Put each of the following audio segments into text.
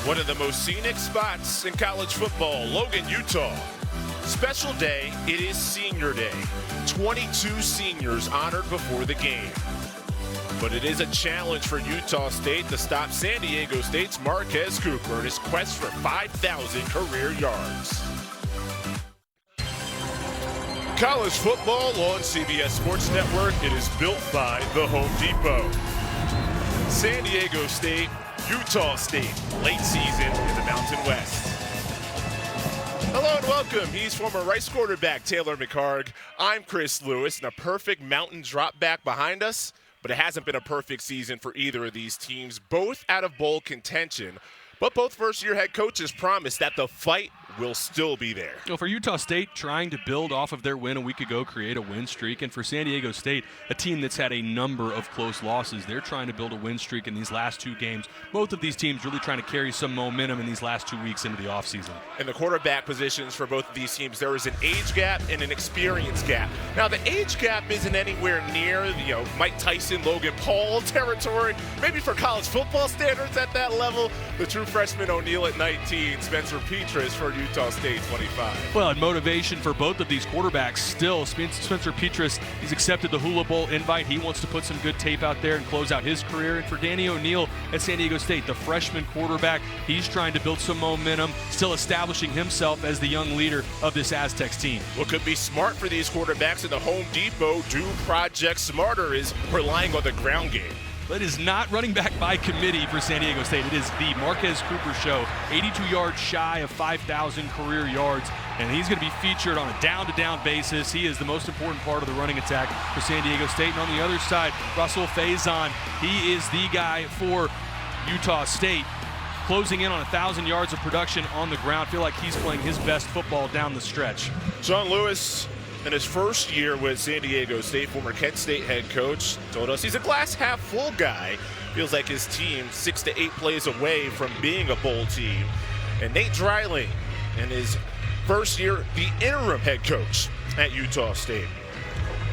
One of the most scenic spots in college football, Logan, Utah. Special day, it is Senior Day. 22 seniors honored before the game. But it is a challenge for Utah State to stop San Diego State's Marquez Cooper in his quest for 5,000 career yards. College football on CBS Sports Network. It is built by the Home Depot. San Diego State, Utah State, late season in the Mountain West. Hello and welcome. He's former Rice quarterback Taylor McHargue. I'm Chris Lewis, and a perfect mountain drop back behind us, but it hasn't been a perfect season for either of these teams, both out of bowl contention. But both first-year head coaches promised that the fight will still be there. You know, for Utah State, trying to build off of their win a week ago, create a win streak. And for San Diego State, a team that's had a number of close losses, they're trying to build a win streak in these last two games. Both of these teams really trying to carry some momentum in these last 2 weeks into the offseason. In the quarterback positions for both of these teams, there is an age gap and an experience gap. Now, the age gap isn't anywhere near Mike Tyson, Logan Paul territory. Maybe for college football standards at that level, the true freshman O'Neal at 19, Spencer Petras for Utah State 25. Well, and motivation for both of these quarterbacks still. Spencer Petras, he's accepted the Hula Bowl invite. He wants to put some good tape out there and close out his career. And for Danny O'Neal at San Diego State, the freshman quarterback, he's trying to build some momentum, still establishing himself as the young leader of this Aztecs team. What could be smart for these quarterbacks in the Home Depot do Project Smarter is relying on the ground game. But it is not running back by committee for San Diego State. It is the Marquez Cooper show, 82 yards shy of 5,000 career yards, and he's going to be featured on a down-to-down basis. He is the most important part of the running attack for San Diego State. And on the other side, Russell Faison, he is the guy for Utah State, closing in on 1,000 yards of production on the ground. I feel like he's playing his best football down the stretch. John Lewis, in his first year with San Diego State, former Kent State head coach, told us he's a glass half full guy. Feels like his team 6 to 8 plays away from being a bowl team. And Nate Dreiling, in his first year, the interim head coach at Utah State.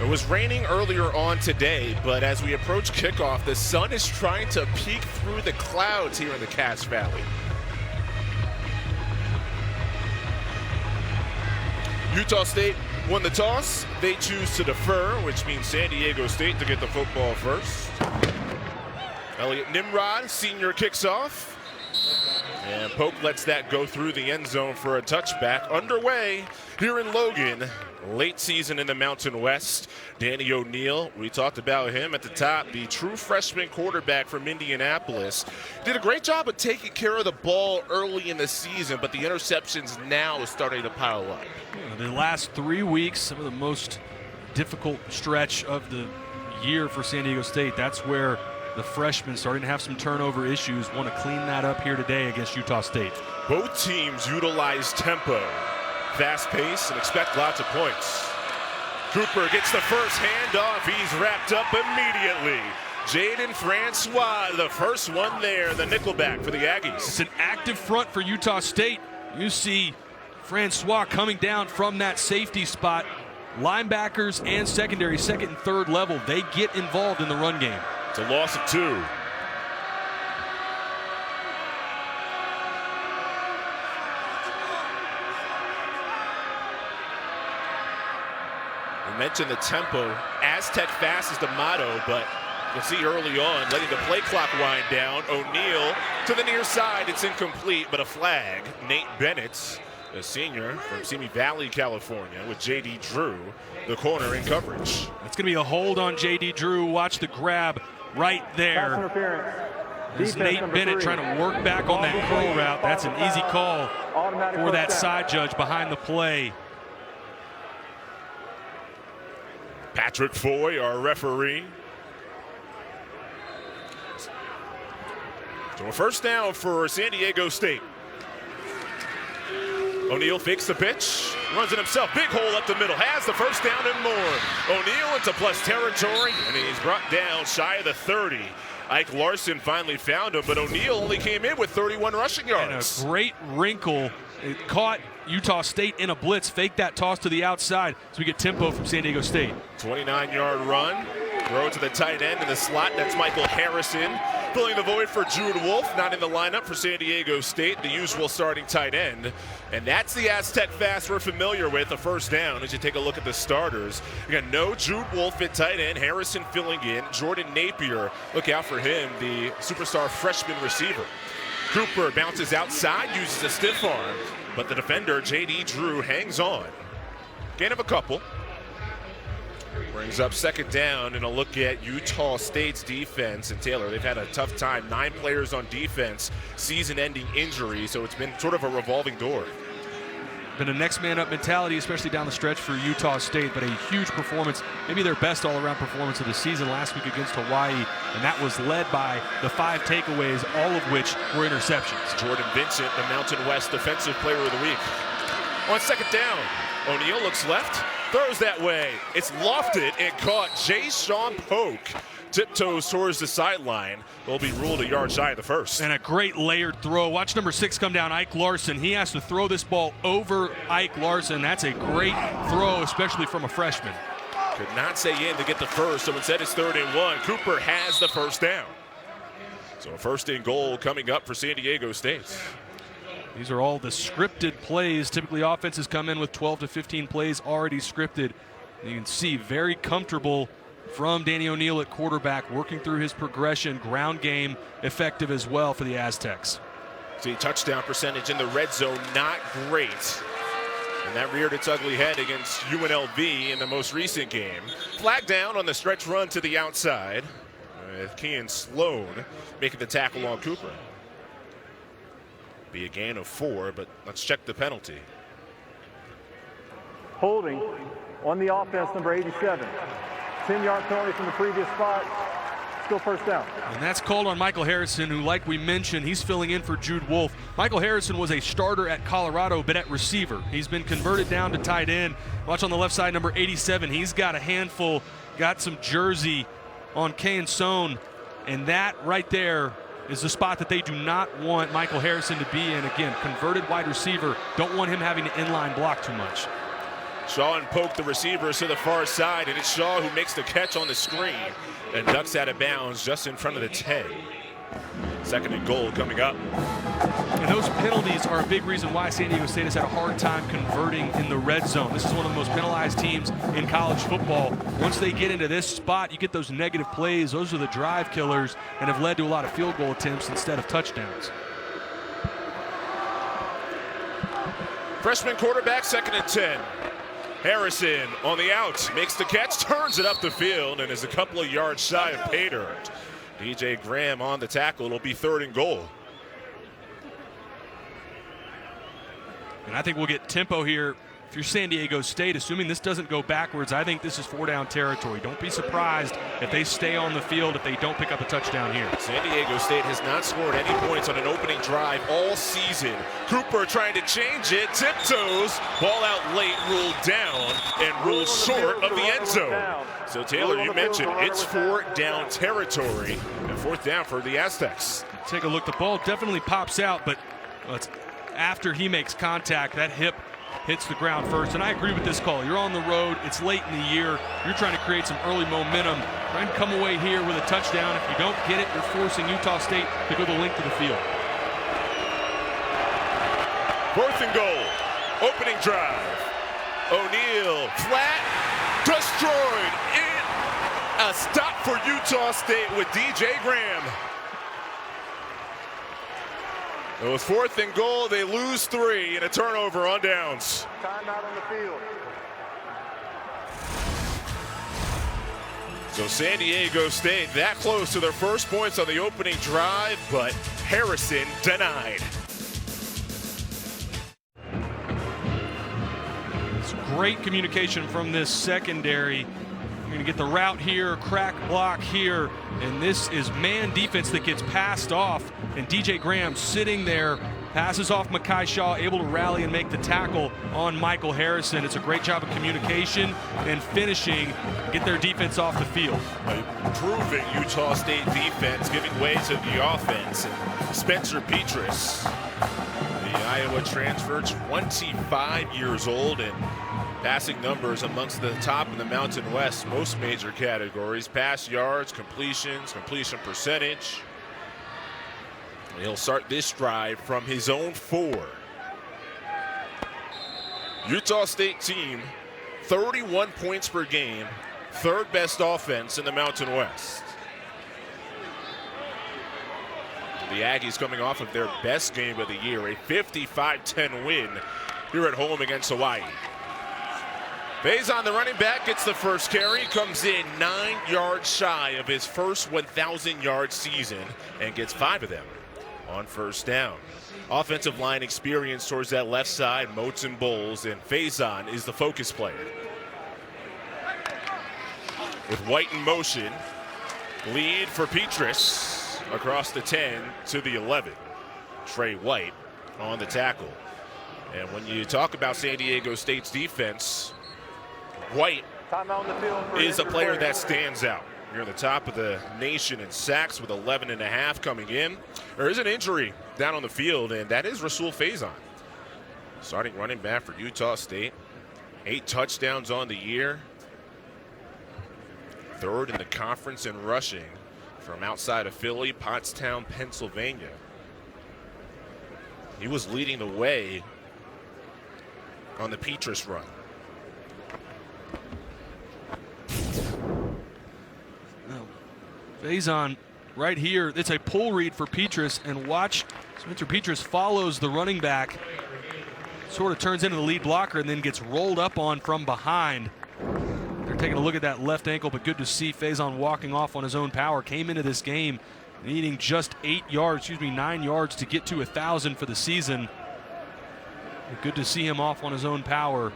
It was raining earlier on today, but as we approach kickoff, the sun is trying to peek through the clouds here in the Cache Valley. Utah State won the toss. They choose to defer, which means San Diego State to get the football first. Elliot Nimrod, senior, kicks off. And Pope lets that go through the end zone for a touchback. Underway here in Logan, late season in the Mountain West. Danny O'Neal, we talked about him at the top, the true freshman quarterback from Indianapolis. Did a great job of taking care of the ball early in the season, but the interceptions now is starting to pile up. The last 3 weeks, some of the most difficult stretch of the year for San Diego State. That's where the freshmen starting to have some turnover issues. Want to clean that up here today against Utah State. Both teams utilize tempo, fast pace, and expect lots of points. Cooper gets the first handoff. He's wrapped up immediately. Jaden Francois, the first one there, the nickelback for the Aggies. It's an active front for Utah State. You see Francois coming down from that safety spot. Linebackers and secondary, second and third level, they get involved in the run game. It's a loss of 2. We mentioned the tempo. Aztec fast is the motto, but you'll see early on, letting the play clock wind down. O'Neal to the near side. It's incomplete, but a flag. Nate Bennett, a senior from Simi Valley, California, with J.D. Drew, the corner in coverage. It's going to be a hold on J.D. Drew. Watch the grab right there. This Nate Bennett trying to work back on that curl route. That's an easy call for that side judge behind the play. Patrick Foy, our referee. So a first down for San Diego State. O'Neal fakes the pitch, runs it himself. Big hole up the middle, has the first down and more. O'Neal into plus territory, and he's brought down shy of the 30. Ike Larson finally found him, but O'Neal only came in with 31 rushing yards. And a great wrinkle. It caught Utah State in a blitz, faked that toss to the outside, so we get tempo from San Diego State. 29-yard run. Throw to the tight end in the slot. That's Michael Harrison. Filling the void for Jude Wolf, not in the lineup for San Diego State, the usual starting tight end. And that's the Aztec fast we're familiar with, a first down as you take a look at the starters. Again, no Jude Wolf at tight end, Harrison filling in. Jordan Napier, look out for him, the superstar freshman receiver. Cooper bounces outside, uses a stiff arm, but the defender, J.D. Drew, hangs on. Gain of a couple. Brings up second down, and a look at Utah State's defense. And Taylor, they've had a tough time. 9 players on defense, season-ending injury, so it's been sort of a revolving door. Been a next man up mentality, especially down the stretch for Utah State, but a huge performance, maybe their best all-around performance of the season last week against Hawaii, and that was led by the 5 takeaways, all of which were interceptions. Jordan Vincent, the Mountain West Defensive Player of the Week. On second down, O'Neal looks left, throws that way. It's lofted and caught. Jay-Sean Polk tiptoes towards the sideline. Will be ruled a yard shy of the first. And a great layered throw. Watch number 6 come down, Ike Larson. He has to throw this ball over Ike Larson. That's a great throw, especially from a freshman. Could not stay in to get the first, so instead it's 3rd and 1. Cooper has the first down. So a 1st and goal coming up for San Diego State. These are all the scripted plays. Typically offenses come in with 12 to 15 plays already scripted. You can see very comfortable from Danny O'Neal at quarterback, working through his progression, ground game effective as well for the Aztecs. See, touchdown percentage in the red zone, not great. And that reared its ugly head against UNLV in the most recent game. Flag down on the stretch run to the outside, with Kean Sloan making the tackle on Cooper. Be a gain of 4, but let's check the penalty. Holding on the offense, number 87. 10-yard penalty from the previous spot. Still first down. And that's called on Michael Harrison, who, like we mentioned, he's filling in for Jude Wolf. Michael Harrison was a starter at Colorado, but at receiver. He's been converted down to tight end. Watch on the left side, number 87. He's got a handful, got some jersey on Kean Sloan, and that right there is the spot that they do not want Michael Harrison to be in. Again, converted wide receiver. Don't want him having to inline block too much. Shaw and Polk, the receivers, to the far side, and it's Shaw who makes the catch on the screen and ducks out of bounds just in front of the 10. 2nd and goal coming up. And those penalties are a big reason why San Diego State has had a hard time converting in the red zone. This is one of the most penalized teams in college football. Once they get into this spot, you get those negative plays. Those are the drive killers and have led to a lot of field goal attempts instead of touchdowns. Freshman quarterback, 2nd and 10. Harrison on the out, makes the catch, turns it up the field, and is a couple of yards shy of pay dirt. DJ Graham on the tackle. It'll be 3rd and goal. And I think we'll get tempo here. If you're San Diego State, assuming this doesn't go backwards, I think this is 4-down territory. Don't be surprised if they stay on the field if they don't pick up a touchdown here. San Diego State has not scored any points on an opening drive all season. Cooper trying to change it, tiptoes, ball out late, ruled down, and ruled short of the end zone. So Taylor, you mentioned it's 4-down territory, and 4th down for the Aztecs. Take a look, the ball definitely pops out, but it's after he makes contact, that hip hits the ground first. And I agree with this call. You're on the road. It's late in the year. You're trying to create some early momentum. Trying to come away here with a touchdown. If you don't get it, you're forcing Utah State to go the length of the field. 4th and goal. Opening drive. O'Neal flat. Destroyed. A stop for Utah State with DJ Graham. It was 4th and goal. They lose 3 and a turnover on downs. Timeout on the field. So San Diego State that close to their first points on the opening drive, but Harrison denied. It's great communication from this secondary. You're going to get the route here, crack block here, and this is man defense that gets passed off, and DJ Graham sitting there, passes off Mekhi Shaw, able to rally and make the tackle on Michael Harrison. It's a great job of communication and finishing, get their defense off the field. Improving Utah State defense, giving way to the offense. And Spencer Petras, the Iowa transfer, 25 years old, and Passing numbers amongst the top in the Mountain West, most major categories. Pass yards, completions, completion percentage. And he'll start this drive from his own 4. Utah State team, 31 points per game, 3rd best offense in the Mountain West. The Aggies coming off of their best game of the year, a 55-10 win here at home against Hawaii. Faison, the running back, gets the first carry, comes in 9 yards shy of his first 1,000-yard season and gets 5 of them on first down. Offensive line experience towards that left side, Moats and Bowles, and Faison is the focus player. With White in motion, lead for Petrus across the 10 to the 11. Trey White on the tackle. And when you talk about San Diego State's defense, White is a player that stands out. Near the top of the nation in sacks with 11.5 coming in. There is an injury down on the field, and that is Rasul Faison. Starting running back for Utah State. 8 touchdowns on the year. 3rd in the conference in rushing from outside of Philly, Pottstown, Pennsylvania. He was leading the way on the Petrus run. Faison right here. It's a pull read for Petrus, and watch Spencer Petrus follows the running back, sort of turns into the lead blocker and then gets rolled up on from behind. They're taking a look at that left ankle, but good to see Faison walking off on his own power. Came into this game needing just 9 yards to get to 1,000 for the season. Good to see him off on his own power.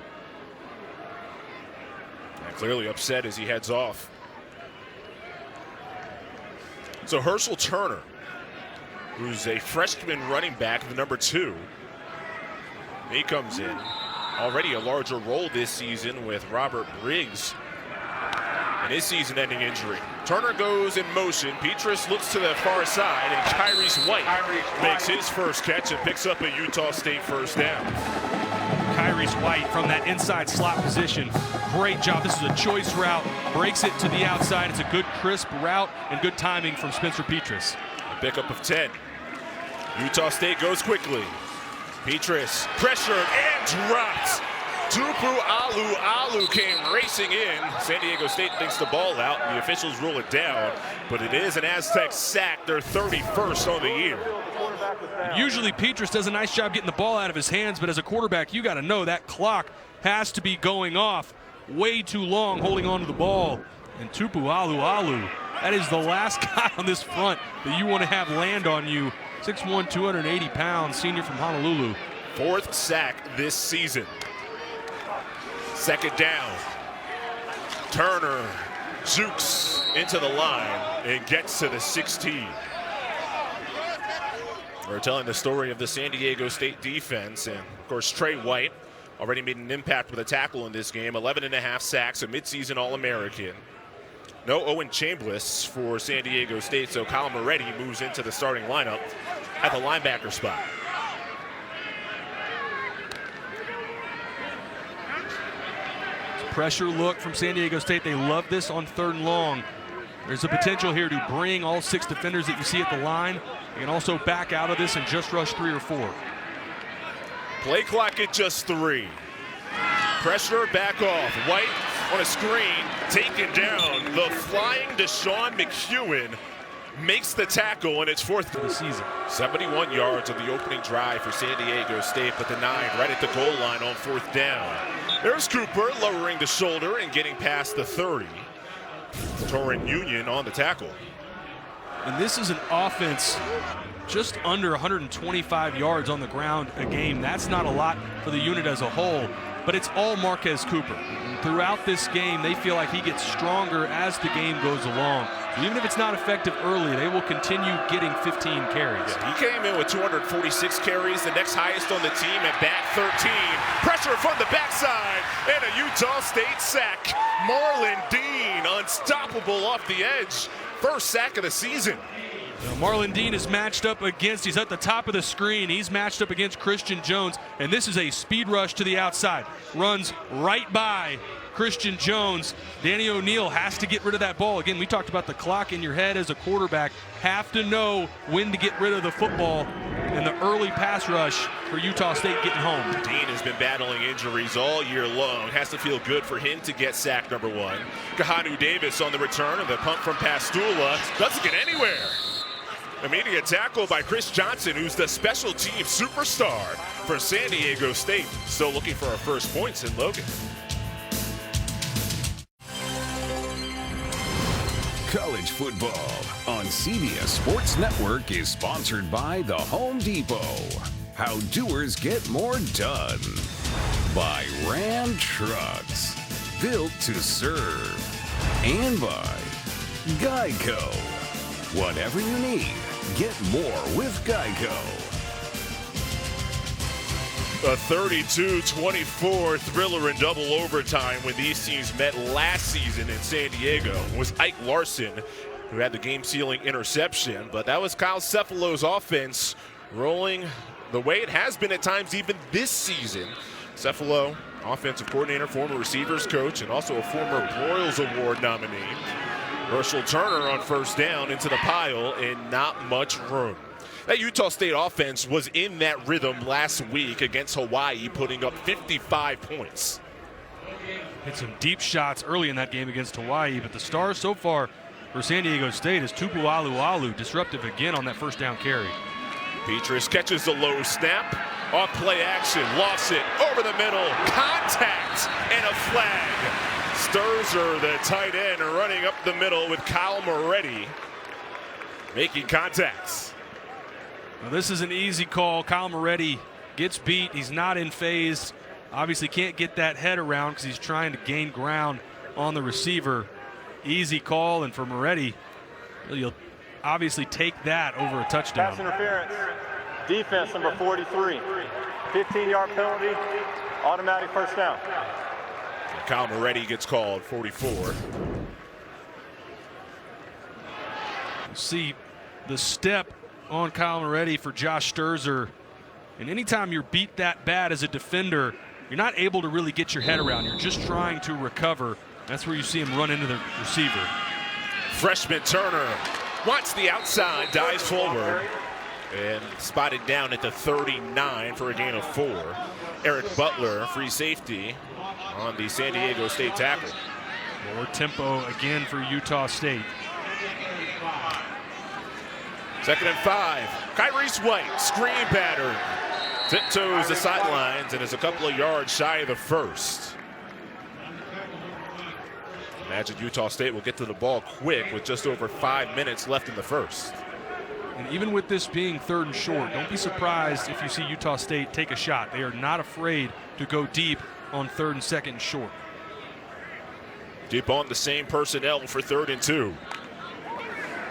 And clearly upset as he heads off. So Herschel Turner, who's a freshman running back, the number 2. He comes in. Already a larger role this season with Robert Briggs and his season-ending injury. Turner goes in motion. Petrus looks to the far side, and Kyrese White makes his first catch and picks up a Utah State first down. Kyrese White from that inside slot position. Great job. This is a choice route. Breaks it to the outside. It's a good, crisp route and good timing from Spencer Petrus. A pickup of 10. Utah State goes quickly. Petrus pressured and dropped. Tupu Alu came racing in. San Diego State thinks the ball out. The officials rule it down, but it is an Aztec sack, their 31st on the year. Usually Petrus does a nice job getting the ball out of his hands, but as a quarterback, you got to know that clock has to be going off way too long holding on to the ball. And Tupu Alu, that is the last guy on this front that you want to have land on you. 6'1", 280 pounds, senior from Honolulu. 4th sack this season. 2nd down. Turner jukes into the line and gets to the 16. We're telling the story of the San Diego State defense, and of course Trey White already made an impact with a tackle in this game. 11.5 sacks, a midseason All-American. No Owen Chambliss for San Diego State, so Kyle Moretti moves into the starting lineup at the linebacker spot. Pressure look from San Diego State. They love this on 3rd and long. There's a potential here to bring all 6 defenders that you see at the line. You can also back out of this and just rush 3 or 4. Play clock at just 3. Pressure back off. White on a screen, taken down. The flying Deshaun McEwen makes the tackle, and it's 4th of the season. 71 yards on the opening drive for San Diego State, but the 9 right at the goal line on 4th down. There's Cooper lowering the shoulder and getting past the 30. Torrin Union on the tackle. And this is an offense just under 125 yards on the ground a game. That's not a lot for the unit as a whole, but it's all Marquez Cooper. And throughout this game, they feel like he gets stronger as the game goes along. So even if it's not effective early, they will continue getting 15 carries. Yeah, he came in with 246 carries, the next highest on the team at bat 13. Pressure from the backside, and a Utah State sack. Marlon Dean, unstoppable off the edge. First sack of the season. Marlon Dean is matched up against, he's at the top of the screen, he's matched up against Christian Jones, and this is a speed rush to the outside. Runs right by Christian Jones. Danny O'Neal has to get rid of that ball. Again, we talked about the clock in your head as a quarterback. Have to know when to get rid of the football, and the early pass rush for Utah State getting home. Dean has been battling injuries all year long. Has to feel good for him to get sack number 1. Kahanu Davis on the return, and the punt from Pastula doesn't get anywhere. Immediate tackle by Chris Johnson, who's the special team superstar for San Diego State. Still looking for our first points in Logan. College football on CBS Sports Network is sponsored by The Home Depot. How doers get more done. By Ram Trucks, built to serve. And by Geico. Whatever you need, get more with Geico. A 32-24 thriller in double overtime when these teams met last season in San Diego. It was Ike Larson who had the game-sealing interception, but that was Kyle Cephalo's offense rolling the way it has been at times even this season. Cephalo, offensive coordinator, former receivers coach, and also a former Broyles Award nominee. Herschel Turner on first down into the pile and not much room. That Utah State offense was in that rhythm last week against Hawaii, putting up 55 points. Hit some deep shots early in that game against Hawaii, but the star so far for San Diego State is Tupu Alualu, disruptive again on that first down carry. Petrus catches the low snap, off play action, lost it, over the middle, contact, and a flag. Sturzer, the tight end, running up the middle with Kyle Moretti making contacts. Well, this is an easy call. Kyle Moretti gets beat. He's not in phase. Obviously can't get that head around because he's trying to gain ground on the receiver. Easy call, and for Moretti, you'll obviously take that over a touchdown. Pass interference. Defense number 43. 15-yard penalty. Automatic first down. Kyle Moretti gets called, 44. See the step on Kyle Moretti for Josh Sturzer. And anytime you're beat that bad as a defender, you're not able to really get your head around. You're just trying to recover. That's where you see him run into the receiver. Freshman Turner wants the outside, dives forward, and spotted down at the 39 for a gain of 4. Eric Butler, free safety, on the San Diego State tackle. More tempo again for Utah State. 2nd and 5. Kyrese White, screen pattern. Tiptoes the sidelines and is a couple of yards shy of the first. Imagine Utah State will get to the ball quick with just over 5 minutes left in the first. And even with this being 3rd and short, don't be surprised if you see Utah State take a shot. They are not afraid to go deep on 3rd and 2nd and short. Deep on the same personnel for 3rd and 2.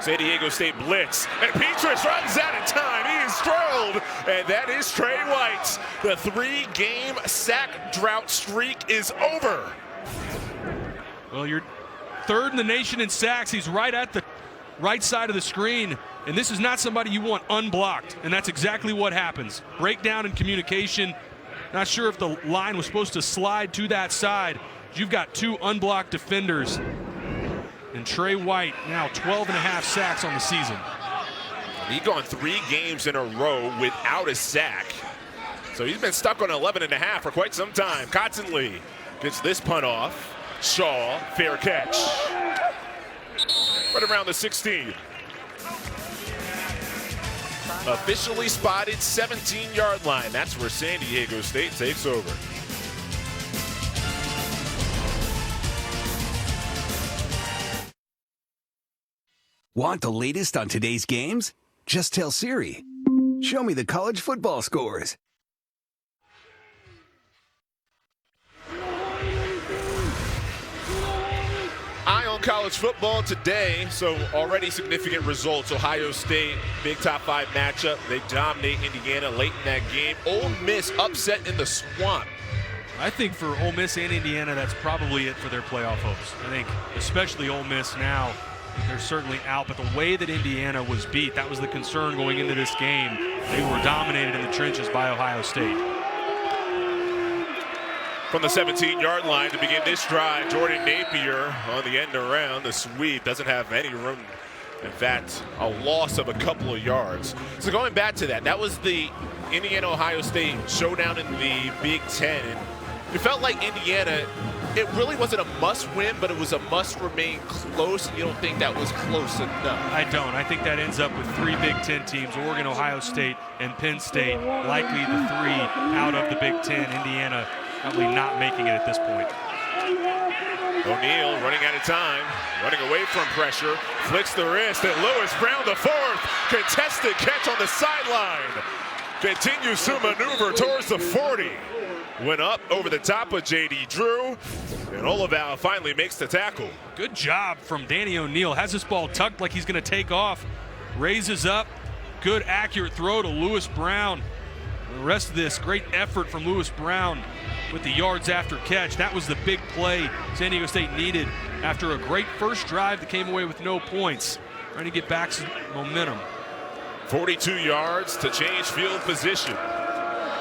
San Diego State blitz, and Petrus runs out of time. He is thrilled, and that is Trey White. The 3-game sack drought streak is over. Well, you're 3rd in the nation in sacks. He's right at the right side of the screen, and this is not somebody you want unblocked, and that's exactly what happens. Breakdown in communication. Not sure if the line was supposed to slide to that side. You've got 2 unblocked defenders. And Trey White now 12.5 sacks on the season. He's gone 3 games in a row without a sack. So he's been stuck on 11.5 for quite some time. Cottonlee gets this punt off. Shaw, fair catch. Right around the 16. Officially spotted 17-yard line. That's where San Diego State takes over. Want the latest on today's games? Just tell Siri. Show me the college football scores. Eye on college football today, so already significant results. Ohio State, big top 5 matchup. They dominate Indiana late in that game. Ole Miss upset in the Swamp. I think for Ole Miss and Indiana, that's probably it for their playoff hopes. I think especially Ole Miss now they're certainly out, but the way that Indiana was beat, that was the concern going into this game. They were dominated in the trenches by Ohio State. From the 17-yard line to begin this drive, Jordan Napier on the end around. The sweep doesn't have any room. In fact, a loss of a couple of yards. So going back to that was the Indiana-Ohio State showdown in the Big Ten. And it felt like Indiana, it really wasn't a must-win, but it was a must-remain close. You don't think that was close enough? I don't. I think that ends up with 3 Big Ten teams, Oregon, Ohio State, and Penn State, likely the 3 out of the Big Ten. Indiana probably not making it at this point. O'Neal running out of time, running away from pressure, flicks the wrist, and Lewis Brown the 4th. Contested catch on the sideline. Continues to maneuver towards the 40. Went up over the top of J.D. Drew, and Olivau finally makes the tackle. Good job from Danny O'Neal. Has this ball tucked like he's going to take off. Raises up. Good accurate throw to Lewis Brown. The rest of this, great effort from Lewis Brown with the yards after catch. That was the big play San Diego State needed after a great first drive that came away with no points. Trying to get back some momentum. 42 yards to change field position.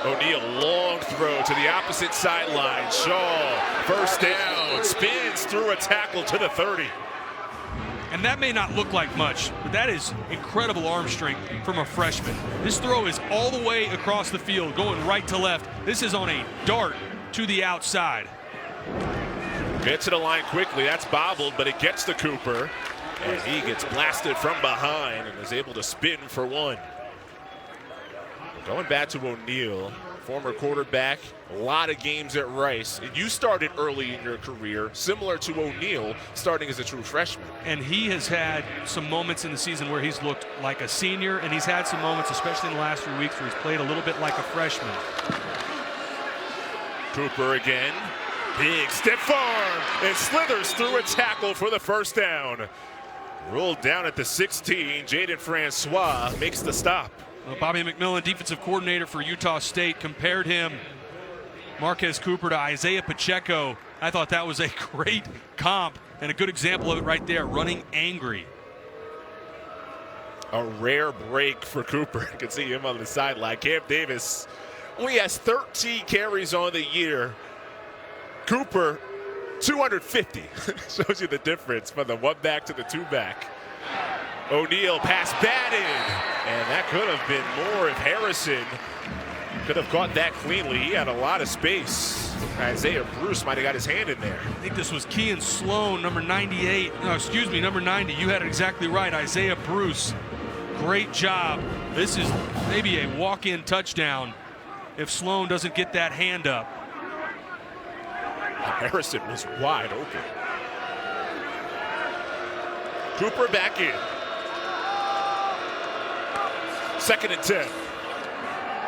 O'Neal, long throw to the opposite sideline. Shaw, first down, spins through a tackle to the 30. And that may not look like much, but that is incredible arm strength from a freshman. This throw is all the way across the field, going right to left. This is on a dart to the outside. Gets to the line quickly. That's bobbled, but it gets to Cooper. And he gets blasted from behind and is able to spin for 1. Going back to O'Neal, former quarterback, a lot of games at Rice. And you started early in your career, similar to O'Neal, starting as a true freshman. And he has had some moments in the season where he's looked like a senior, and he's had some moments, especially in the last few weeks, where he's played a little bit like a freshman. Cooper again, big stiff arm, and slithers through a tackle for the first down. Rolled down at the 16, Jaden Francois makes the stop. Well, Bobby McMillan, defensive coordinator for Utah State, compared him, Marquez Cooper, to Isaiah Pacheco. I thought that was a great comp and a good example of it right there, running angry. A rare break for Cooper. You can see him on the sideline. Cam Davis only has 13 carries on the year. Cooper, 250. Shows you the difference from the 1-back to the 2-back. O'Neal pass batted, and that could have been more if Harrison could have caught that cleanly. He had a lot of space. Isaiah Bruce might have got his hand in there. I think this was Kean Sloan, number 98. No, excuse me, number 90. You had it exactly right. Isaiah Bruce, great job. This is maybe a walk-in touchdown if Sloan doesn't get that hand up. Harrison was wide open. Cooper back in. 2nd and 10.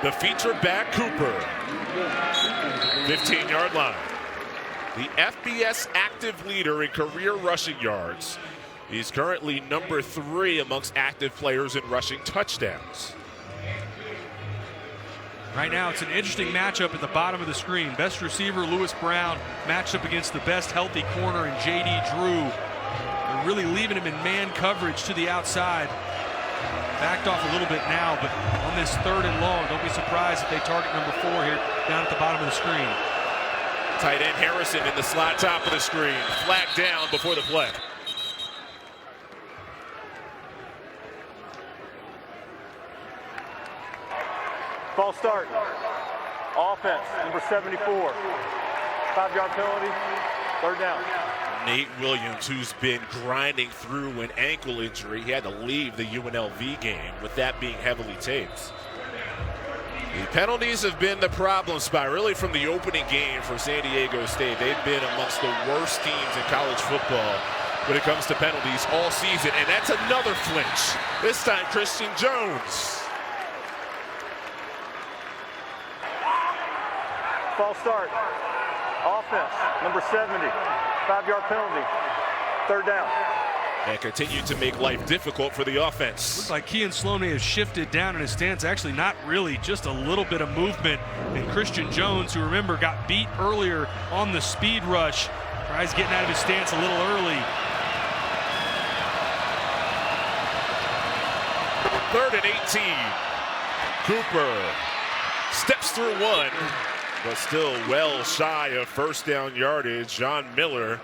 The feature back Cooper. 15-yard line. The FBS active leader in career rushing yards. He's currently number 3 amongst active players in rushing touchdowns. Right now, it's an interesting matchup at the bottom of the screen. Best receiver, Lewis Brown, matched up against the best healthy corner in J.D. Drew. They're really leaving him in man coverage to the outside. Backed off a little bit now, but on this 3rd and long, don't be surprised if they target number 4 here down at the bottom of the screen. Tight end Harrison in the slot top of the screen. Flag down before the play. False start. Offense, number 74. 5-yard penalty, 3rd down. Nate Williams, who's been grinding through an ankle injury. He had to leave the UNLV game with that being heavily taped. The penalties have been the problem spot, really from the opening game for San Diego State. They've been amongst the worst teams in college football when it comes to penalties all season. And that's another flinch. This time, Christian Jones. False start. Offense, number 70. 5-yard penalty, 3rd down. And continue to make life difficult for the offense. Looks like Kean Sloan has shifted down in his stance. Actually, not really, just a little bit of movement. And Christian Jones, who remember got beat earlier on the speed rush, tries getting out of his stance a little early. 3rd and 18. Cooper steps through one, but still well shy of first down yardage. John Miller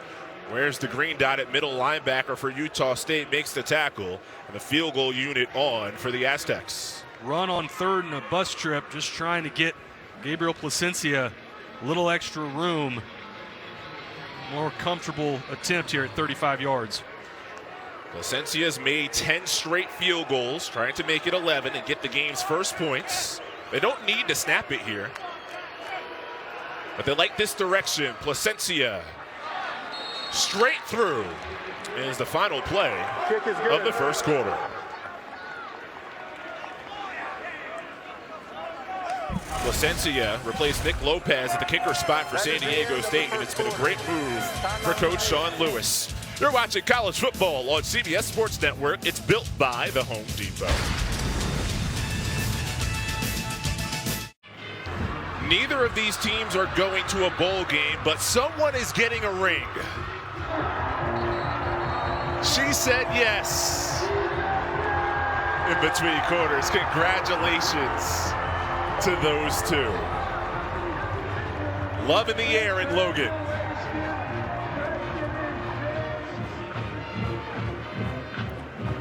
wears the green dot at middle linebacker for Utah State, makes the tackle, and the field goal unit on for the Aztecs. Run on 3rd and a bus trip, just trying to get Gabriel Placencia a little extra room. More comfortable attempt here at 35 yards. Placencia's made 10 straight field goals, trying to make it 11 and get the game's first points. They don't need to snap it here, but they like this direction. Placencia straight through is the final play of the first quarter. Placencia replaced Nick Lopez at the kicker spot for San Diego State, and it's been a great move for Coach Sean Lewis. You're watching college football on CBS Sports Network. It's built by the Home Depot. Neither of these teams are going to a bowl game, but someone is getting a ring. She said yes. In between quarters, congratulations to those two. Love in the air in Logan.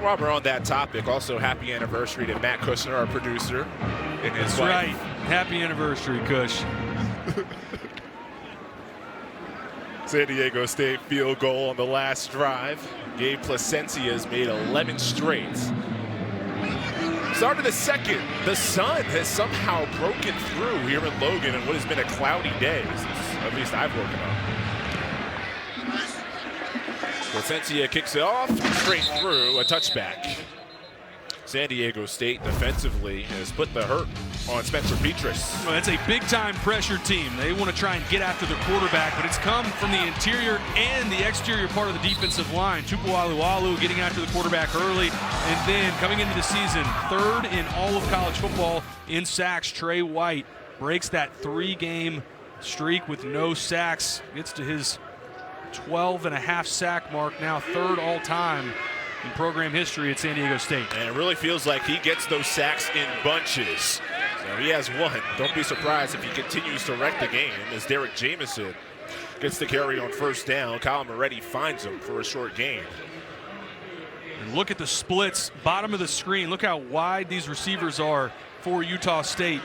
While we're on that topic, also happy anniversary to Matt Kushner, our producer, and his wife. Right. Happy anniversary, Kush. San Diego State field goal on the last drive. Gabe Placencia has made 11 straight. Start of the second, the sun has somehow broken through here in Logan in what has been a cloudy day, since at least I've woken up. Placencia kicks it off, straight through, a touchback. San Diego State defensively has put the hurt on Spencer Petras. Well, it's a big-time pressure team. They want to try and get after the quarterback, but it's come from the interior and the exterior part of the defensive line. Tupu Alualu getting after the quarterback early, and then coming into the season, 3rd in all of college football in sacks. Trey White breaks that 3-game streak with no sacks, gets to his 12.5 sack mark, now 3rd all-time in program history at San Diego State. And it really feels like he gets those sacks in bunches. So he has one. Don't be surprised if he continues to wreck the game as Derek Jamison gets the carry on first down. Kyle Moretti finds him for a short gain. And look at the splits, bottom of the screen. Look how wide these receivers are for Utah State.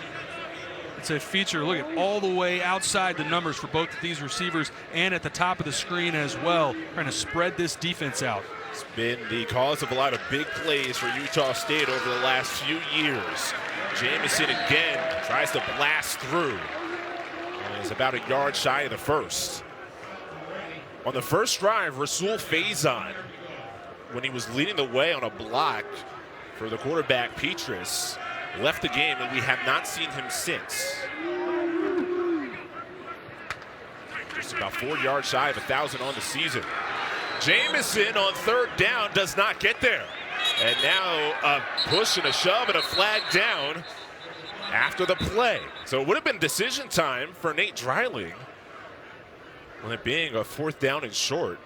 It's a feature. Look at all the way outside the numbers for both of these receivers and at the top of the screen as well, trying to spread this defense out. It's been the cause of a lot of big plays for Utah State over the last few years. Jamison again tries to blast through. And is about a yard shy of the first. On the first drive, Rasul Faison, when he was leading the way on a block for the quarterback Petras, left the game, and we have not seen him since. Just about 4 yards shy of 1,000 on the season. Jamison on 3rd down does not get there. And now a push and a shove and a flag down after the play. So it would have been decision time for Nate Dreiling, with it being a 4th down and short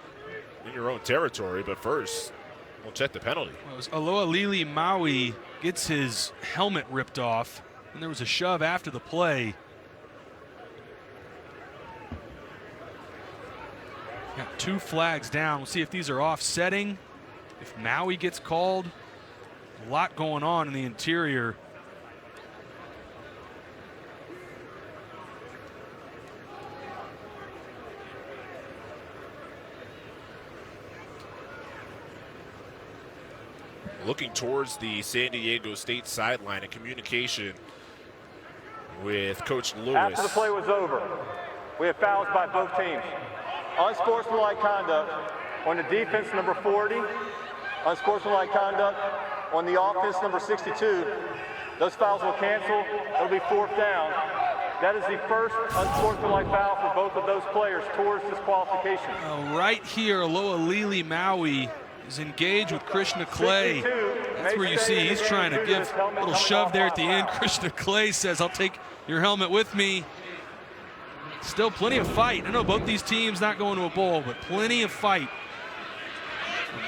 in your own territory. But first, we'll check the penalty. Well, it was Aloha Lili Maui gets his helmet ripped off, and there was a shove after the play. Got 2 flags down. We'll see if these are offsetting. If Maui gets called, a lot going on in the interior. Looking towards the San Diego State sideline, in communication with Coach Lewis. After the play was over, we have fouls by both teams. Unsportsmanlike conduct on the defense, number 40. Unsportsmanlike conduct on the offense, number 62. Those fouls will cancel. It'll be 4th down. That is the first unsportsmanlike foul for both of those players towards disqualification. Right here, Aloha Lili Maui is engaged with Krishna Clay. That's where you see he's trying to give a little shove there at the end. Krishna Clay says, I'll take your helmet with me. Still plenty of fight. I know both these teams not going to a bowl, but plenty of fight.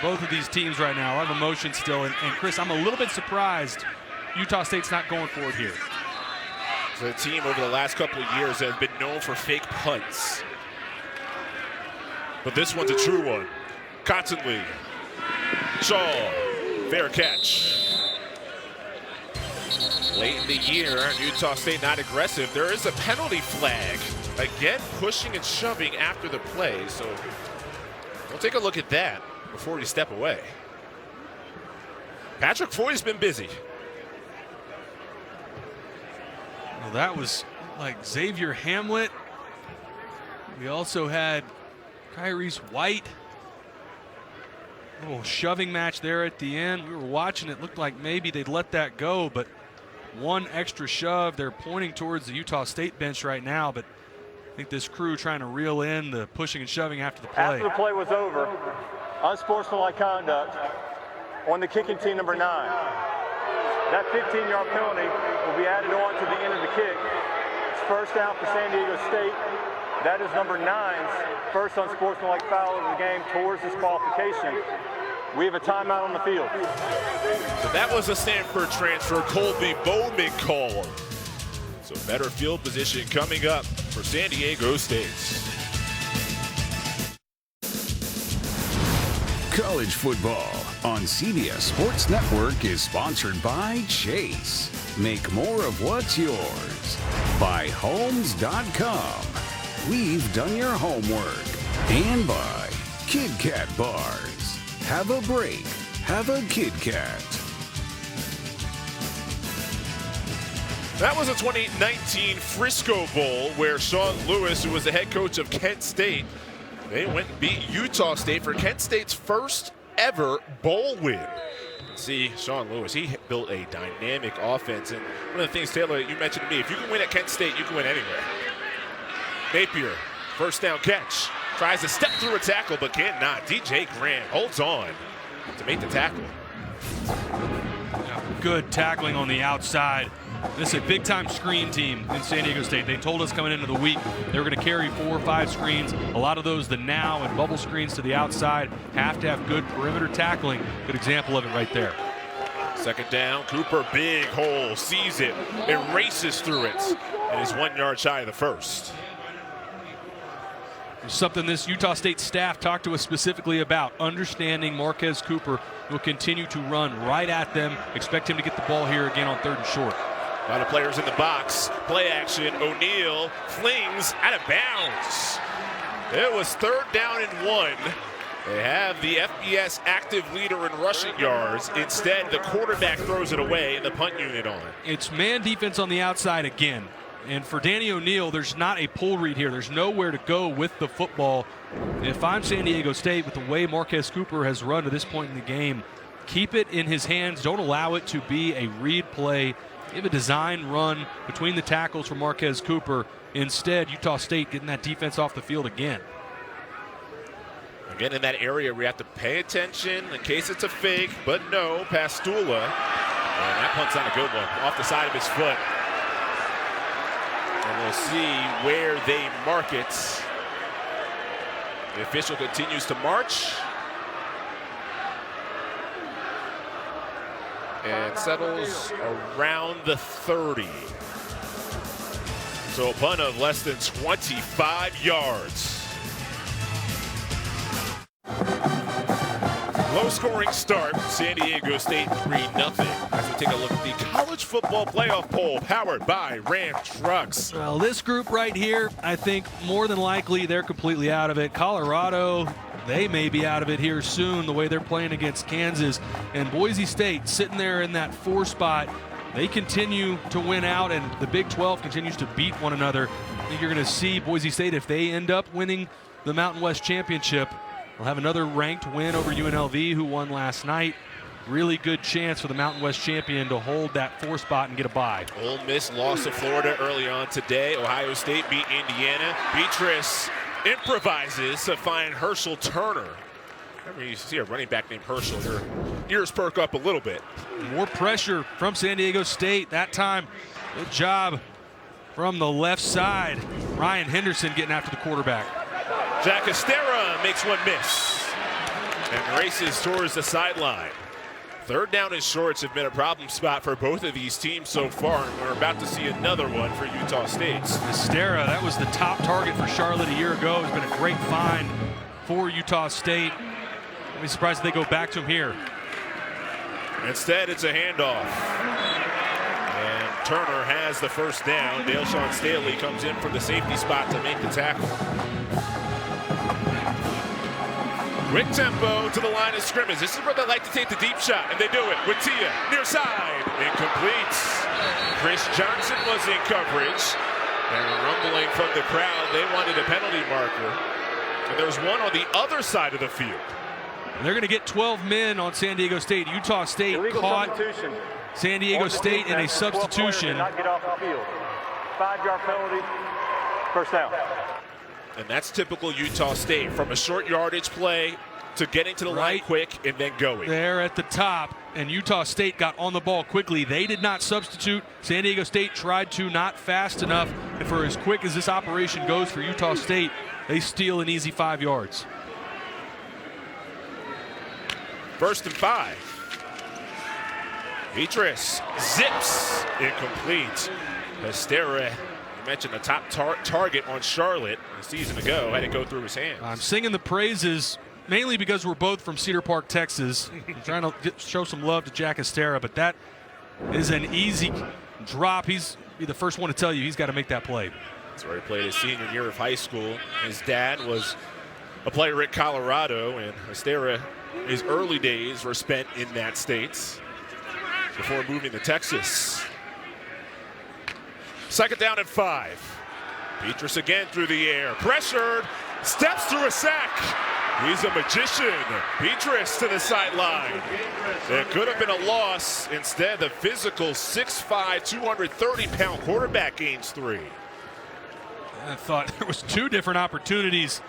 Both of these teams right now, a lot of emotion still. And Chris, I'm a little bit surprised Utah State's not going for it here. So the team over the last couple of years has been known for fake punts. But this one's a true one. Constantly. Shaw, fair catch. Late in the year, Utah State not aggressive. There is a penalty flag. Again, pushing and shoving after the play. So we'll take a look at that before we step away. Patrick Foy's been busy. Well, that was like Xavier Hamlet. We also had Kyrese White. A little shoving match there at the end. We were watching it. Looked like maybe they'd let that go, but one extra shove. They're pointing towards the Utah State bench right now, but I think this crew trying to reel in the pushing and shoving after the play. After the play was over, unsportsmanlike conduct on the kicking team number 9. That 15-yard penalty will be added on to the end of the kick. It's first down for San Diego State. That is number 9's first unsportsmanlike foul of the game towards disqualification. We have a timeout on the field. So that was a Stanford transfer, Colby Bowman call. So better field position coming up for San Diego State. College football on CBS Sports Network is sponsored by Chase. Make more of what's yours. By Homes.com. We've done your homework. And by Kit Kat Bars. Have a break. Have a Kit Kat. That was a 2019 Frisco Bowl where Sean Lewis, who was the head coach of Kent State, they went and beat Utah State for Kent State's first ever bowl win. See, Sean Lewis, he built a dynamic offense. And one of the things, Taylor, you mentioned to me, if you can win at Kent State, you can win anywhere. Napier, first down catch. Tries to step through a tackle, but cannot. DJ Grant holds on to make the tackle. Good tackling on the outside. This is a big-time screen team in San Diego State. They told us coming into the week they were going to carry 4 or 5 screens. A lot of those, the now and bubble screens to the outside, have to have good perimeter tackling. Good example of it right there. Second down, Cooper, big hole, sees it, and races through it, and is 1 yard shy of the first. Something this Utah State staff talked to us specifically about, understanding Marquez Cooper will continue to run right at them. Expect him to get the ball here again on 3rd and short. A lot of players in the box. Play action. O'Neal flings out of bounds. It was 3rd down and 1. They have the FBS active leader in rushing yards. Instead, the quarterback throws it away and the punt unit on. It's man defense on the outside again. And for Danny O'Neal, there's not a pull read here. There's nowhere to go with the football. If I'm San Diego State, with the way Marquez Cooper has run to this point in the game, keep it in his hands. Don't allow it to be a read play. Give a design run between the tackles for Marquez Cooper. Instead, Utah State getting that defense off the field again. Again, in that area, we have to pay attention in case it's a fake, but no, Pastula. And that punt's not a good one, off the side of his foot. And we'll see where they mark it. The official continues to march. And settles around the 30. So a punt of less than 25 yards. Low-scoring start, San Diego State 3-0. As we take a look at the college football playoff poll powered by Ram Trucks. Well, this group right here, I think more than likely they're completely out of it. Colorado, they may be out of it here soon, the way they're playing against Kansas. And Boise State sitting there in that 4 spot. They continue to win out, and the Big 12 continues to beat one another. I think you're going to see Boise State, if they end up winning the Mountain West Championship, they'll have another ranked win over UNLV, who won last night. Really good chance for the Mountain West champion to hold that 4 spot and get a bye. Ole Miss lost to Florida early on today. Ohio State beat Indiana. Beatrice improvises to find Herschel Turner. Whenever you see a running back named Herschel, your ears perk up a little bit. More pressure from San Diego State. That time, good job from the left side. Ryan Henderson getting after the quarterback. Jack Estera makes one miss. and races towards the sideline. Third down and shorts have been a problem spot for both of these teams so far, and we're about to see another one for Utah State. Estera, that was the top target for Charlotte a year ago. It's been a great find for Utah State. I'd be surprised if they go back to him here. Instead, it's a handoff. And Turner has the first down. Dale-Sean Staley comes in from the safety spot to make the tackle. Quick tempo to the line of scrimmage. This is where they like to take the deep shot, and they do it with Tia near side. Incomplete. Chris Johnson was in coverage. And rumbling from the crowd, they wanted a penalty marker. And there's one on the other side of the field. And they're going to get 12 men on San Diego State. Utah State caught San Diego State in a substitution. Not get off the field. 5-yard penalty, first down. And that's typical Utah State, from a short yardage play to getting to the line quick and then going. There at the top, and Utah State got on the ball quickly. They did not substitute. San Diego State tried to, not fast enough. And for as quick as this operation goes for Utah State, they steal an easy 5 yards. 1st and 5. Petrus zips, incomplete. Estera, you mentioned the top target on Charlotte a season ago, had it go through his hands. I'm singing the praises mainly because we're both from Cedar Park, Texas. I'm trying to show some love to Jack Estera, but that is an easy drop. He's be the first one to tell you he's got to make that play. That's where he played his senior year of high school. His dad was a player at Colorado, and Estera, his early days were spent in that state before moving to Texas. 2nd down and 5. Petrus again through the air, pressured, steps through a sack. He's a magician. Petrus to the sideline. It could have been a loss. Instead, the physical 6'5", 230-pound quarterback gains 3. I thought there was 2 different opportunities.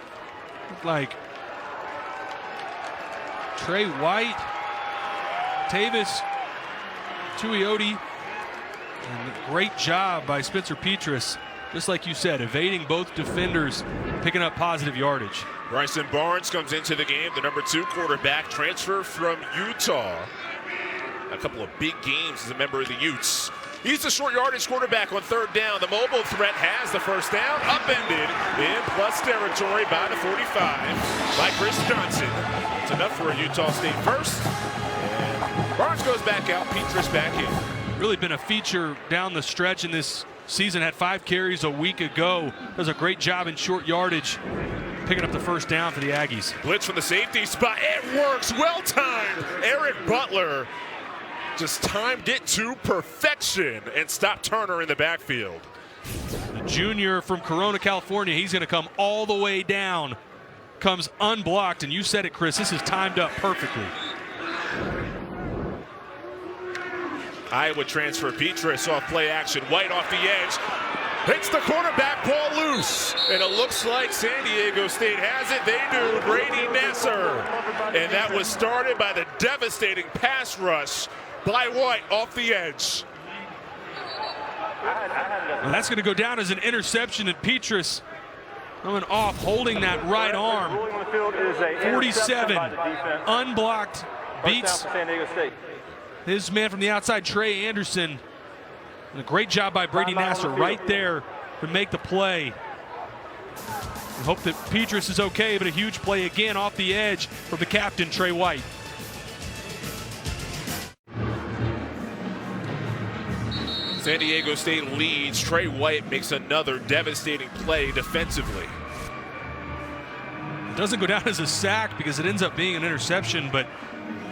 Like Trey White, Tavis Tuioti, and a great job by Spencer Petrus. Just like you said, evading both defenders, picking up positive yardage. Bryson Barnes comes into the game, the number 2 quarterback, transfer from Utah. A couple of big games as a member of the Utes. He's the short yardage quarterback on 3rd down. The mobile threat has the first down, upended in plus territory by the 45 by Chris Johnson. It's enough for a Utah State first. And Barnes goes back out, Petrus back in. Really been a feature down the stretch in this season. Had 5 carries a week ago. Does a great job in short yardage, picking up the first down for the Aggies. Blitz from the safety spot. It works. Well timed. Eric Butler just timed it to perfection and stopped Turner in the backfield. The junior from Corona, California, he's going to come all the way down. Comes unblocked, and you said it, Chris, this is timed up perfectly. Iowa transfer Petrus off play action. White off the edge. Hits the quarterback ball loose. And it looks like San Diego State has it. They do. Brady Nasser. And that was started by the devastating pass rush by White off the edge. Well, that's going to go down as an interception, and Petrus coming off, holding that right arm. 47, unblocked, beats his man from the outside, Trey Anderson. And a great job by Brady Nasser right there to make the play. We hope that Petrus is okay, but a huge play again off the edge from the captain, Trey White. San Diego State leads. Trey White makes another devastating play defensively. It doesn't go down as a sack because it ends up being an interception, but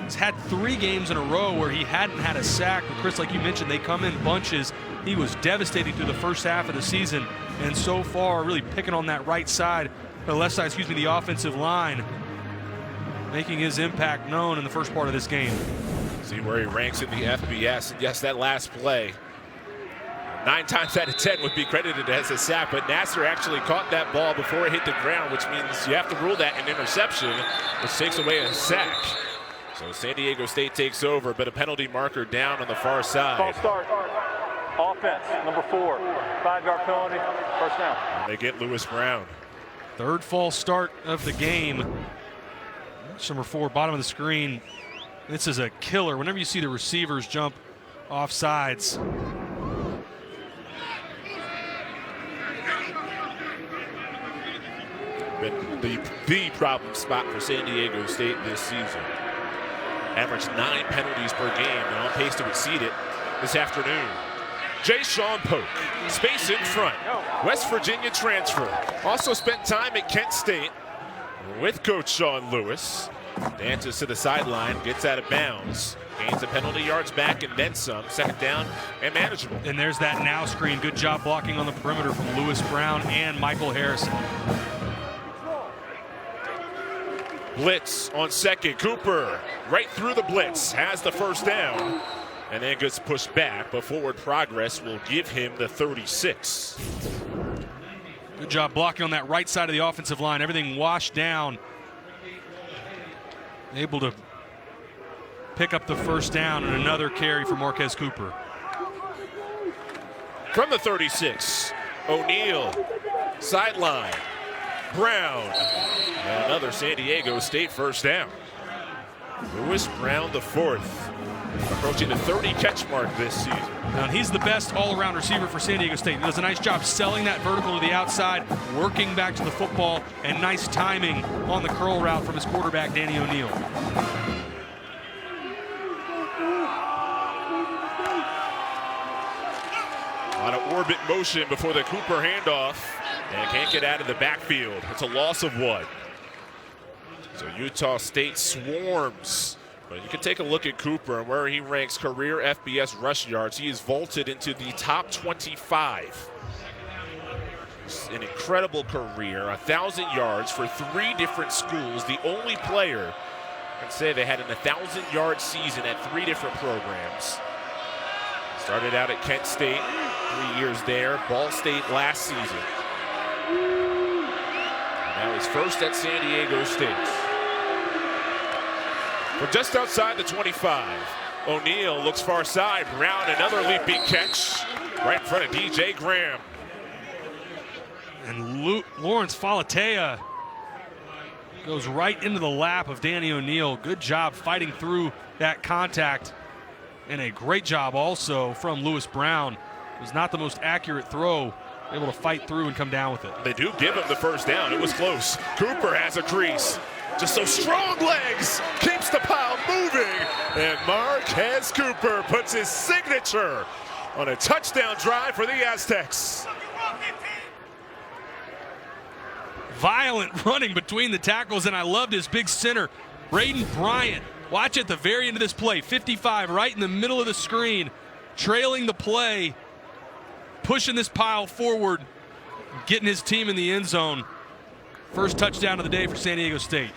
he's had 3 games in a row where he hadn't had a sack. But Chris, like you mentioned, they come in bunches. He was devastating through the first half of the season, and so far really picking on that right side, the left side, excuse me, the offensive line, making his impact known in the first part of this game. See where he ranks in the FBS. And yes, that last play, 9 times out of 10 would be credited as a sack, but Nasser actually caught that ball before it hit the ground, which means you have to rule that an interception, which takes away a sack. So San Diego State takes over, but a penalty marker down on the far side. False start. Offense, number 4. 5-yard penalty, first down. And they get Lewis Brown. 3rd false start of the game. Number 4, bottom of the screen. This is a killer. Whenever you see the receivers jump off sides. Been the problem spot for San Diego State this season. Averaged 9 penalties per game and on pace to exceed it this afternoon. Jay Sean Polk, space in front. West Virginia transfer. Also spent time at Kent State with Coach Sean Lewis. Dances to the sideline, gets out of bounds. Gains the penalty yards back and then some. Second down and manageable. And there's that now screen. Good job blocking on the perimeter from Lewis Brown and Michael Harrison. Blitz on second. Cooper right through the blitz. Has the first down. And then gets pushed back, but forward progress will give him the 36. Good job blocking on that right side of the offensive line. Everything washed down. Able to pick up the first down and another carry for Marquez Cooper. From the 36, O'Neal, sideline, Brown, and another San Diego State first down. Lewis Brown, the 4th. Approaching the 30 catch mark this season. And he's the best all-around receiver for San Diego State. He does a nice job selling that vertical to the outside, working back to the football, and nice timing on the curl route from his quarterback, Danny O'Neal. A lot of orbit motion before the Cooper handoff, and can't get out of the backfield. It's a loss of 1. So Utah State swarms. But you can take a look at Cooper and where he ranks career FBS rush yards. He is vaulted into the top 25. It's an incredible career, 1,000 yards for 3 different schools. The only player can say they had an 1,000-yard season at 3 different programs. Started out at Kent State, 3 years there. Ball State last season. And now he's first at San Diego State. From just outside the 25, O'Neal looks far side. Brown, another leaping catch right in front of DJ Graham. And Lawrence Falatea goes right into the lap of Danny O'Neal. Good job fighting through that contact. And a great job also from Lewis Brown. It was not the most accurate throw, able to fight through and come down with it. They do give him the first down. It was close. Cooper has a crease. Just so strong legs, keeps the pile moving. And Marquez Cooper puts his signature on a touchdown drive for the Aztecs. Violent running between the tackles, and I loved his big center, Braden Bryant. Watch at the very end of this play, 55 right in the middle of the screen, trailing the play, pushing this pile forward, getting his team in the end zone. First touchdown of the day for San Diego State.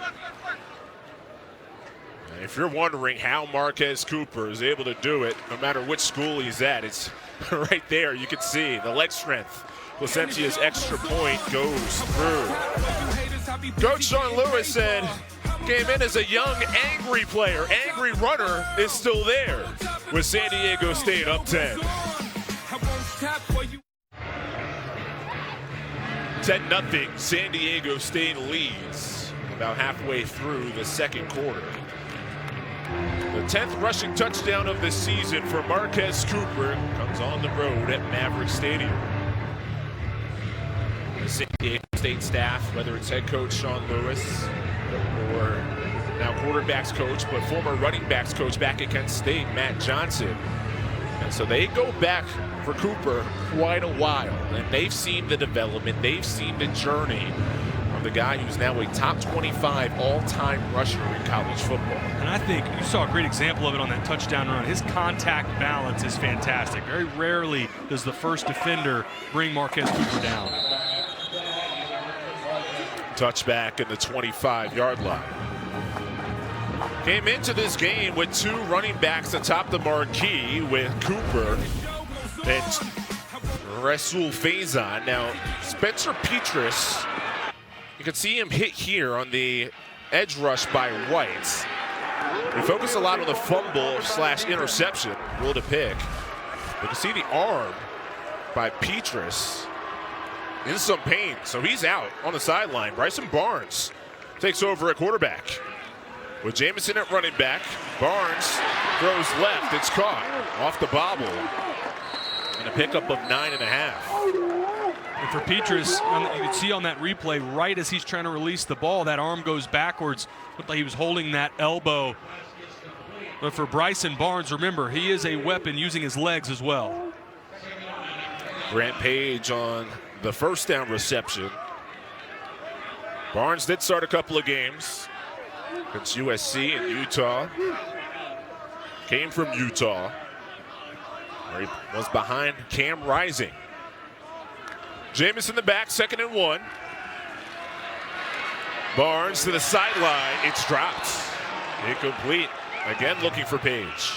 If you're wondering how Marquez Cooper is able to do it, no matter which school he's at, it's right there. You can see the leg strength. Placencia's extra point goes through. Coach Sean Lewis said, came in as a young, angry player. Angry runner is still there with San Diego State up 10. 10-0, San Diego State leads about halfway through the second quarter. The 10th rushing touchdown of the season for Marquez Cooper comes on the road at Maverick Stadium. The San Diego State staff, whether it's head coach Sean Lewis or now quarterbacks coach, but former running backs coach back at Kent State, Matt Johnson. And so they go back for Cooper quite a while, and they've seen the development, they've seen the journey of the guy who's now a top 25 all-time rusher in college football. And I think you saw a great example of it on that touchdown run. His contact balance is fantastic. Very rarely does the first defender bring Marquez Cooper down. Touchback in the 25-yard line. Came into this game with 2 running backs atop the marquee with Cooper and Rasul Faison. Now, Spencer Petras, you can see him hit here on the edge rush by White. We focus a lot on the fumble / interception, rule to pick. You can see the arm by Petras in some pain, so he's out on the sideline. Bryson Barnes takes over at quarterback. With Jamison at running back, Barnes throws left. It's caught off the bobble. And a pickup of 9.5. And for Petrus, you can see on that replay, right as he's trying to release the ball, that arm goes backwards. Looked like he was holding that elbow. But for Bryson Barnes, remember, he is a weapon using his legs as well. Grant Page on the first down reception. Barnes did start a couple of games against USC and Utah. Came from Utah, where he was behind Cam Rising. Jameis in the back, 2nd and 1. Barnes to the sideline. It's dropped. Incomplete. Again, looking for Page.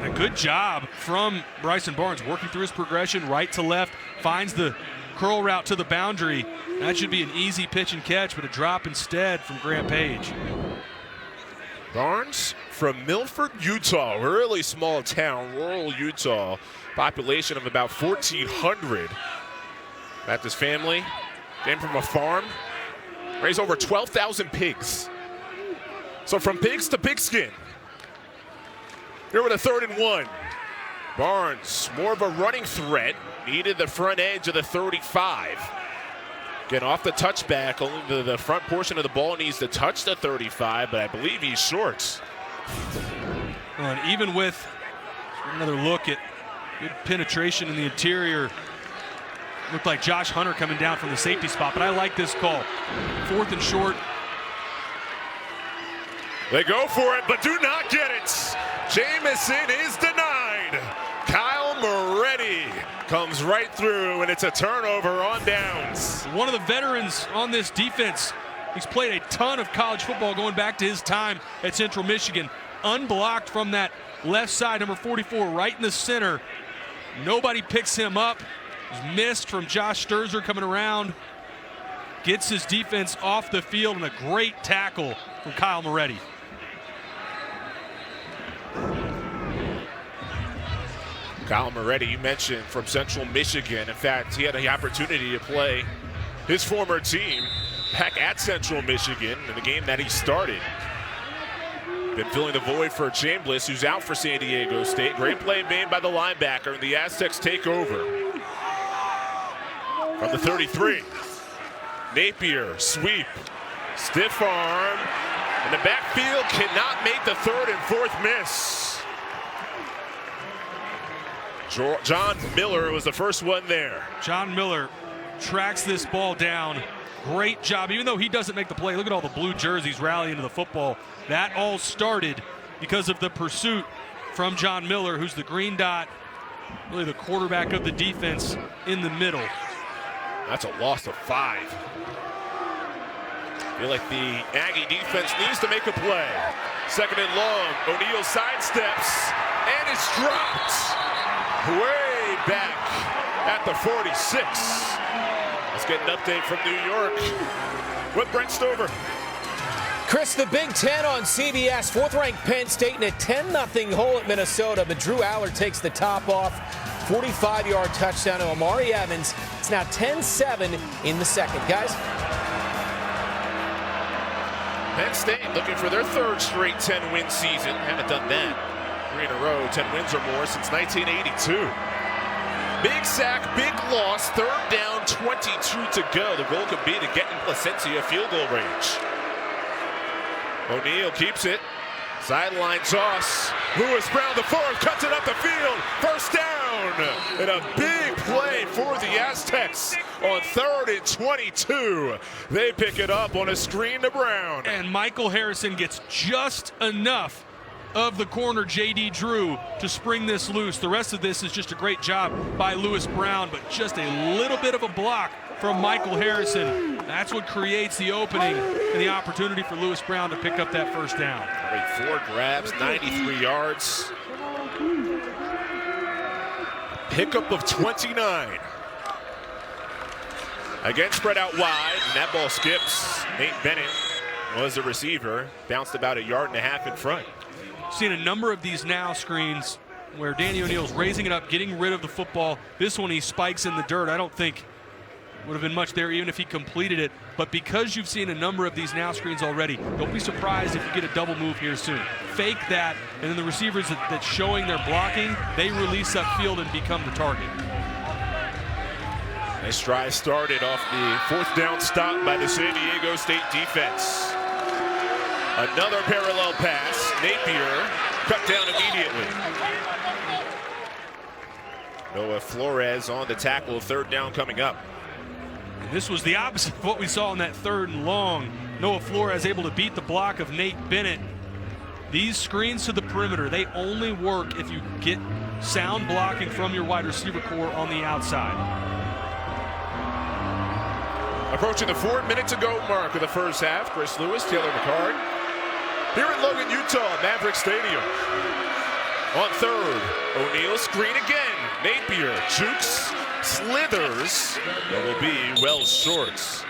A good job from Bryson Barnes, working through his progression, right to left, finds the curl route to the boundary. That should be an easy pitch and catch, but a drop instead from Grant Page. Barnes from Milford, Utah, a really small town, rural Utah, population of about 1,400. That's his family. Came from a farm, raised over 12,000 pigs. So from pigs to pigskin. Here with a 3rd and 1. Barnes, more of a running threat, needed the front edge of the 35. Again, off the touchback, only the front portion of the ball needs to touch the 35, but I believe he's short. Well, and even with another look at good penetration in the interior, looked like Josh Hunter coming down from the safety spot, but I like this call. 4th and short. They go for it, but do not get it. Jamison is denied. Kyle Moretti comes right through, and it's a turnover on downs. One of the veterans on this defense. He's played a ton of college football going back to his time at Central Michigan. Unblocked from that left side, number 44, right in the center. Nobody picks him up. He's missed from Josh Sturzer coming around. Gets his defense off the field, and a great tackle from Kyle Moretti. Kyle Moretti, you mentioned, from Central Michigan. In fact, he had the opportunity to play his former team back at Central Michigan in the game that he started. Been filling the void for Chambliss, who's out for San Diego State. Great play made by the linebacker, and the Aztecs take over. From the 33, Napier, sweep, stiff arm, and the backfield cannot make the 3rd and 4th miss. John Miller was the first one there. John Miller tracks this ball down. Great job. Even though he doesn't make the play, look at all the blue jerseys rallying to the football. That all started because of the pursuit from John Miller, who's the green dot, really the quarterback of the defense in the middle. That's a loss of 5. I feel like the Aggie defense needs to make a play. 2nd and long. O'Neal sidesteps, and it's dropped. Way back at the 46. Let's get an update from New York with Brent Stover. Chris, the Big Ten on CBS. 4th-ranked Penn State in a 10-0 hole at Minnesota, but Drew Allard takes the top off. 45-yard touchdown to Amari Evans. It's now 10-7 in the 2nd. Guys? Penn State looking for their 3rd straight 10-win season. Haven't done that 3 in a row, 10 wins or more since 1982. Big sack, big loss, 3rd down, 22 to go. The goal could be to get in Placencia field goal range. O'Neal keeps it. Sideline toss. Lewis Brown, the 4th, cuts it up the field. 1st down. And a big play for the Aztecs on 3rd and 22. They pick it up on a screen to Brown. And Michael Harrison gets just enough of the corner, J.D. Drew, to spring this loose. The rest of this is just a great job by Lewis Brown, but just a little bit of a block from Michael Harrison. That's what creates the opening and the opportunity for Lewis Brown to pick up that 1st down. 4 grabs, 93 yards. Pickup of 29. Again, spread out wide, and that ball skips. Nate Bennett was the receiver, bounced about 1.5 yards in front. Seen a number of these now screens where Danny O'Neal's raising it up, getting rid of the football. This one he spikes in the dirt. I don't think would have been much there even if he completed it. But because you've seen a number of these now screens already, don't be surprised if you get a double move here soon. Fake that, and then the receivers that's showing their blocking, they release upfield and become the target. Nice drive started off the fourth down stop by the San Diego State defense. Another parallel pass. Napier cut down immediately. Noah Flores on the tackle. Third down coming up. And this was the opposite of what we saw in that third and long. Noah Flores able to beat the block of Nate Bennett. These screens to the perimeter, they only work if you get sound blocking from your wide receiver core on the outside. Approaching the 4 minutes ago mark of the first half, Chris Lewis, Taylor McCard. Here in Logan, Utah, Maverick Stadium. On third, O'Neal screen again. Napier jukes, slithers, but will be well short.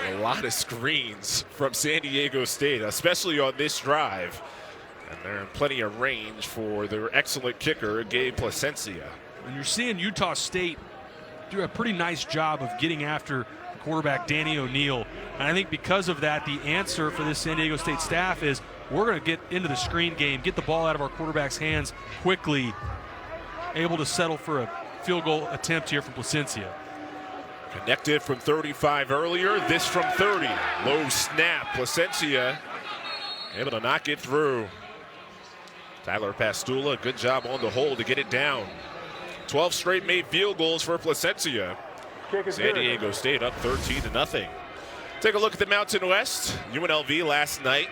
A lot of screens from San Diego State, especially on this drive. And they're in plenty of range for their excellent kicker, Gabe Placencia. And you're seeing Utah State do a pretty nice job of getting after quarterback Danny O'Neal. And I think because of that, the answer for this San Diego State staff is we're going to get into the screen game, get the ball out of our quarterback's hands quickly, able to settle for a field goal attempt here from Placencia. Connected from 35 earlier, this from 30. Low snap, Placencia able to knock it through. Tyler Pastula, good job on the hole to get it down. 12 straight made field goals for Placencia. San Diego State up 13-0. Take a look at the Mountain West. UNLV last night.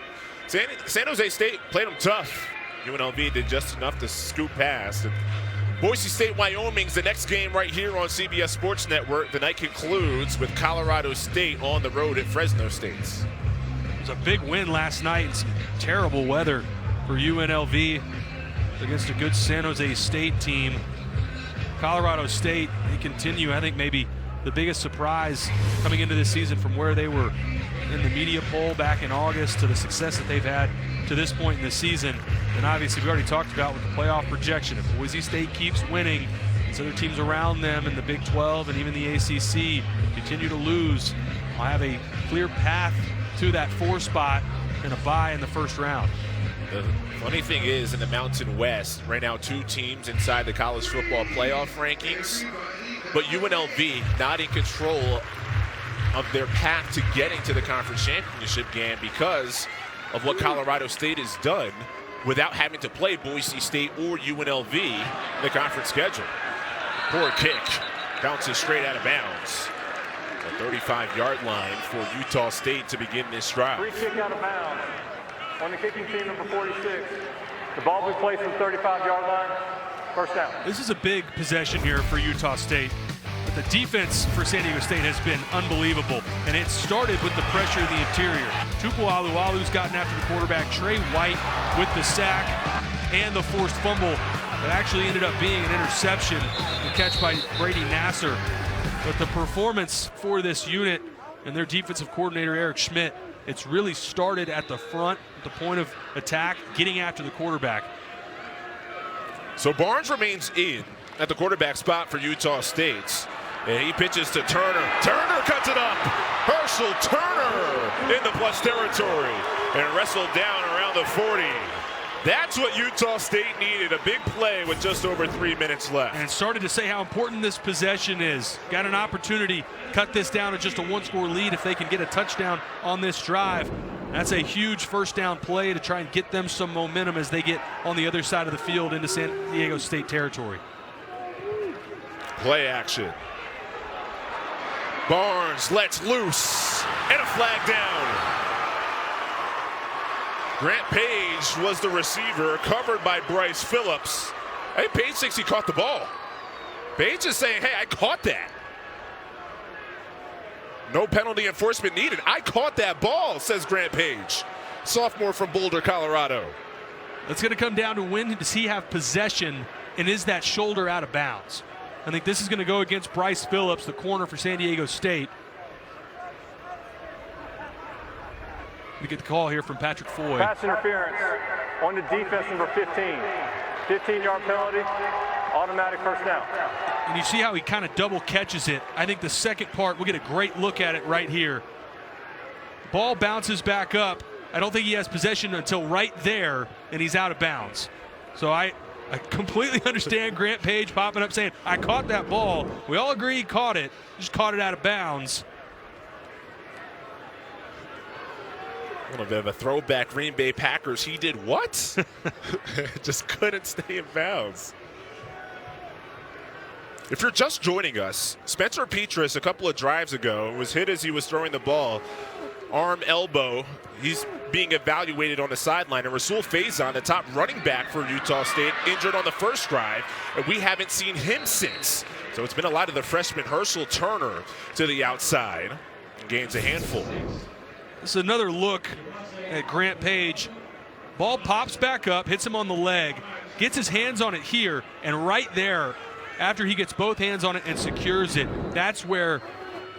San Jose State played them tough. UNLV did just enough to scoop past. And Boise State, Wyoming's the next game right here on CBS Sports Network. The night concludes with Colorado State on the road at Fresno State. It was a big win last night and some terrible weather for UNLV against a good San Jose State team. Colorado State, they continue, I think, maybe the biggest surprise coming into this season from where they were in the media poll back in August to the success that they've had to this point in the season. And obviously we already talked about with the playoff projection. If Boise State keeps winning, and other teams around them in the Big 12 and even the ACC continue to lose, I'll have a clear path to that 4 spot and a bye in the first round. The funny thing is, in the Mountain West, right now 2 teams inside the college football playoff rankings, but UNLV not in control of their path to getting to the conference championship game because of what Colorado State has done without having to play Boise State or UNLV in the conference schedule. Poor kick, bounces straight out of bounds. The 35-yard line for Utah State to begin this drive. Free kick out of bounds on the kicking team, number 46. The ball will be placed on the 35-yard line. First down. This is a big possession here for Utah State. But the defense for San Diego State has been unbelievable. And it started with the pressure in the interior. Tupu Alualu's gotten after the quarterback. Trey White with the sack and the forced fumble that actually ended up being an interception. The catch by Brady Nasser. But the performance for this unit and their defensive coordinator, Eric Schmidt, it's really started at the front, at the point of attack, getting after the quarterback. So Barnes remains in at the quarterback spot for Utah State. And he pitches to Turner. Turner cuts it up. Herschel Turner in the plus territory and wrestled down around the 40. That's what Utah State needed, a big play with just over 3 minutes left. And started to say how important this possession is. Got an opportunity, cut this down to just a 1-score lead if they can get a touchdown on this drive. That's a huge first down play to try and get them some momentum as they get on the other side of the field into San Diego State territory. Play action. Barnes lets loose and a flag down. Grant Page was the receiver, covered by Bryce Phillips. Hey, Page thinks he caught the ball. Page is saying, hey, I caught that. No penalty enforcement needed. I caught that ball, says Grant Page, sophomore from Boulder, Colorado. It's going to come down to when does he have possession, and is that shoulder out of bounds? I think this is going to go against Bryce Phillips, the corner for San Diego State. We get the call here from Patrick Foy. Pass interference on the defense, number 15. 15-yard penalty, automatic first down. And you see how he kind of double catches it. I think the second part, we'll get a great look at it right here. Ball bounces back up. I don't think he has possession until right there, and he's out of bounds. So I completely understand Grant Page popping up saying, I caught that ball. We all agree he caught it, just caught it out of bounds. A little bit of a throwback Green Bay Packers. He did what? Just couldn't stay in bounds. If you're just joining us, Spencer Petras a couple of drives ago was hit as he was throwing the ball. Arm, elbow. He's being evaluated on the sideline. And Rasul Faison, the top running back for Utah State, injured on the first drive. And we haven't seen him since. So it's been a lot of the freshman Herschel Turner to the outside. And gains a handful. This is another look at Grant Page. Ball pops back up, hits him on the leg, gets his hands on it here, and right there, after he gets both hands on it and secures it, that's where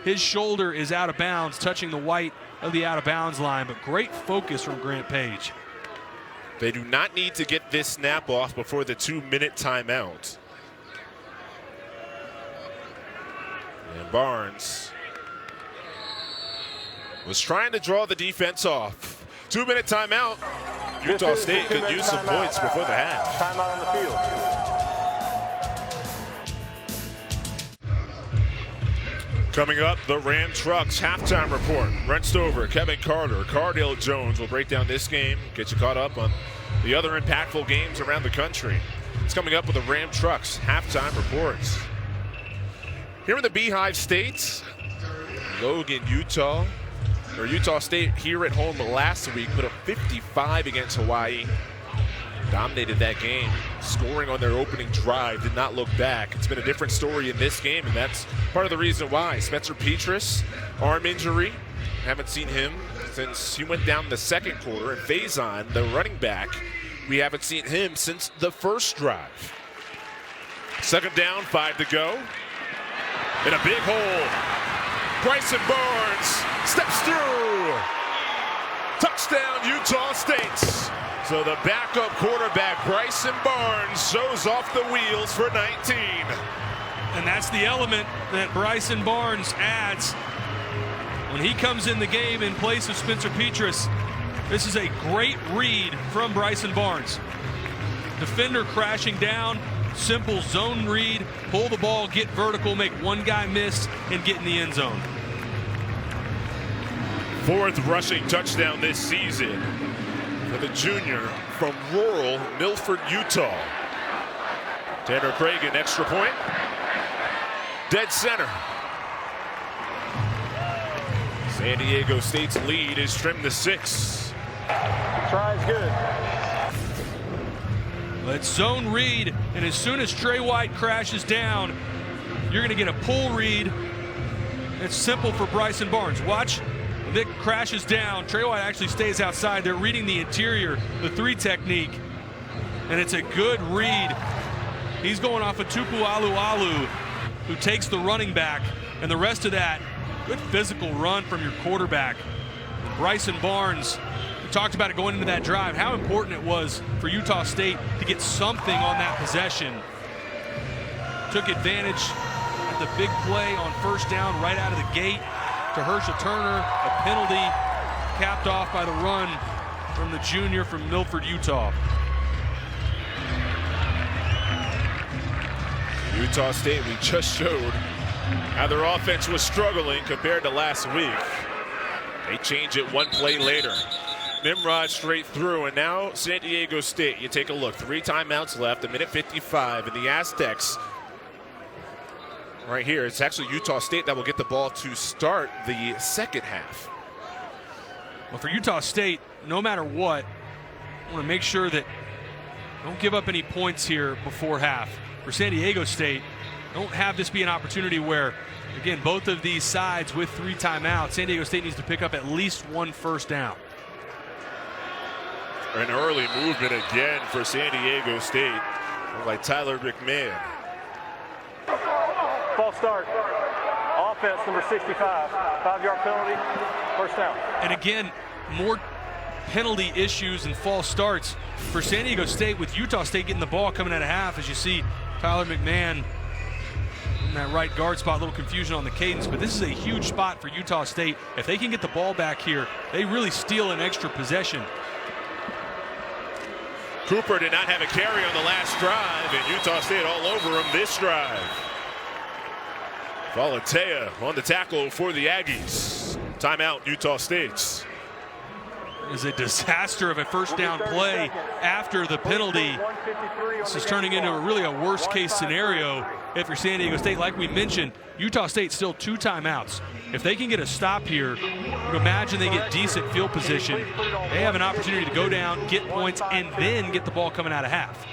his shoulder is out of bounds, touching the white of the out of bounds line. But great focus from Grant Page. They do not need to get this snap off before the 2-minute timeout. And Barnes was trying to draw the defense off. 2-minute timeout. Utah State could use some points before the half. Timeout on the field. Coming up, the Ram Trucks halftime report. Brent Stover, Kevin Carter, Cardale Jones will break down this game, get you caught up on the other impactful games around the country. It's coming up with the Ram Trucks halftime reports. Here in the Beehive States, Logan, Utah State here at home last week put up 55 against Hawaii. Dominated that game, scoring on their opening drive, did not look back. It's been a different story in this game, and that's part of the reason why. Spencer Petras, arm injury. Haven't seen him since he went down in the second quarter. And Faison, the running back, we haven't seen him since the first drive. Second down, 5 to go. In a big hole. Bryson Barnes steps through. Touchdown, Utah State. So the backup quarterback, Bryson Barnes, shows off the wheels for 19. And that's the element that Bryson Barnes adds when he comes in the game in place of Spencer Petras. This is a great read from Bryson Barnes. Defender crashing down, simple zone read, pull the ball, get vertical, make one guy miss, and get in the end zone. 4th rushing touchdown this season for the junior from rural Milford, Utah. Tanner Craig, an extra point. Dead center. San Diego State's lead is trimmed to 6. Try is good. Let's zone read, and as soon as Trey White crashes down, you're going to get a pull read. It's simple for Bryson Barnes. Watch. Vic crashes down. Trey White actually stays outside. They're reading the interior, the 3 technique, and it's a good read. He's going off of Tupu Alualu, who takes the running back, and the rest of that, good physical run from your quarterback. Bryson Barnes, we talked about it going into that drive, how important it was for Utah State to get something on that possession. Took advantage at the big play on first down right out of the gate to Herschel Turner, a penalty capped off by the run from the junior from Milford, Utah. Utah State, we just showed how their offense was struggling compared to last week. They change it one play later. Nimrod straight through, and now San Diego State, you take a look, 3 timeouts left, 1:55, and the Aztecs right here, it's actually Utah State that will get the ball to start the second half. Well, for Utah State, no matter what, I want to make sure that don't give up any points here before half. For San Diego State, don't have this be an opportunity where, again, both of these sides with 3 timeouts, San Diego State needs to pick up at least 1 first down. An early movement again for San Diego State, like Tyler McMahon. False start. Offense, number 65. 5-yard penalty. First down. And again, more penalty issues and false starts for San Diego State, with Utah State getting the ball coming out of half, as you see Tyler McMahon in that right guard spot. A little confusion on the cadence, but this is a huge spot for Utah State. If they can get the ball back here, they really steal an extra possession. Cooper did not have a carry on the last drive, and Utah State all over him this drive. Valatea on the tackle for the Aggies. Timeout, Utah State. It is a disaster of a first down play after the penalty. This is turning into a worst case scenario if you're San Diego State. Like we mentioned, Utah State still 2 timeouts. If they can get a stop here, you imagine they get decent field position. They have an opportunity to go down, get points, and then get the ball coming out of half.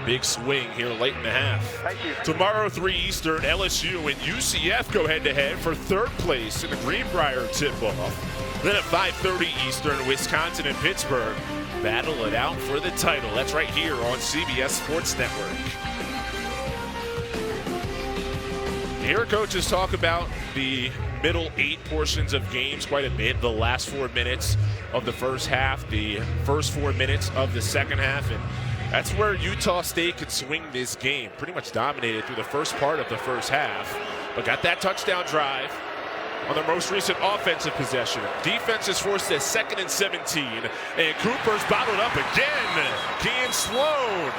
Big swing here late in the half. Tomorrow, 3 Eastern, LSU and UCF go head-to-head for 3rd place in the Greenbrier tip-off. Then at 5:30 Eastern, Wisconsin and Pittsburgh battle it out for the title. That's right here on CBS Sports Network. Here coaches talk about the middle 8 portions of games quite a bit. The last 4 minutes of the first half, the first 4 minutes of the second half, and that's where Utah State could swing this game. Pretty much dominated through the first part of the first half, but got that touchdown drive on their most recent offensive possession. Defense is forced to 2nd and 17, and Cooper's bottled up again. Kean Sloan,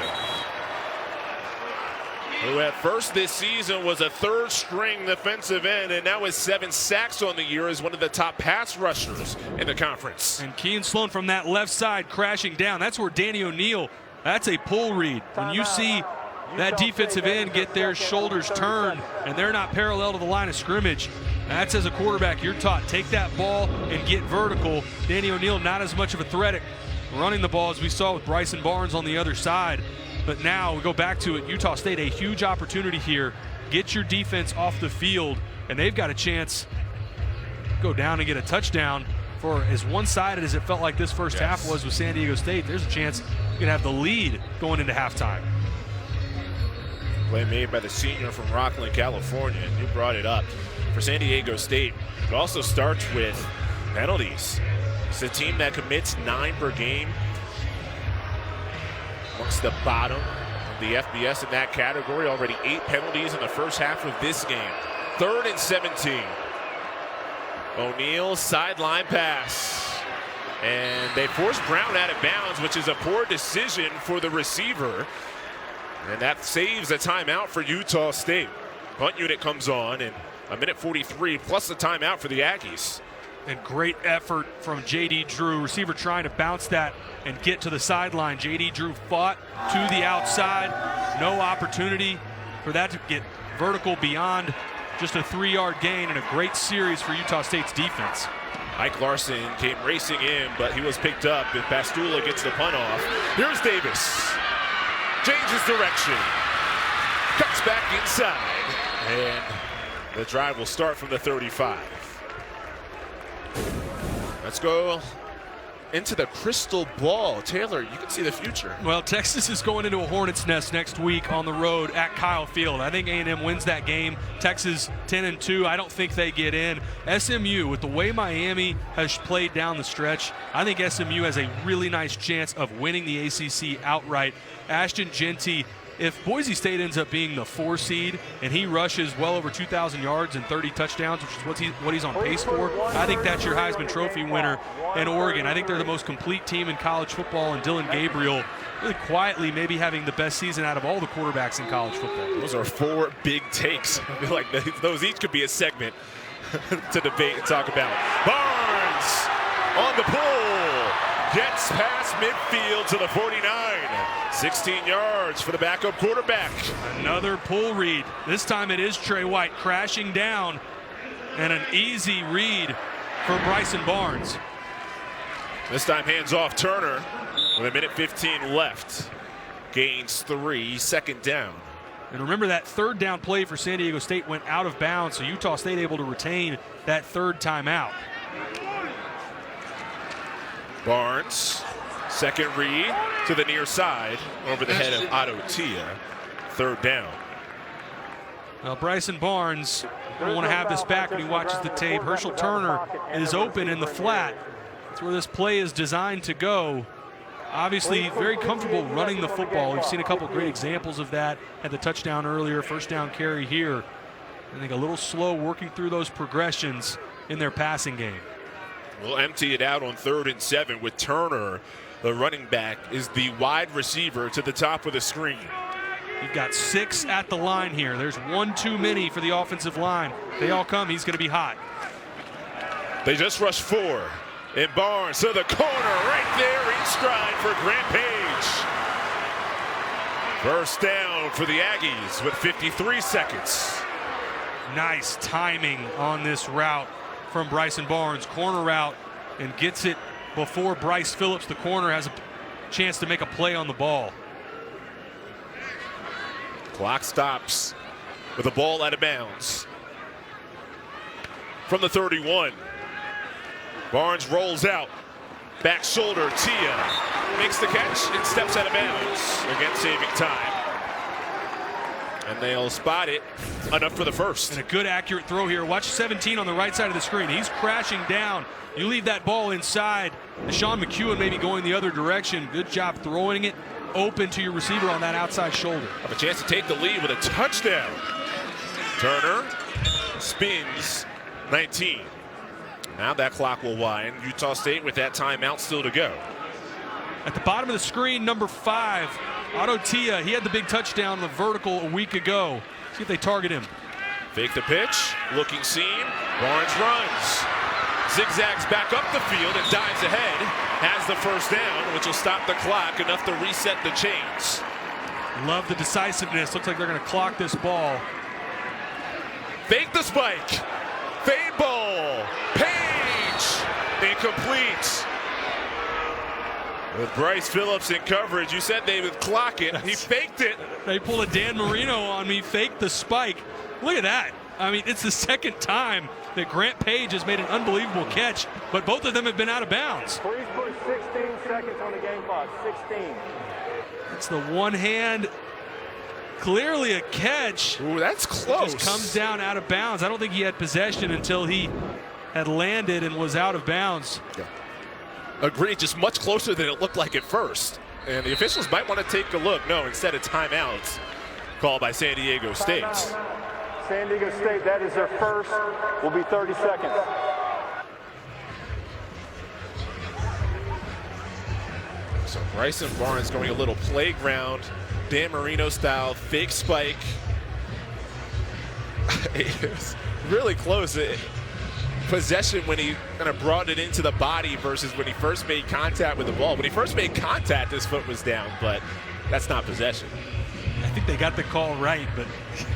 who at first this season was a 3rd-string defensive end and now has 7 sacks on the year, is one of the top pass rushers in the conference. And Kean Sloan from that left side crashing down. That's where Danny O'Neal, that's a pull read. When you see that defensive end get their shoulders turned and they're not parallel to the line of scrimmage, that's as a quarterback you're taught, take that ball and get vertical. Danny O'Neal not as much of a threat at running the ball as we saw with Bryson Barnes on the other side. But now we go back to it. Utah State, a huge opportunity here. Get your defense off the field, and they've got a chance to go down and get a touchdown. For as one-sided as it felt like this first half was with San Diego State, there's a chance you can have the lead going into halftime. Play made by the senior from Rockland, California, and you brought it up. For San Diego State, it also starts with penalties. It's a team that commits 9 per game, amongst the bottom of the FBS in that category. Already 8 penalties in the first half of this game. 3rd and 17. O'Neal sideline pass. And they force Brown out of bounds, which is a poor decision for the receiver. And that saves a timeout for Utah State. Punt unit comes on, and a minute 43 plus the timeout for the Aggies. And great effort from J.D. Drew. Receiver trying to bounce that and get to the sideline. J.D. Drew fought to the outside. No opportunity for that to get vertical beyond just a 3-yard gain, and a great series for Utah State's defense. Mike Larson came racing in, but he was picked up, and Pastula gets the punt off. Here's Davis. Changes direction. Cuts back inside. And the drive will start from the 35. Let's go into the crystal ball. Taylor, you can see the future. Well, Texas is going into a hornet's nest next week on the road at Kyle Field. I think A&M wins that game. Texas 10-2. I don't think they get in. SMU, with the way Miami has played down the stretch, I think SMU has a really nice chance of winning the ACC outright. Ashton Genty, if Boise State ends up being the 4 seed and he rushes well over 2,000 yards and 30 touchdowns, which is what he's on pace for, I think that's your Heisman Trophy winner in Oregon. I think they're the most complete team in college football, and Dylan Gabriel really quietly maybe having the best season out of all the quarterbacks in college football. Those are 4 big takes. I feel like those each could be a segment to debate and talk about. Barnes on the pull. Gets past midfield to the 49. 16 yards for the backup quarterback. Another pull read. This time it is Trey White crashing down, and an easy read for Bryson Barnes. This time hands off Turner with a minute 15 left. Gains 3, 2nd down. And remember, that 3rd down play for San Diego State went out of bounds, so Utah State able to retain that 3rd timeout. Barnes, 2nd read to the near side over the head of Otto Tia. 3rd down. Now Bryson Barnes will want to have this back when he watches the tape. Herschel Turner is open in the flat. That's where this play is designed to go. obviously very comfortable running the football. We've seen a couple great examples of that at the touchdown earlier, first down carry here. I think a little slow working through those progressions in their passing game. We'll empty it out on 3rd and 7 with Turner. The running back is the wide receiver to the top of the screen. You've got 6 at the line here. There's 1 too many for the offensive line. They all come, he's going to be hot. They just rushed 4. And Barnes to the corner right there in stride for Grant Page. First down for the Aggies with 53 seconds. Nice timing on this route from Bryson Barnes. Corner route, and gets it before Bryce Phillips, the corner, has a chance to make a play on the ball. Clock stops with the ball out of bounds. From the 31. Barnes rolls out. Back shoulder, Tia makes the catch and steps out of bounds. Again, saving time. And they'll spot it. Enough for the first. And a good accurate throw here. Watch 17 on the right side of the screen. He's crashing down. You leave that ball inside. Deshaun McEwen maybe going the other direction. Good job throwing it open to your receiver on that outside shoulder. Have a chance to take the lead with a touchdown. Turner spins 19. Now that clock will wind. Utah State with that timeout still to go. At the bottom of the screen, number 5, Otto Tia. He had the big touchdown on the vertical a week ago. See if they target him. Fake the pitch, looking seam. Barnes runs. Zigzags back up the field and dives ahead. Has the first down, which will stop the clock, enough to reset the chains. Love the decisiveness. Looks like they're going to clock this ball. Fake the spike. Fade ball. Page. Incomplete. With Bryce Phillips in coverage, you said they would clock it. He faked it. They pulled a Dan Marino on me, faked the spike. Look at that. I mean, it's the second time that Grant Page has made an unbelievable catch, but both of them have been out of bounds. Please put 16 seconds on the game clock. 16. It's the one hand. Clearly a catch. Ooh, that's close. Just comes down out of bounds. I don't think he had possession until he had landed and was out of bounds. Yeah. Agreed, just much closer than it looked like at first. And the officials might want to take a look. No, instead of timeouts called by San Diego State. San Diego State, that is their first, will be 30 seconds. So Bryson Barnes going a little playground, Dan Marino style, fake spike. It was really close. Possession when he kind of brought it into the body versus when he first made contact with the ball. When he first made contact, his foot was down, but that's not possession. I think they got the call right, but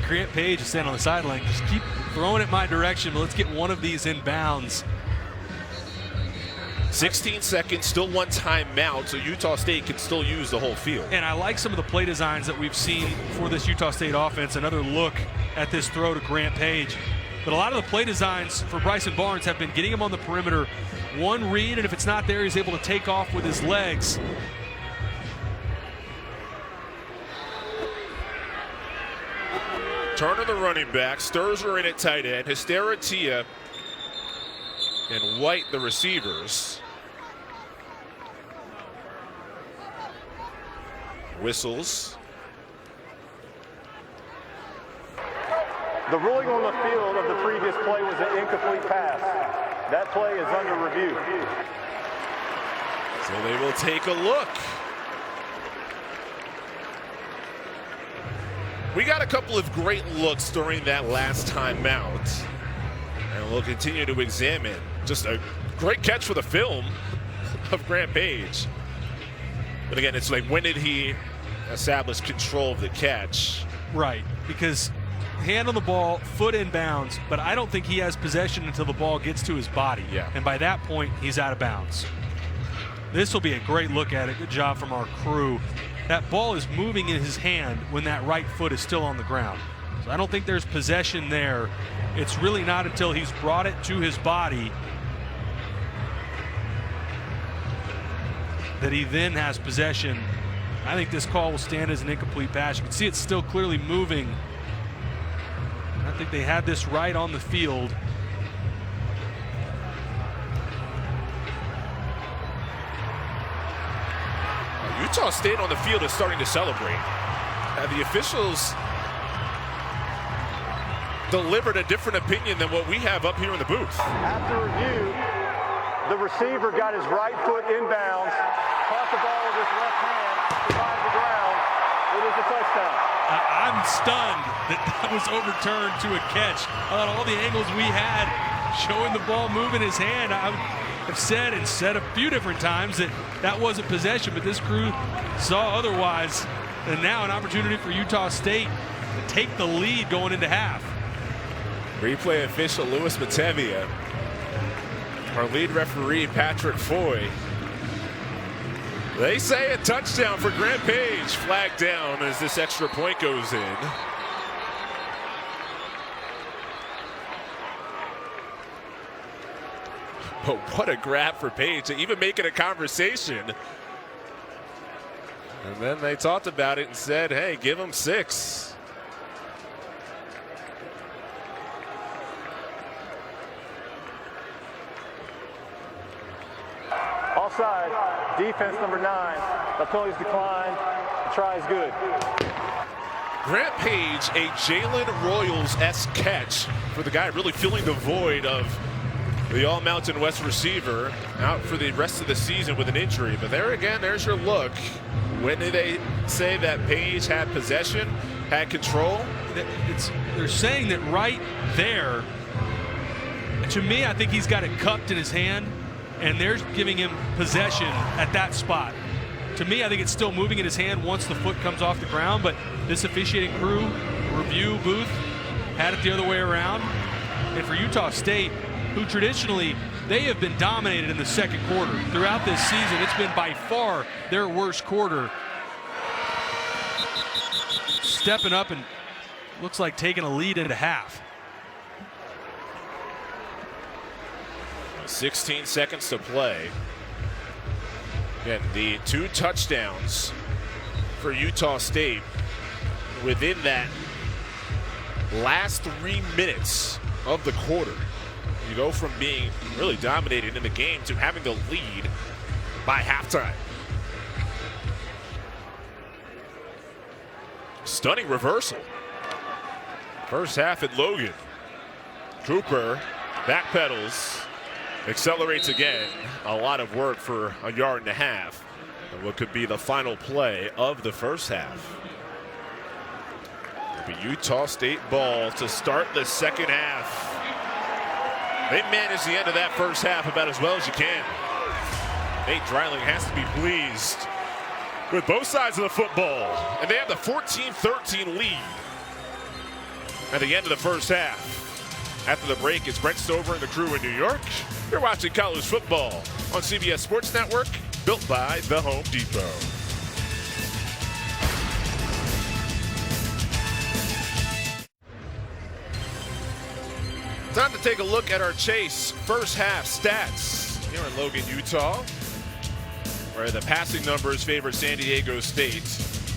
Grant Page is standing on the sideline. Just keep throwing it my direction, but let's get one of these in bounds. 16 seconds, still one timeout, so Utah State can still use the whole field. And I like some of the play designs that we've seen for this Utah State offense. Another look at this throw to Grant Page. But a lot of the play designs for Bryson Barnes have been getting him on the perimeter. One read, and if it's not there, he's able to take off with his legs. Turner, the running back, Sturzer in at tight end, Hystera, Tia, and White, the receivers. Whistles. The ruling on the field of the previous play was an incomplete pass. That play is under review. So they will take a look. We got a couple of great looks during that last timeout. And we'll continue to examine. Just a great catch for the film of Grant Page. But again, it's like, when did he establish control of the catch? Right, because hand on the ball, foot in bounds, but I don't think he has possession until the ball gets to his body. Yeah. And by that point, he's out of bounds. This will be a great look at it. Good job from our crew. That ball is moving in his hand when that right foot is still on the ground. So I don't think there's possession there. It's really not until he's brought it to his body that he then has possession. I think this call will stand as an incomplete pass. You can see it's still clearly moving. I think they had this right on the field. Utah State on the field is starting to celebrate. The officials delivered a different opinion than what we have up here in the booth. After review, the receiver got his right foot inbounds, caught the ball with his left hand, survived the ground. It is a touchdown. I'm stunned that was overturned to a catch. On all the angles we had showing the ball moving his hand, I have said a few different times that wasn't possession, but this crew saw otherwise. And now an opportunity for Utah State to take the lead going into half. Replay official Louis Matevia. Our lead referee Patrick Foy. They say a touchdown for Grant Page. Flagged down as this extra point goes in. But what a grab for Page to even make it a conversation. And then they talked about it and said, hey, give him 6. Offside, defense number 9. The penalties declined. The try is good. Grant Page, a Jalen Royals-esque catch for the guy really filling the void of the All-Mountain West receiver, out for the rest of the season with an injury. But there again, there's your look. When did they say that Page had possession, had control? They're saying that right there. To me, I think he's got it cupped in his hand, and they're giving him possession at that spot. To me, I think it's still moving in his hand once the foot comes off the ground, but this officiating crew, review booth, had it the other way around. And for Utah State, who traditionally, they have been dominated in the second quarter. Throughout this season, it's been by far their worst quarter. Stepping up and looks like taking a lead into half. 16 seconds to play. Again, the 2 touchdowns for Utah State within that last 3 minutes of the quarter. You go from being really dominated in the game to having to lead by halftime. Stunning reversal. First half at Logan. Cooper backpedals, accelerates again. A lot of work for a yard and a half. And what could be the final play of the first half. It'll be Utah State ball to start the second half. They managed the end of that first half about as well as you can. Nate Dreiling has to be pleased with both sides of the football. And they have the 14-13 lead at the end of the first half. After the break, it's Brent Stover and the crew in New York. You're watching college football on CBS Sports Network, built by the Home Depot. Time to take a look at our Chase first half stats here in Logan, Utah, where the passing numbers favor San Diego State.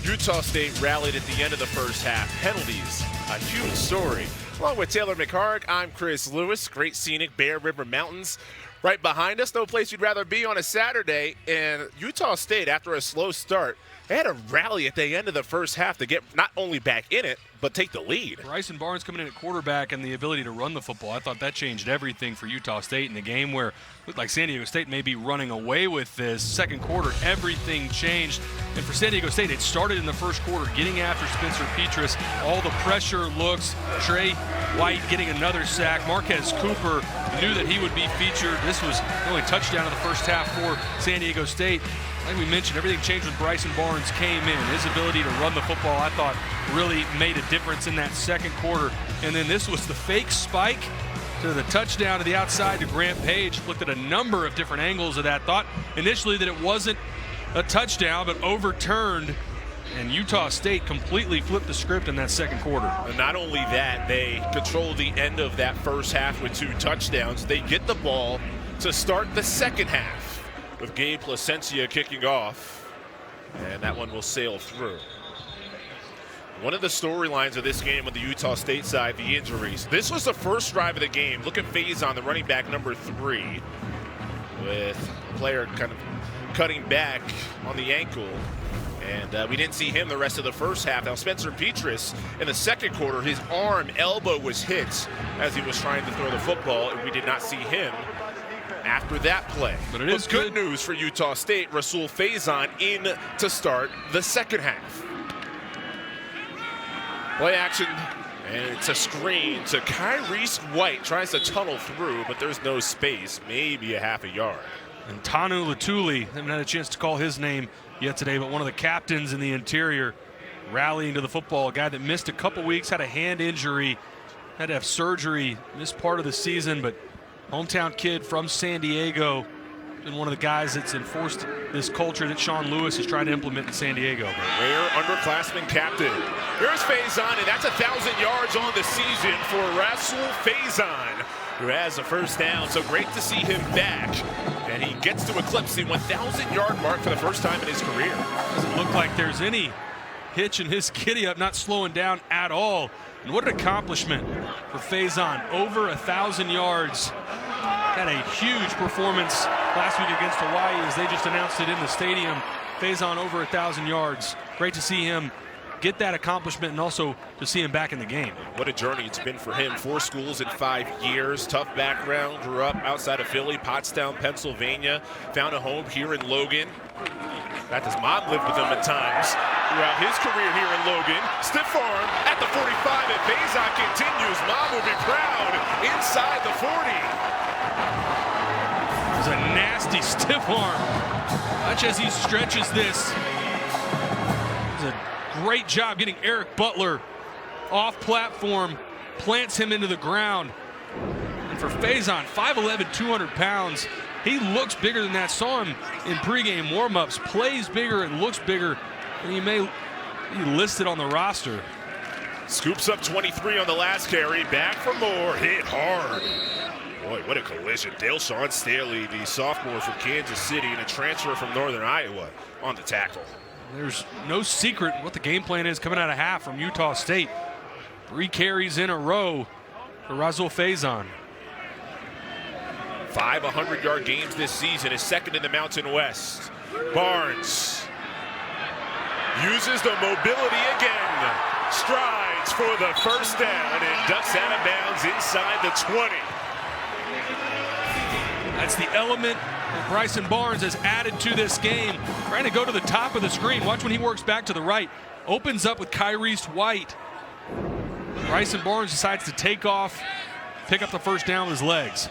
Utah State rallied at the end of the first half. Penalties, a huge story. Along with Taylor McHarg, I'm Chris Lewis. Great scenic Bear River Mountains right behind us. No place you'd rather be on a Saturday. And Utah State, after a slow start, they had a rally at the end of the first half to get not only back in it, but take the lead. Bryson Barnes coming in at quarterback and the ability to run the football. I thought that changed everything for Utah State in the game where it looked like San Diego State may be running away with this. Second quarter, everything changed. And for San Diego State, it started in the first quarter, getting after Spencer Petras. All the pressure looks. Trey White getting another sack. Marquez Cooper knew that he would be featured. This was the only touchdown of the first half for San Diego State. Like we mentioned, everything changed when Bryson Barnes came in. His ability to run the football, I thought, really made a difference in that second quarter. And then this was the fake spike to the touchdown to the outside to Grant Page. Looked at a number of different angles of that. Thought initially that it wasn't a touchdown, but overturned. And Utah State completely flipped the script in that second quarter. And not only that, they controlled the end of that first half with 2 touchdowns. They get the ball to start the second half, with Gabe Placencia kicking off, and that one will sail through. One of the storylines of this game on the Utah State side, the injuries. This was the first drive of the game. Look at Faison, the running back number 3, with a player kind of cutting back on the ankle. And we didn't see him the rest of the first half. Now, Spencer Petras, in the second quarter, his elbow was hit as he was trying to throw the football, and we did not see him after that play. But it is good news for Utah State. Rasul Faison in to start the second half. Play action, and it's a screen to Kyrese White. Tries to tunnel through, but there's no space, maybe a half a yard. And Tanu Latuli, haven't had a chance to call his name yet today, but one of the captains in the interior rallying to the football. A guy that missed a couple weeks, had a hand injury, had to have surgery, missed part of the season, but hometown kid from San Diego, and one of the guys that's enforced this culture that Sean Lewis is trying to implement in San Diego. Rare underclassman captain. Here's Faison, and that's 1,000 yards on the season for Rasul Faison, who has a first down. So great to see him back. And he gets to eclipse the 1,000-yard mark for the first time in his career. Doesn't look like there's any hitch in his giddy up, not slowing down at all. And what an accomplishment for Faison. Over 1,000 yards. Had a huge performance last week against Hawaii as they just announced it in the stadium. Faison over 1,000 yards. Great to see him get that accomplishment and also to see him back in the game. What a journey it's been for him. 4 schools in 5 years. Tough background. Grew up outside of Philly, Pottstown, Pennsylvania. Found a home here in Logan. In fact, his mom lived with him at times throughout his career here in Logan. Stiff arm at the 45, and Faison continues. Mom will be proud inside the 40. It's a nasty stiff arm. Watch as he stretches this. It's a great job getting Eric Butler off platform, plants him into the ground. And for Faison, 5'11", 200 pounds, he looks bigger than that. Saw him in pregame warmups, plays bigger and looks bigger than he may be listed on the roster. Scoops up 23 on the last carry, back for more, hit hard. Boy, what a collision. Dale-Shawn Staley, the sophomore from Kansas City and a transfer from Northern Iowa, on the tackle. There's no secret what the game plan is coming out of half from Utah State. 3 carries in a row for Rasul Faison. 5 100-yard games this season, is second in the Mountain West. Barnes uses the mobility again. Strides for the first down and ducks out of bounds inside the 20. That's the element that Bryson Barnes has added to this game. Trying to go to the top of the screen. Watch when he works back to the right. Opens up with Kyrese White. Bryson Barnes decides to take off, pick up the first down with his legs.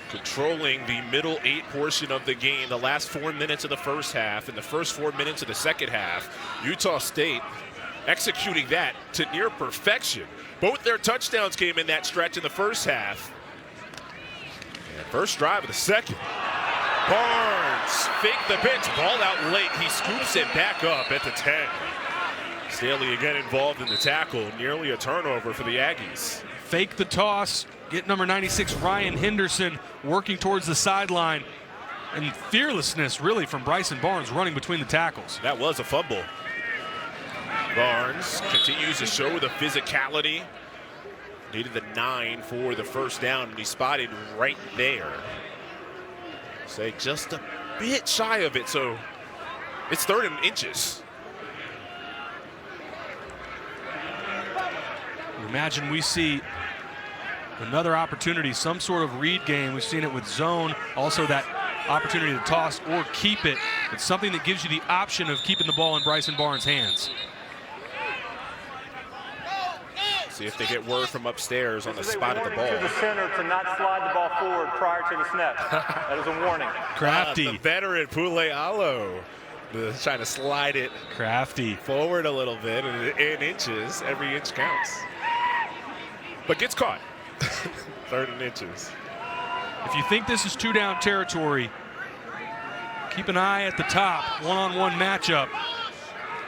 Controlling the middle 8 portion of the game, the last 4 minutes of the first half and the first 4 minutes of the second half. Utah State executing that to near perfection. Both their touchdowns came in that stretch in the first half. And first drive of the second. Barnes fake the pitch, ball out late. He scoops it back up at the 10. Staley again involved in the tackle, nearly a turnover for the Aggies. Fake the toss, get number 96 Ryan Henderson working towards the sideline. And fearlessness really from Bryson Barnes running between the tackles. That was a fumble. Barnes continues to show the physicality. Needed the 9 for the first down, and he spotted right there. Say just a bit shy of it, so it's 3rd and inches. Imagine we see another opportunity, some sort of read game. We've seen it with zone, also that opportunity to toss or keep it. It's something that gives you the option of keeping the ball in Bryson Barnes' hands. See if they get word from upstairs on the spot of the ball. To the center to not slide the ball forward prior to the snap. That is a warning. Crafty. The veteran Pule Alo trying to slide it Crafty forward a little bit, and in inches, every inch counts. But gets caught. 3rd and inches. If you think this is 2-down territory, keep an eye at the top. One-on-one matchup.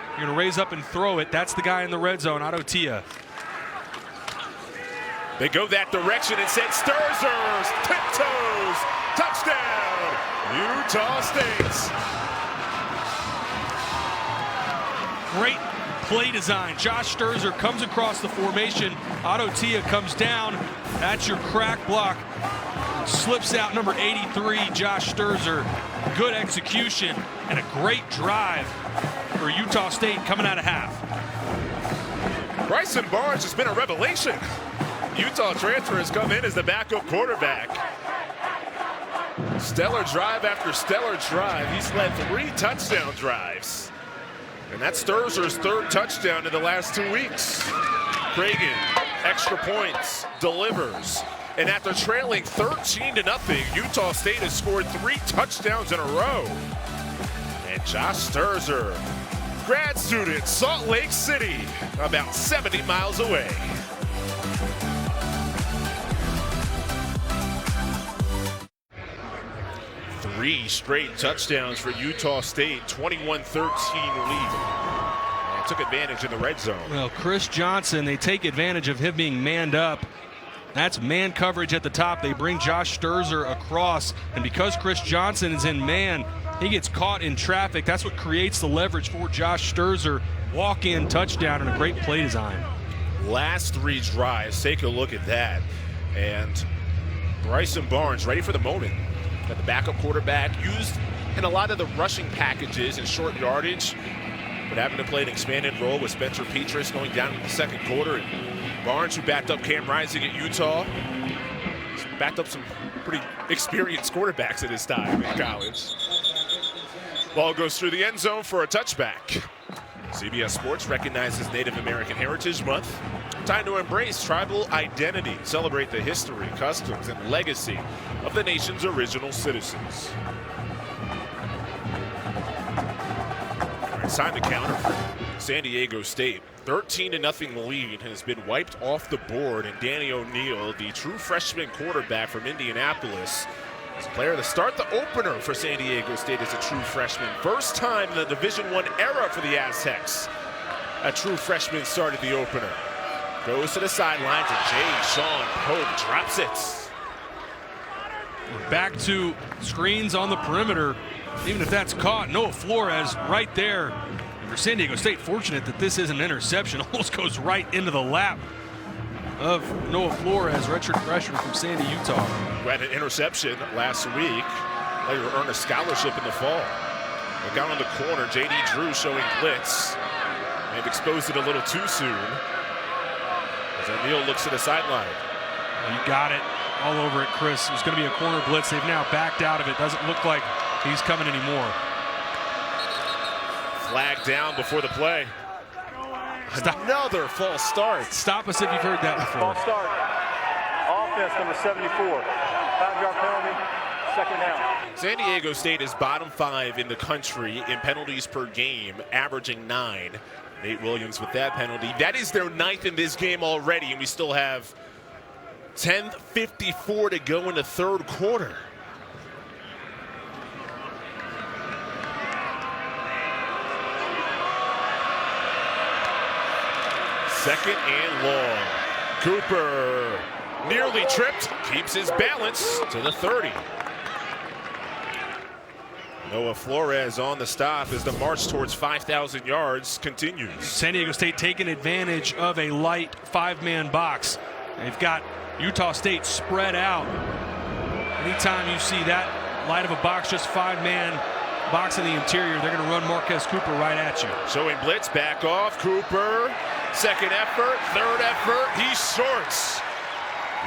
You're going to raise up and throw it. That's the guy in the red zone, Otto Tia. They go that direction and send Sturzer's tiptoes. Touchdown, Utah State. Great play design. Josh Sturzer comes across the formation. Otto Tia comes down. That's your crack block. Slips out number 83, Josh Sturzer. Good execution and a great drive for Utah State coming out of half. Bryson Barnes has been a revelation. Utah transfer has come in as the backup quarterback. Stellar drive after stellar drive. He's led 3 touchdown drives. And that's Sturzer's 3rd touchdown in the last 2 weeks. Cragen, extra points, delivers. And after trailing 13-0, Utah State has scored 3 touchdowns in a row. And Josh Sturzer, grad student, Salt Lake City, about 70 miles away. Three straight touchdowns for Utah State, 21-13 lead. And took advantage in the red zone. Well, Chris Johnson, they take advantage of him being manned up. That's man coverage at the top. They bring Josh Sturzer across, and because Chris Johnson is in man, he gets caught in traffic. That's what creates the leverage for Josh Sturzer. Walk-in touchdown and a great play design. Last 3 drives, take a look at that. And Bryson Barnes ready for the moment. Got the backup quarterback used in a lot of the rushing packages and short yardage, but having to play an expanded role with Spencer Petras going down in the 2nd quarter. And Barnes, who backed up Cam Rising at Utah, backed up some pretty experienced quarterbacks at his time in college. Ball goes through the end zone for a touchback. CBS Sports recognizes Native American Heritage Month. Time to embrace tribal identity, celebrate the history, customs, and legacy of the nation's original citizens. All right, it's time to counter for San Diego State. 13-0 lead has been wiped off the board, and Danny O'Neal, the true freshman quarterback from Indianapolis, is a player to start the opener for San Diego State as a true freshman. First time in the Division I era for the Aztecs. A true freshman started the opener. Goes to the sidelines, and Jay Sean Pope drops it. We're back to screens on the perimeter. Even if that's caught, Noah Flores right there. And for San Diego State, fortunate that this isn't an interception. Almost goes right into the lap of Noah Flores, redshirt freshman from Sandy, Utah. Who had an interception last week. Later earned a scholarship in the fall. Look out on the corner, J.D. Drew showing blitz. And exposed it a little too soon. As O'Neal looks to the sideline. You got it all over it, Chris. It was going to be a corner blitz. They've now backed out of it. Doesn't look like he's coming anymore. Flag down before the play. Another false start. Stop us if you've heard that before. False start. Offense number 74. 5-yard penalty. 2nd down. San Diego State is bottom 5 in the country in penalties per game, averaging 9. Nate Williams with that penalty. That is their 9th in this game already, and we still have 10:54 to go in the 3rd quarter. Second and long. Cooper nearly tripped, keeps his balance to the 30. Noah Flores on the stop as the march towards 5,000 yards continues. San Diego State taking advantage of a light 5-man box. They've got Utah State spread out. Anytime you see that light of a box, just 5-man box in the interior, they're going to run Marquez Cooper right at you. Showing blitz, back off, Cooper. 2nd effort, 3rd effort, he's short.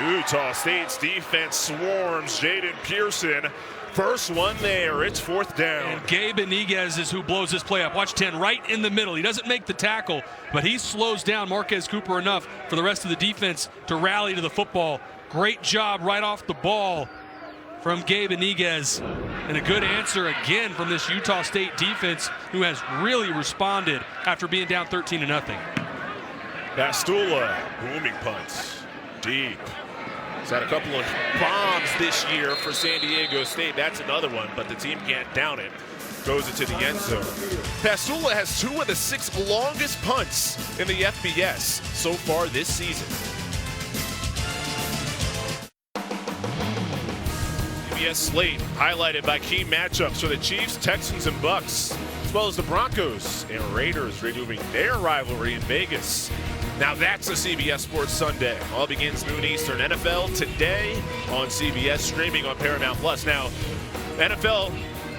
Utah State's defense swarms Jaden Pearson. First one there, it's 4th down. And Gabe Iniguez is who blows this play up. Watch 10 right in the middle. He doesn't make the tackle, but he slows down Marquez Cooper enough for the rest of the defense to rally to the football. Great job right off the ball from Gabe Iniguez. And a good answer again from this Utah State defense, who has really responded after being down 13-0. Pastula, booming punts, deep. He's had a couple of bombs this year for San Diego State. That's another one, but the team can't down it. Goes into the end zone. Pastula has 2 of the 6 longest punts in the FBS so far this season. CBS slate highlighted by key matchups for the Chiefs, Texans, and Bucks, as well as the Broncos and Raiders renewing their rivalry in Vegas. Now that's a CBS Sports Sunday. All begins noon Eastern. NFL today on CBS, streaming on Paramount Plus. Now, NFL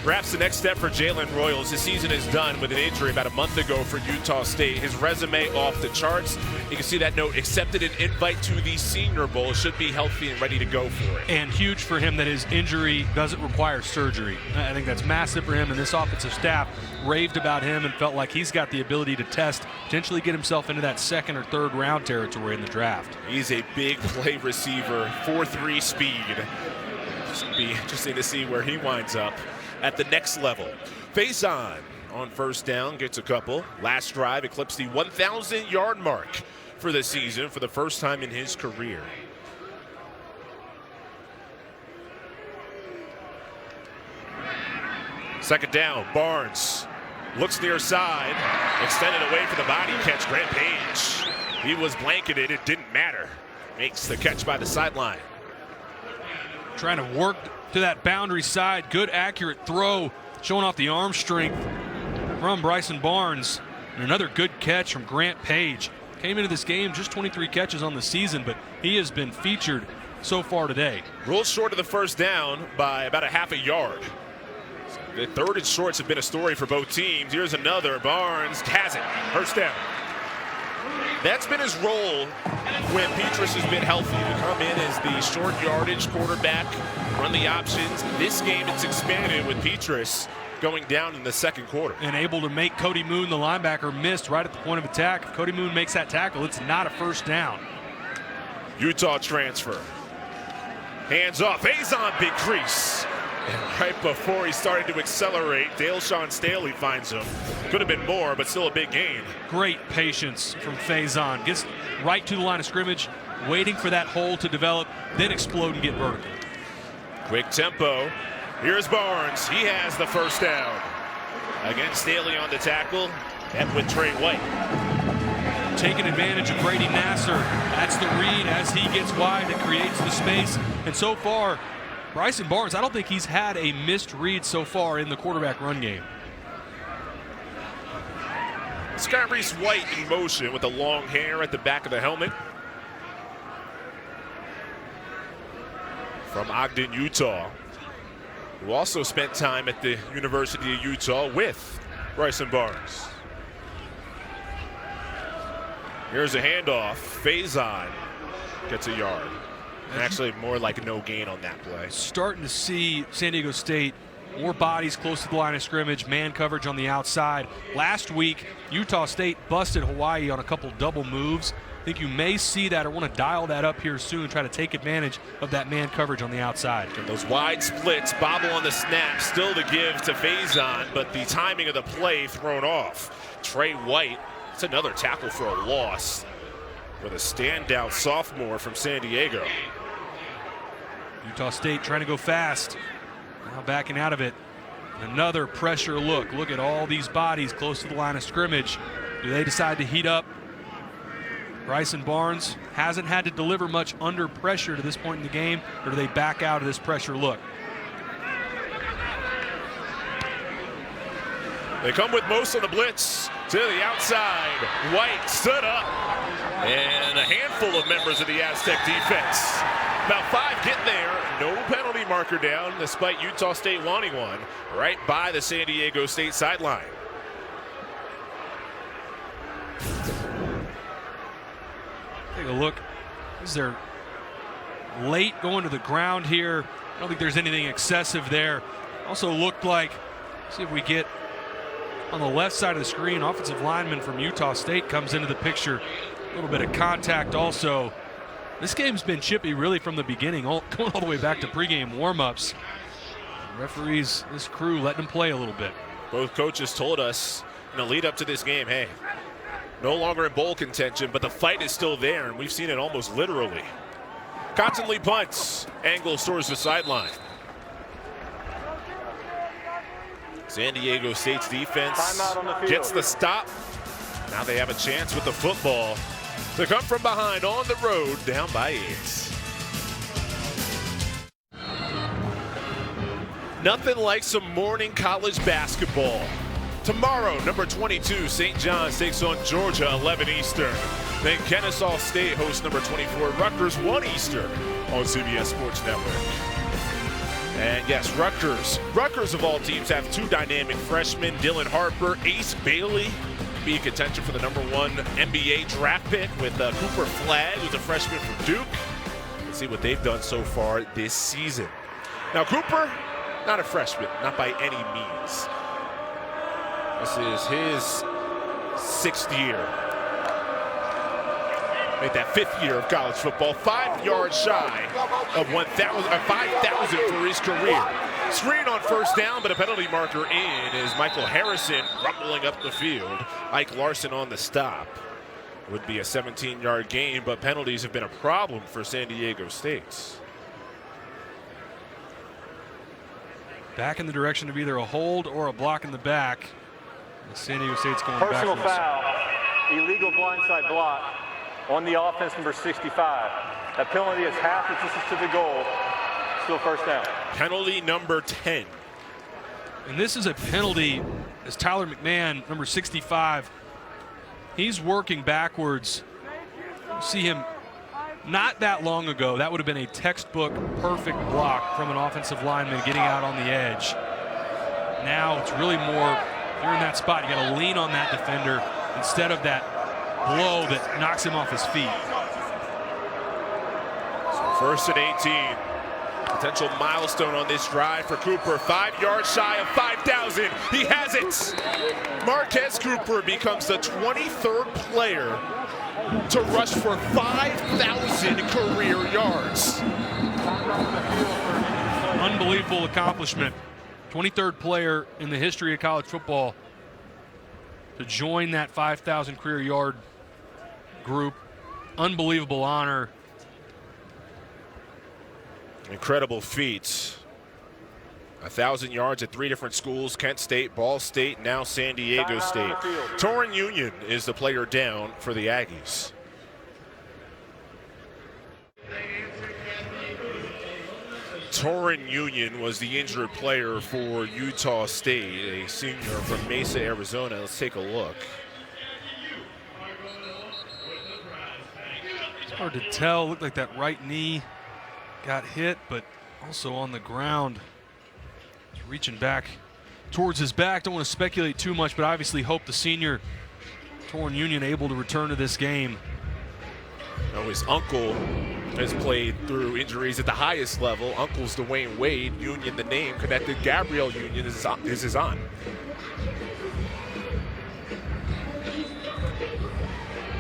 Perhaps the next step for Jalen Royals. His season is done with an injury about a month ago for Utah State. His resume off the charts. You can see that note, accepted an invite to the Senior Bowl. Should be healthy and ready to go for it. And huge for him that his injury doesn't require surgery. I think that's massive for him, and this offensive staff raved about him and felt like he's got the ability to test, potentially get himself into that second or third round territory in the draft. He's a big play receiver, 4.3 speed. Just be interesting to see where he winds up at the next level. Faison on first down, gets a couple. Last drive eclipsed the 1,000-yard mark for the season for the first time in his career. Second down, Barnes looks near side, extended away for the body catch. Grant Page, he was blanketed, it didn't matter. Makes the catch by the sideline. Trying to work to that boundary side. Good, accurate throw, showing off the arm strength from Bryson Barnes. And another good catch from Grant Page. Came into this game just 23 catches on the season, but he has been featured so far today. Ruled short of the first down by about a half a yard. The third and shorts have been a story for both teams. Here's another. Barnes has it. First down. That's been his role when Petrus has been healthy, to come in as the short yardage quarterback, run the options. This game it's expanded with Petrus going down in the second quarter. And able to make Cody Moon, the linebacker, missed right at the point of attack. If Cody Moon makes that tackle, it's not a first down. Utah transfer. Hands off. Faison, big crease. And right before he started to accelerate, Dale-Sean Staley finds him. Could have been more, but still a big gain. Great patience from Faison. Gets right to the line of scrimmage, waiting for that hole to develop, then explode and get vertical. Quick tempo. Here's Barnes. He has the first down. Again, Staley on the tackle, and with Trey White. Taking advantage of Brady Nasser. That's the read. As he gets wide, it creates the space. And so far, Bryson Barnes, I don't think he's had a missed read so far in the quarterback run game. Skyreese White in motion with the long hair at the back of the helmet. From Ogden, Utah, who also spent time at the University of Utah with Bryson Barnes. Here's a handoff. Faison gets a yard. Actually, more like a no gain on that play. Starting to see San Diego State more bodies close to the line of scrimmage, man coverage on the outside. Last week, Utah State busted Hawaii on a couple double moves. I think you may see that or want to dial that up here soon, try to take advantage of that man coverage on the outside. And those wide splits, bobble on the snap, still to give to Faison, but the timing of the play thrown off. Trey White, it's another tackle for a loss with a standout sophomore from San Diego. Utah State trying to go fast. Now backing out of it. Another pressure look. Look at all these bodies close to the line of scrimmage. Do they decide to heat up? Bryson Barnes hasn't had to deliver much under pressure to this point in the game, or do they back out of this pressure look? They come with most of the blitz to the outside. White stood up, and a handful of members of the Aztec defense. About 5 get there. No penalty marker down, despite Utah State wanting one, right by the San Diego State sideline. Take a look. Is there late going to the ground here? I don't think there's anything excessive there. Also looked like, see if we get on the left side of the screen, offensive lineman from Utah State comes into the picture. A little bit of contact also. This game's been chippy really from the beginning, going all the way back to pregame warm-ups. Referees, this crew, letting them play a little bit. Both coaches told us in the lead up to this game, hey, no longer in bowl contention, but the fight is still there, and we've seen it almost literally. Cottonlee punts, angles towards the sideline. San Diego State's defense gets the stop. Now they have a chance with the football to come from behind on the road, down by 8. Nothing like some morning college basketball. Tomorrow, number 22, St. John's takes on Georgia, 11 Eastern. Then Kennesaw State hosts number 24, Rutgers, 1 Eastern on CBS Sports Network. And yes, Rutgers. Rutgers of all teams have two dynamic freshmen, Dylan Harper, Ace Bailey, be in contention for the #1 NBA draft pick with Cooper Flagg, who's a freshman from Duke. Let's see what they've done so far this season. Now Cooper, not a freshman, not by any means. This is his 6th year. Made that 5th year of college football, 5 yards shy of 5,000 for his career. Screen on first down, but a penalty marker in is Michael Harrison rumbling up the field. Ike Larson on the stop. Would be a 17-yard gain, but penalties have been a problem for San Diego State. Back in the direction of either a hold or a block in the back. San Diego State's going Personal backwards. foul, illegal blindside block on the offense, number 65. That penalty is half the distance to the goal. Still first down. Penalty number 10. And this is a penalty as Tyler McMahon, number 65, he's working backwards. You see him not that long ago. That would have been a textbook perfect block from an offensive lineman getting out on the edge. Now it's really more, you're in that spot, you got to lean on that defender instead of that blow that knocks him off his feet. So first and 18. Potential milestone on this drive for Cooper. 5 yards shy of 5,000. He has it. Marquez Cooper becomes the 23rd player to rush for 5,000 career yards. Unbelievable accomplishment. 23rd player in the history of college football to join that 5,000 career yard group. Unbelievable honor. Incredible feats. 1,000 yards at 3 different schools: Kent State, Ball State, now San Diego State. Torrin Union is the player down for the Aggies. Torrin Union was the injured player for Utah State, a senior from Mesa, Arizona. Let's take a look. It's hard to tell. Looked like that right knee got hit, but also on the ground. He's reaching back towards his back. Don't want to speculate too much, but obviously hope the senior Torrin Union able to return to this game. Now his uncle has played through injuries at the highest level. Uncle's Dwayne Wade. Union, the name connected. Gabrielle Union is his aunt.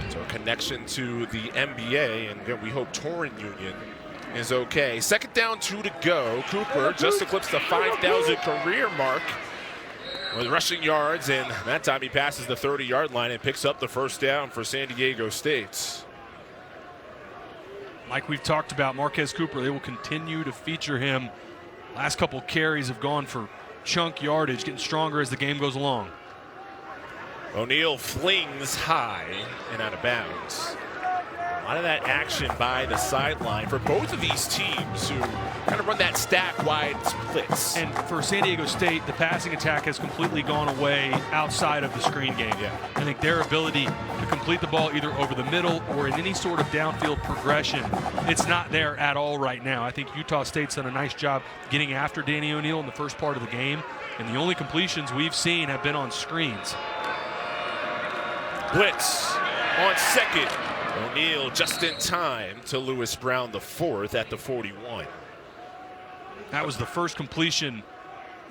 So a connection to the NBA, and again, we hope Torrin Union is okay. 2nd down, 2 to go. Cooper just eclipsed the 5,000 career mark with rushing yards, and that time he passes the 30-yard line and picks up the first down for San Diego State. Like we've talked about, Marquez Cooper, they will continue to feature him. Last couple carries have gone for chunk yardage, getting stronger as the game goes along. O'Neal flings high and out of bounds. A lot of that action by the sideline for both of these teams who kind of run that stack wide splits. And for San Diego State, the passing attack has completely gone away outside of the screen game. Yeah. I think their ability to complete the ball either over the middle or in any sort of downfield progression, it's not there at all right now. I think Utah State's done a nice job getting after Danny O'Neal in the first part of the game, and the only completions we've seen have been on screens. Blitz on second. O'Neal just in time to Lewis Brown, the 4th at the 41. That was the first completion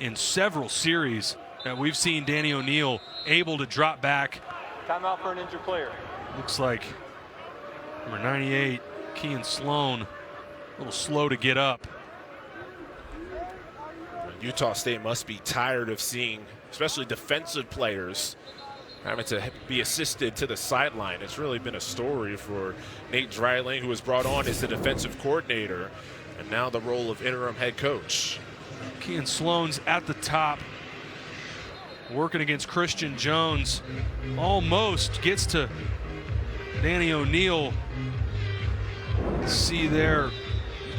in several series that we've seen Danny O'Neal able to drop back. Timeout for an injured player. Looks like number 98, Kean Sloan, a little slow to get up. Utah State must be tired of seeing, especially defensive players, having to be assisted to the sideline. It's really been a story for Nate Dreiling, who was brought on as the defensive coordinator, and now the role of interim head coach. Kean Sloan's at the top, working against Christian Jones. Almost gets to Danny O'Neal. See there,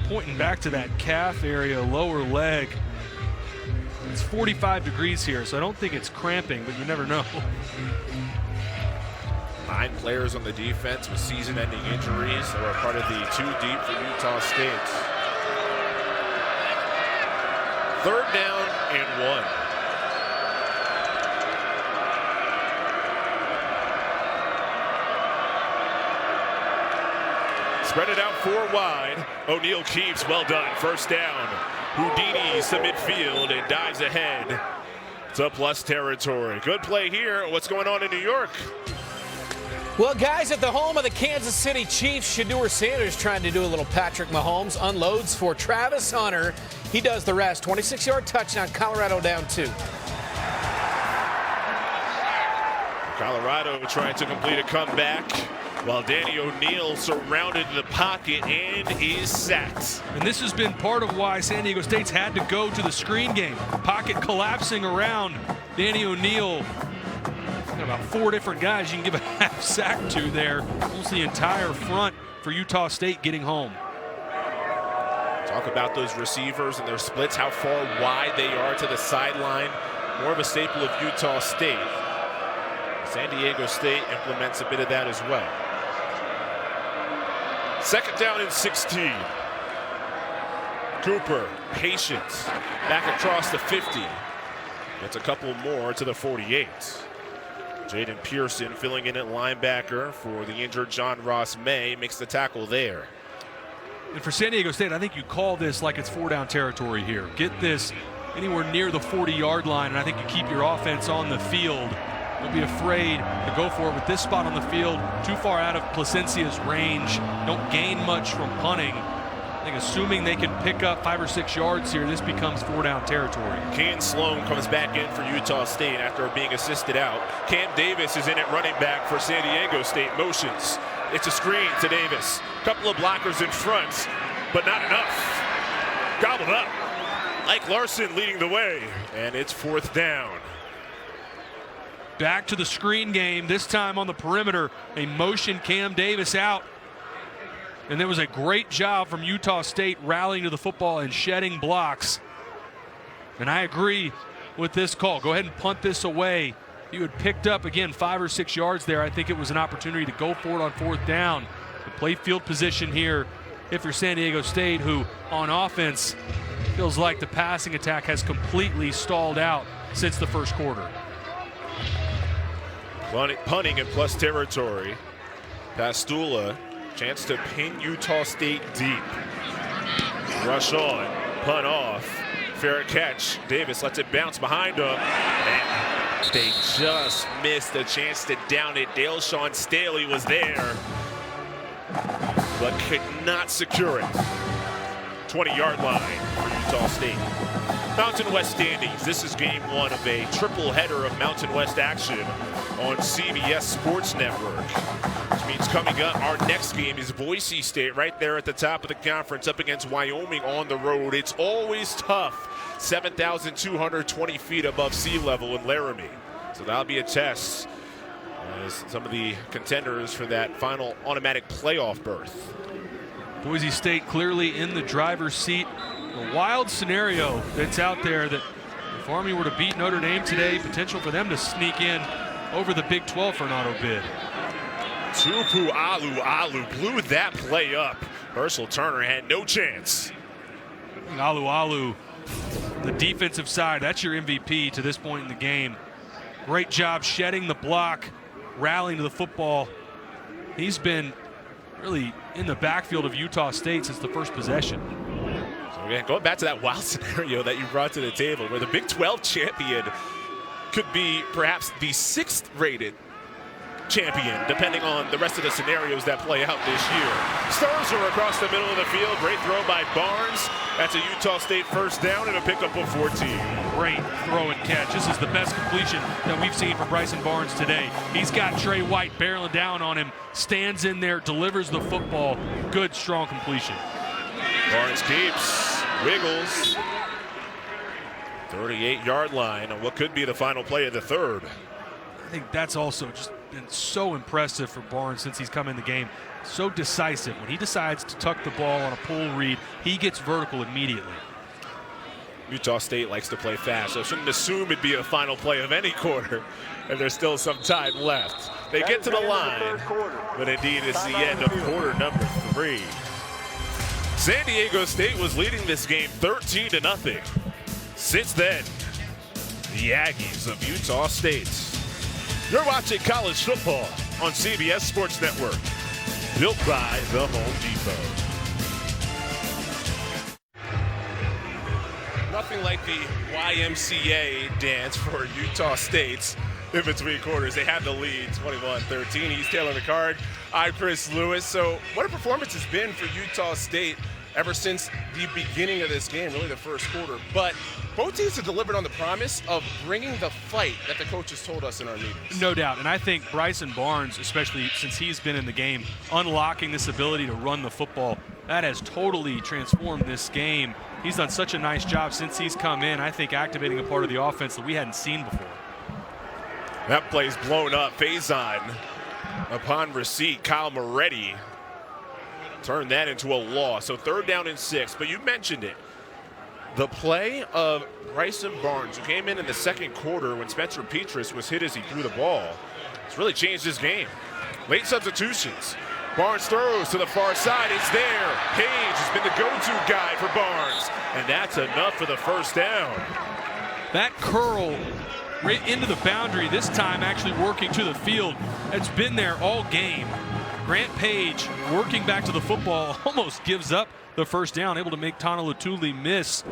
pointing back to that calf area, lower leg. It's 45 degrees here, so I don't think it's cramping, but you never know. 9 players on the defense with season-ending injuries that are part of the 2 deep for Utah State. 3rd down and 1. Spread it out 4 wide. O'Neal keeps, well done. 1st down. Houdini's to midfield and dives ahead to plus territory. Good play here. What's going on in New York? Well, guys, at the home of the Kansas City Chiefs, Shedeur Sanders trying to do a little Patrick Mahomes. Unloads for Travis Hunter. He does the rest. 26-yard touchdown. Colorado down 2. Colorado trying to complete a comeback while Danny O'Neal surrounded in the pocket and is sacked. And this has been part of why San Diego State's had to go to the screen game. Pocket collapsing around Danny O'Neal. Got about 4 different guys you can give a half sack to there. Almost the entire front for Utah State getting home. Talk about those receivers and their splits, how far wide they are to the sideline. More of a staple of Utah State. San Diego State implements a bit of that as well. 2nd down and 16. Cooper, patient, back across the 50. Gets a couple more to the 48. Jaden Pearson filling in at linebacker for the injured John Ross May, makes the tackle there. And for San Diego State, I think you call this like it's 4-down territory here. Get this anywhere near the 40-yard line, and I think you keep your offense on the field. Don't be afraid to go for it with this spot on the field. Too far out of Placencia's range. Don't gain much from punting. I think assuming they can pick up 5 or 6 yards here, this becomes 4-down territory. Ken Sloan comes back in for Utah State after being assisted out. Cam Davis is in at running back for San Diego State. Motions. It's a screen to Davis. Couple of blockers in front, but not enough. Gobbled up. Ike Larson leading the way, and it's 4th down. Back to the screen game, this time on the perimeter. They motion Cam Davis out. And there was a great job from Utah State rallying to the football and shedding blocks. And I agree with this call. Go ahead and punt this away. You had picked up, again, 5 or 6 yards there. I think it was an opportunity to go for it on 4th down. To play field position here if you're San Diego State, who on offense feels like the passing attack has completely stalled out since the 1st quarter. Punting in plus territory. Pastula, chance to pin Utah State deep. Rush on, punt off, fair catch. Davis lets it bounce behind him. And they just missed a chance to down it. Dale-Sean Staley was there, but could not secure it. 20-yard line for Utah State. Mountain West standings. This is game 1 of a triple header of Mountain West action on CBS Sports Network. Which means coming up, our next game is Boise State right there at the top of the conference up against Wyoming on the road. It's always tough. 7,220 feet above sea level in Laramie. So that'll be a test as some of the contenders for that final automatic playoff berth. Boise State clearly in the driver's seat. A wild scenario that's out there that if Army were to beat Notre Dame today, potential for them to sneak in over the Big 12 for an auto bid. Tupu Alu blew that play up. Herschel Turner had no chance. Alu, the defensive side, that's your MVP to this point in the game. Great job shedding the block, rallying to the football. He's been really in the backfield of Utah State since the first possession. So again, going back to that wild scenario that you brought to the table, where the Big 12 champion could be perhaps the 6th rated champion, depending on the rest of the scenarios that play out this year. Sturzer across the middle of the field. Great throw by Barnes. That's a Utah State 1st down and a pickup of 14. Great throw and catch. This is the best completion that we've seen from Bryson Barnes today. He's got Trey White barreling down on him, stands in there, delivers the football. Good, strong completion. Barnes keeps, wiggles. 38-yard line on what could be the final play of the 3rd. I think that's also just been so impressive for Barnes since he's come in the game. So decisive. When he decides to tuck the ball on a pull read, he gets vertical immediately. Utah State likes to play fast, so I shouldn't assume it'd be a final play of any quarter, and there's still some time left. They get to the line, but indeed it's the end of quarter number 3. San Diego State was leading this game 13-0. Since then, the Aggies of Utah State. You're watching college football on CBS Sports Network, built by the Home Depot. Nothing like the YMCA dance for Utah State's in between quarters. They have the lead, 21-13. He's Taylor McCard. I'm Chris Lewis. So what a performance has been for Utah State ever since the beginning of this game, really the first quarter. But both teams have delivered on the promise of bringing the fight that the coaches told us in our meetings. No doubt, and I think Bryson Barnes, especially since he's been in the game, unlocking this ability to run the football, that has totally transformed this game. He's done such a nice job since he's come in, I think, activating a part of the offense that we hadn't seen before. That play's blown up. Faison, upon receipt, Kyle Moretti turned that into a loss. So 3rd down and 6, but you mentioned it. The play of Bryson Barnes, who came in the second quarter when Spencer Petras was hit as he threw the ball, it's really changed his game. Late substitutions. Barnes throws to the far side. It's there. Page has been the go-to guy for Barnes, and that's enough for the first down. That curl right into the boundary, this time actually working to the field. It's been there all game. Grant Page working back to the football, almost gives up the first down, able to make Tana Lutuli miss.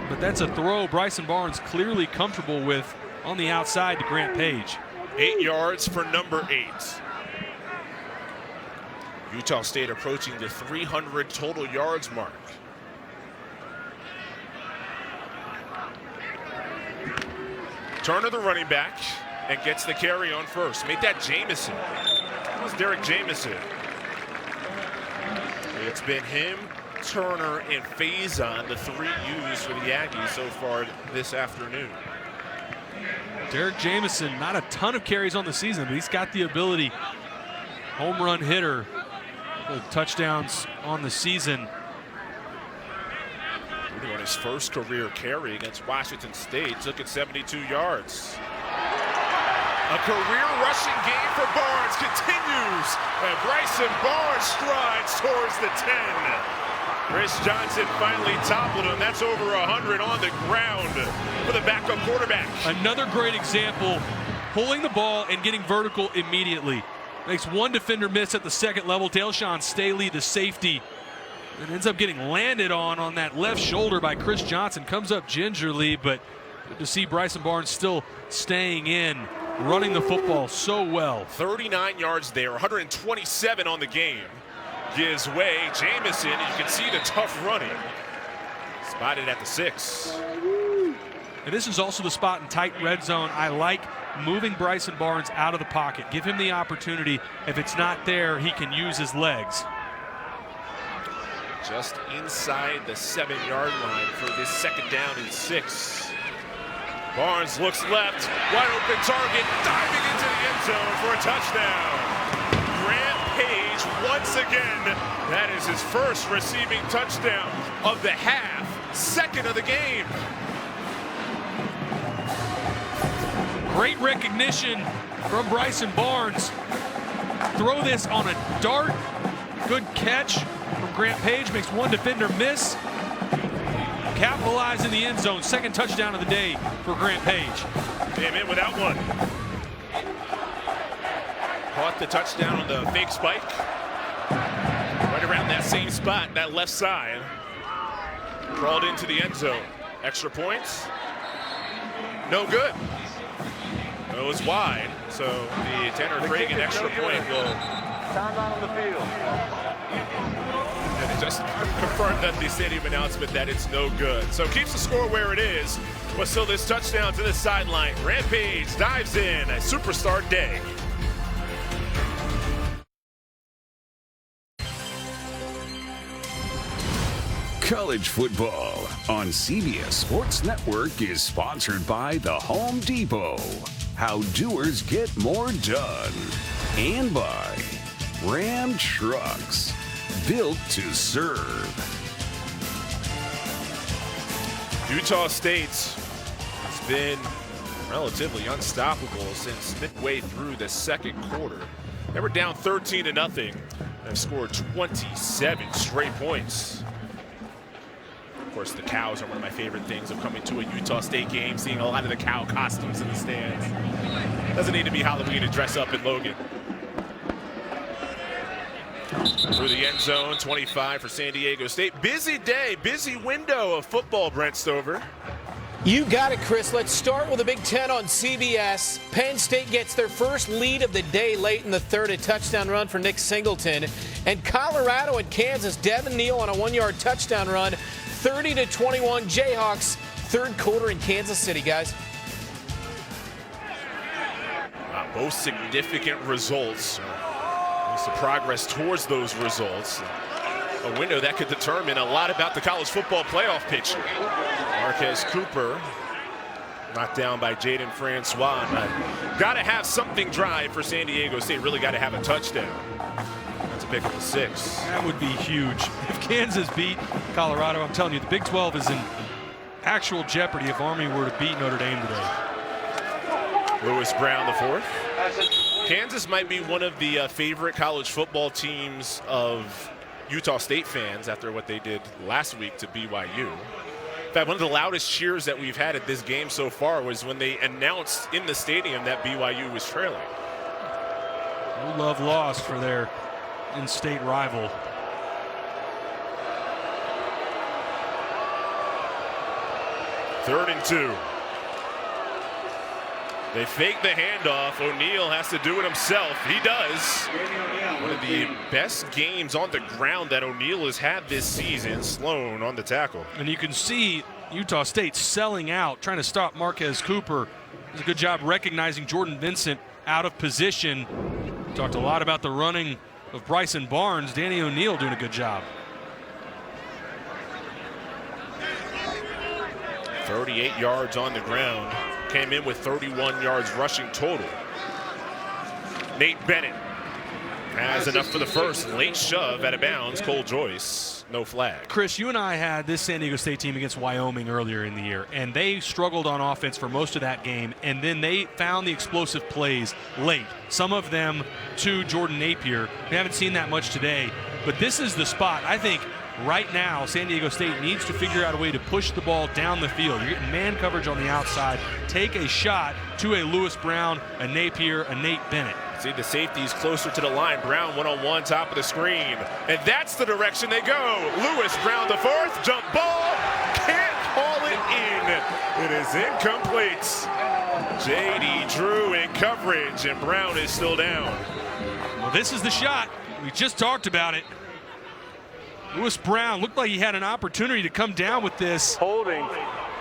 But that's a throw Bryson Barnes clearly comfortable with on the outside to Grant Page. 8 yards for number 8. Utah State approaching the 300 total yards mark. Turner, the running back, and gets the carry on first. Make that Jamison. That was Derek Jamison. It's been him, Turner, and Faison, the 3 used for the Aggies so far this afternoon. Derek Jamison, not a ton of carries on the season, but he's got the ability. Home run hitter, touchdowns on the season. On his first career carry against Washington State, took it 72 yards. A career rushing game for Barnes continues, and Bryson Barnes strides towards the 10. Chris Johnson finally toppled him. That's over 100 on the ground for the backup quarterback. Another great example, pulling the ball and getting vertical immediately. Makes one defender miss at the second level. Delshawn Staley, the safety, and ends up getting landed on that left shoulder by Chris Johnson. Comes up gingerly, but good to see Bryson Barnes still staying in, running the football so well. 39 yards there, 127 on the game. Gives way, Jamison, and you can see the tough running. Spotted at the 6. And this is also the spot in tight red zone. I like moving Bryson Barnes out of the pocket. Give him the opportunity. If it's not there, he can use his legs. Just inside the 7-yard line for this 2nd down and 6. Barnes looks left, wide open target, diving into the end zone for a touchdown. Grant Page once again. That is his first receiving touchdown of the half, 2nd of the game. Great recognition from Bryson Barnes. Throw this on a dart. Good catch from Grant Page. Makes one defender miss. Capitalize in the end zone. 2nd touchdown of the day for Grant Page. Came in without one. Caught the touchdown on the fake spike. Right around that same spot, that left side. Crawled into the end zone. Extra points. No good. It was wide, so the Tanner Cragen extra point will. Timeout on the field. And it just confirmed that the stadium announcement that it's no good. So keeps the score where it is, but still this touchdown to the sideline. Grant Page dives in, a superstar day. College football on CBS Sports Network is sponsored by the Home Depot. How doers get more done. And by Ram Trucks, built to serve. Utah State has been relatively unstoppable since midway through the 2nd quarter. They were down 13-0 and have scored 27 straight points. course, the cows are one of my favorite things of coming to a Utah State game, seeing a lot of the cow costumes in the stands. Doesn't need to be Halloween to dress up in Logan. Through the end zone, 25 for San Diego State. Busy day, busy window of football, Brent Stover. You got it, Chris. Let's start with the Big Ten on CBS. Penn State gets their first lead of the day late in the third, a touchdown run for Nick Singleton. And Colorado and Kansas, Devin Neal on a 1-yard touchdown run, 30-21 Jayhawks, third quarter in Kansas City, guys. Both significant results. The progress towards those results. A window that could determine a lot about the college football playoff picture. Marquez Cooper knocked down by Jaden Francois. Got to have something drive for San Diego State. Really got to have a touchdown to pick up a 6. That would be huge. If Kansas beat Colorado, I'm telling you, the Big 12 is in actual jeopardy if Army were to beat Notre Dame today. Lewis Brown, the 4th. Kansas might be one of the favorite college football teams of Utah State fans after what they did last week to BYU. In fact, one of the loudest cheers that we've had at this game so far was when they announced in the stadium that BYU was trailing. No love lost for their in-state rival. Third and 2. They fake the handoff. O'Neal has to do it himself. He does. One of the best games on the ground that O'Neal has had this season. Sloan on the tackle. And you can see Utah State selling out, trying to stop Marquez Cooper. Does a good job recognizing Jordan Vincent out of position. Talked a lot about the running of Bryson Barnes. Danny O'Neal doing a good job. 38 yards on the ground. Came in with 31 yards rushing total. Nate Bennett has enough for the first. Late shove out of bounds. Cole Joyce, no flag. Chris, you and I had this San Diego State team against Wyoming earlier in the year, and they struggled on offense for most of that game, and then they found the explosive plays late. Some of them to Jordan Napier. We haven't seen that much today, but this is the spot. I think right now, San Diego State needs to figure out a way to push the ball down the field. You're getting man coverage on the outside. Take a shot to a Lewis Brown, a Napier, a Nate Bennett. See the safeties closer to the line. Brown one-on-one, top of the screen. And that's the direction they go. Lewis Brown, the 4th. Jump ball. Can't haul it in. It is incomplete. J.D. Drew in coverage, and Brown is still down. Well, this is the shot. We just talked about it. Lewis Brown looked like he had an opportunity to come down with this. Holding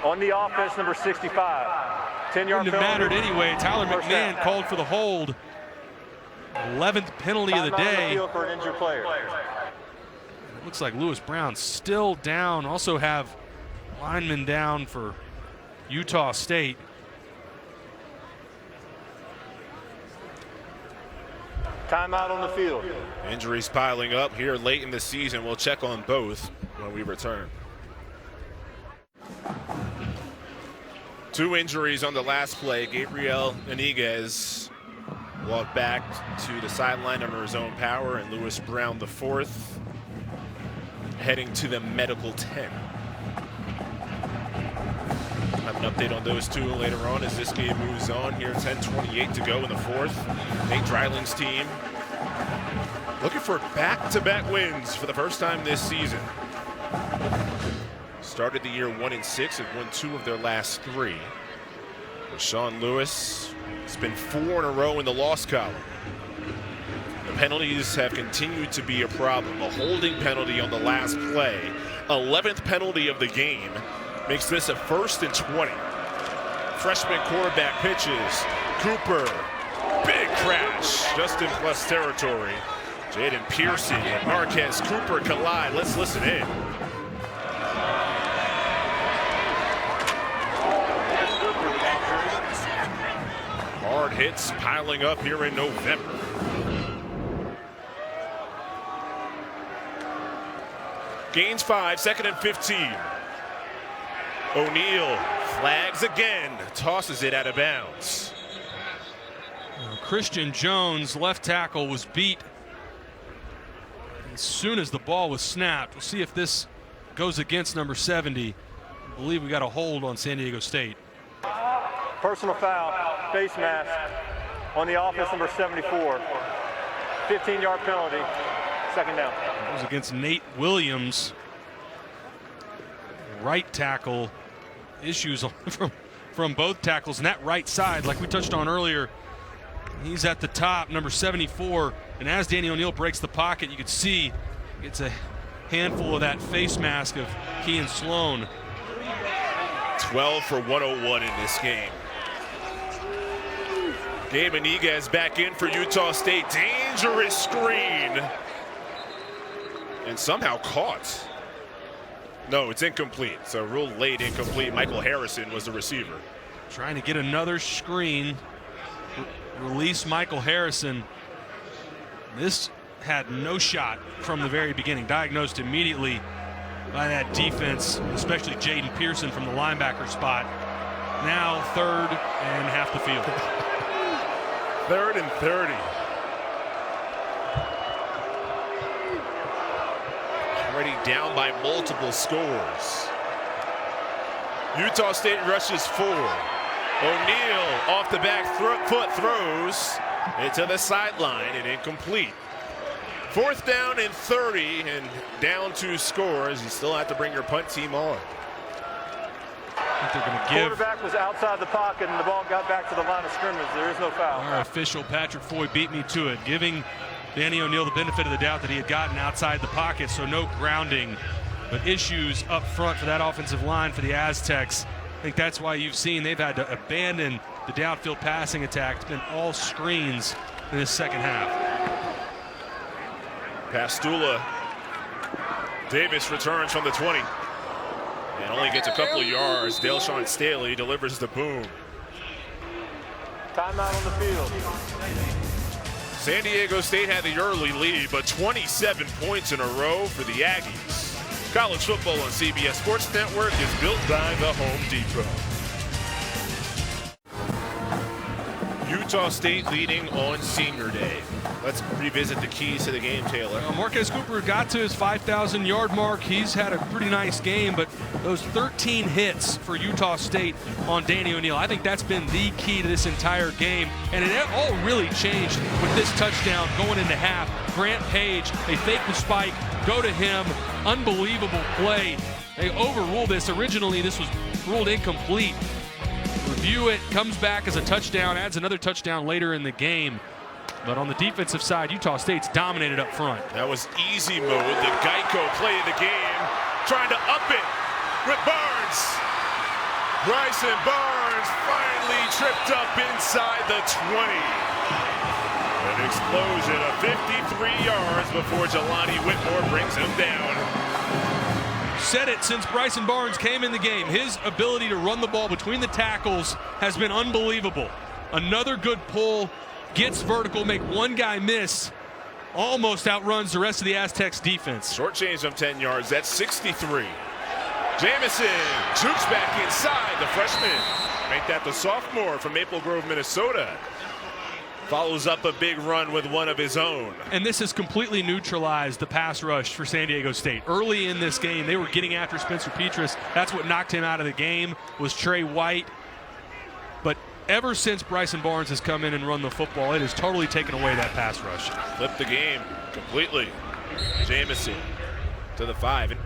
on the offense, number 65. 10-yard penalty. Wouldn't have mattered anyway. Tyler McMahon called for the hold. 11th penalty of the day. Field for an injured player. It looks like Lewis Brown still down. Also have linemen down for Utah State. Timeout on the field. Injuries piling up here late in the season. We'll check on both when we return. 2 injuries on the last play. Gabriel Iniguez walked back to the sideline under his own power, and Lewis Brown, the 4th, heading to the medical tent. Have an update on those 2 later on as this game moves on here. 10:28 to go in the 4th. Nate Dryling's team looking for back-to-back wins for the first time this season. Started the year 1-6 and won 2 of their last 3. Rashawn Lewis has been 4 in a row in the loss column. The penalties have continued to be a problem. A holding penalty on the last play. 11th penalty of the game. Makes this a 1st and 20. Freshman quarterback pitches. Cooper, big crash, just in plus territory. Jaden Pearson and Marquez Cooper collide. Let's listen in. Hard hits piling up here in November. Gains 5, 2nd and 15. O'Neal flags again, tosses it out of bounds. Christian Jones, left tackle, was beat as soon as the ball was snapped. We'll see if this goes against number 70. I believe we got a hold on San Diego State. Personal foul, face mask on the offense number 74. 15-yard penalty, second down. It was against Nate Williams. Right tackle, issues from both tackles. And that right side, like we touched on earlier, he's at the top, number 74. And as Danny O'Neal breaks the pocket, you can see it's a handful of that face mask of Kean Sloan. 12 for 101 in this game. Gabe Iniguez back in for Utah State. Dangerous screen. And somehow caught. No, it's incomplete. So real late incomplete. Michael Harrison was the receiver. Trying to get another screen. Release Michael Harrison. This had no shot from the very beginning. Diagnosed immediately by that defense, especially Jaden Pearson from the linebacker spot. Now third and half the field. 3rd and 30. Already down by multiple scores. Utah State rushes 4. O'Neal off the back foot throws into the sideline and incomplete. 4th down and 30 and down 2 scores. You still have to bring your punt team on. I think they're going to give. Quarterback was outside the pocket and the ball got back to the line of scrimmage. There is no foul. Our official Patrick Foy beat me to it, giving Danny O'Neal the benefit of the doubt that he had gotten outside the pocket, so no grounding, but issues up front for that offensive line for the Aztecs. I think that's why you've seen they've had to abandon the downfield passing attack. It's been all screens in this second half. Pastula Davis returns from the 20 and only gets a couple of yards. Delshawn Staley delivers the boom. Timeout on the field. San Diego State had the early lead, but 27 points in a row for the Aggies. College football on CBS Sports Network is built by the Home Depot. Utah State leading on Senior Day. Let's revisit the keys to the game, Taylor. Marquez Cooper got to his 5,000-yard mark. He's had a pretty nice game, but those 13 hits for Utah State on Danny O'Neal, I think that's been the key to this entire game. And it all really changed with this touchdown going into half. Grant Page, they fake the spike, go to him. Unbelievable play. They overruled this. Originally, this was ruled incomplete. Review it, comes back as a touchdown, adds another touchdown later in the game. But on the defensive side, Utah State's dominated up front. That was easy mode, the Geico play of the game. Trying to up it with Barnes. Bryson Barnes finally tripped up inside the 20. An explosion of 53 yards before Jelani Whitmore brings him down. Said it since Bryson Barnes came in the game. His ability to run the ball between the tackles has been unbelievable. Another good pull, gets vertical, make one guy miss, almost outruns the rest of the Aztecs defense. Short change of 10 yards, that's 63. Jamison jukes back inside, the freshman. Make that the sophomore from Maple Grove, Minnesota. Follows up a big run with one of his own. And this has completely neutralized the pass rush for San Diego State. Early in this game, they were getting after Spencer Petras. That's what knocked him out of the game, was Trey White. But ever since Bryson Barnes has come in and run the football, it has totally taken away that pass rush. Flipped the game completely. Jamison to the 5. And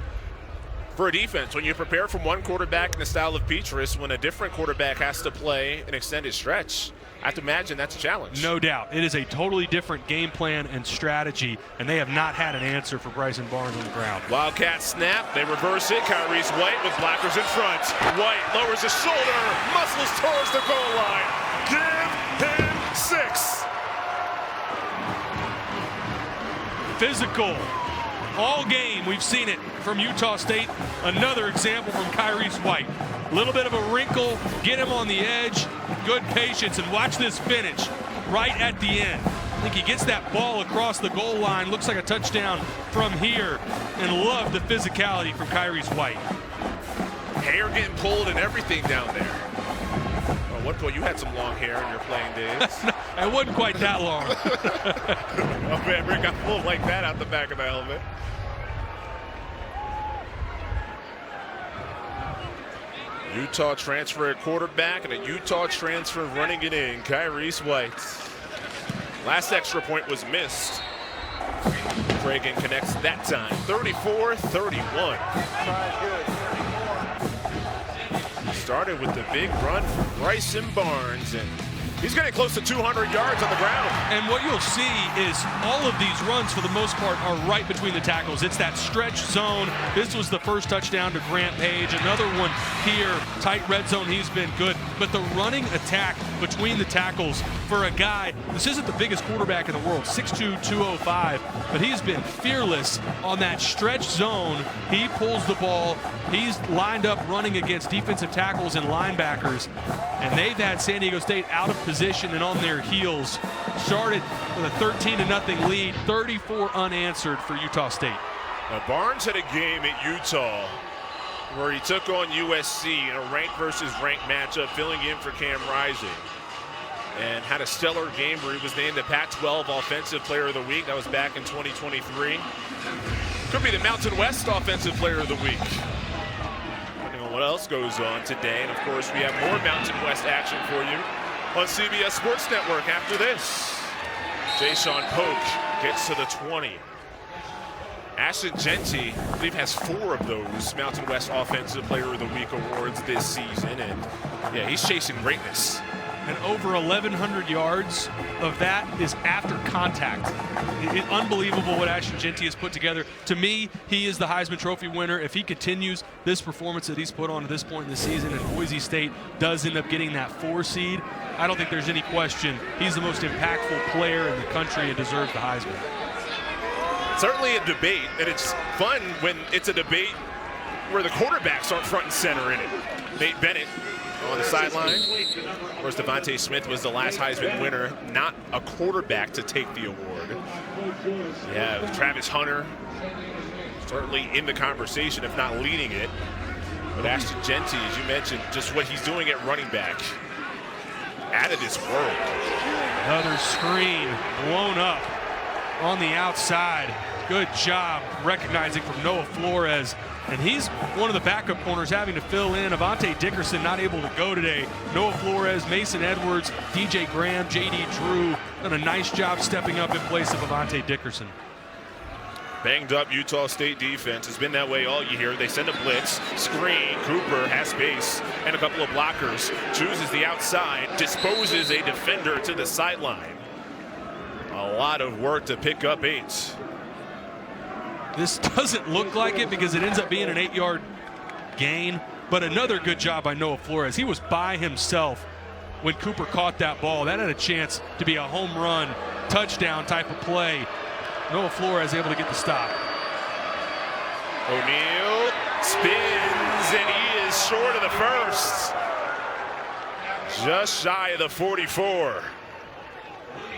for a defense, when you prepare from one quarterback in the style of Petras, when a different quarterback has to play an extended stretch, I have to imagine that's a challenge. No doubt. It is a totally different game plan and strategy, and they have not had an answer for Bryson Barnes on the ground. Wildcat snap. They reverse it. Kyrie's White with blockers in front. White lowers his shoulder, muscles towards the goal line. Give him 6. Physical. All game, we've seen it from Utah State. Another example from Kyrie's White. A little bit of a wrinkle, get him on the edge, good patience, and watch this finish right at the end. I think he gets that ball across the goal line, looks like a touchdown from here, and love the physicality from Kyrie's White. Hair getting pulled and everything down there. At one point, you had some long hair in your playing days. It wasn't quite that long. Oh man, Rick got pulled like that out the back of the helmet. Utah transfer at quarterback and a Utah transfer running it in, Kyrese White. Last extra point was missed. Cragen connects that time, 34-31. Started with the big run from Bryson Barnes, and he's getting close to 200 yards on the ground. And what you'll see is all of these runs, for the most part, are right between the tackles. It's that stretch zone. This was the first touchdown to Grant Page. Another one here, tight red zone. He's been good. But the running attack between the tackles for a guy, this isn't the biggest quarterback in the world, 6'2", 205, but he's been fearless on that stretch zone. He pulls the ball. He's lined up running against defensive tackles and linebackers. And they've had San Diego State out of position and on their heels. Started with a 13-0 lead, 34 unanswered for Utah State. Now Barnes had a game at Utah where he took on USC in a ranked versus ranked matchup, filling in for Cam Rising, and had a stellar game where he was named the Pac-12 Offensive Player of the Week. That was back in 2023. Could be the Mountain West Offensive Player of the Week, depending on what else goes on today. And of course, we have more Mountain West action for you on CBS Sports Network after this. Jayshawn Polk gets to the 20. Ashton Jeanty, I believe, has 4 of those Mountain West Offensive Player of the Week awards this season, and yeah, he's chasing greatness. And over 1,100 yards of that is after contact. Unbelievable what Ashton Jeanty has put together. To me, he is the Heisman Trophy winner. If he continues this performance that he's put on at this point in the season, and Boise State does end up getting that 4 seed, I don't think there's any question he's the most impactful player in the country and deserves the Heisman. Certainly a debate, and it's fun when it's a debate where the quarterbacks aren't front and center in it. Nate Bennett on the sideline. Of course, Devontae Smith was the last Heisman winner, not a quarterback to take the award. You have Travis Hunter, certainly in the conversation, if not leading it. But Ashton Jeanty, as you mentioned, just what he's doing at running back, out of this world. Another screen blown up on the outside. Good job recognizing from Noah Flores. And he's one of the backup corners having to fill in. Avante Dickerson not able to go today. Noah Flores, Mason Edwards, DJ Graham, JD Drew done a nice job stepping up in place of Avante Dickerson. Banged up Utah State defense has been that way all year. They send a blitz, screen, Cooper has space and a couple of blockers, chooses the outside, disposes a defender to the sideline. A lot of work to pick up 8. This doesn't look like it because it ends up being an 8-yard gain, but another good job by Noah Flores. He was by himself when Cooper caught that ball. That had a chance to be a home run, touchdown type of play. Noah Flores able to get the stop. O'Neal spins, and he is short of the first. Just shy of the 44.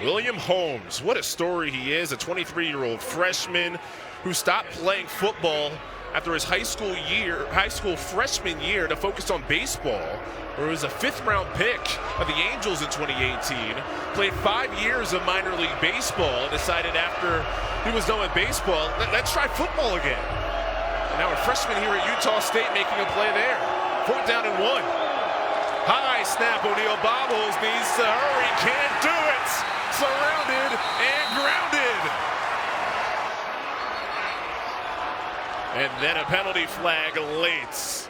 William Holmes, what a story he is, a 23-year-old freshman who stopped playing football after his high school freshman year to focus on baseball, where he was a 5th-round pick of the Angels in 2018. Played 5 years of minor league baseball and decided after he was done with baseball, let's try football again. And now a freshman here at Utah State making a play there. 4th down and 1. High snap, O'Neal bobbles, needs to hurry, can't do it. Surrounded and grounded. And then a penalty flag late.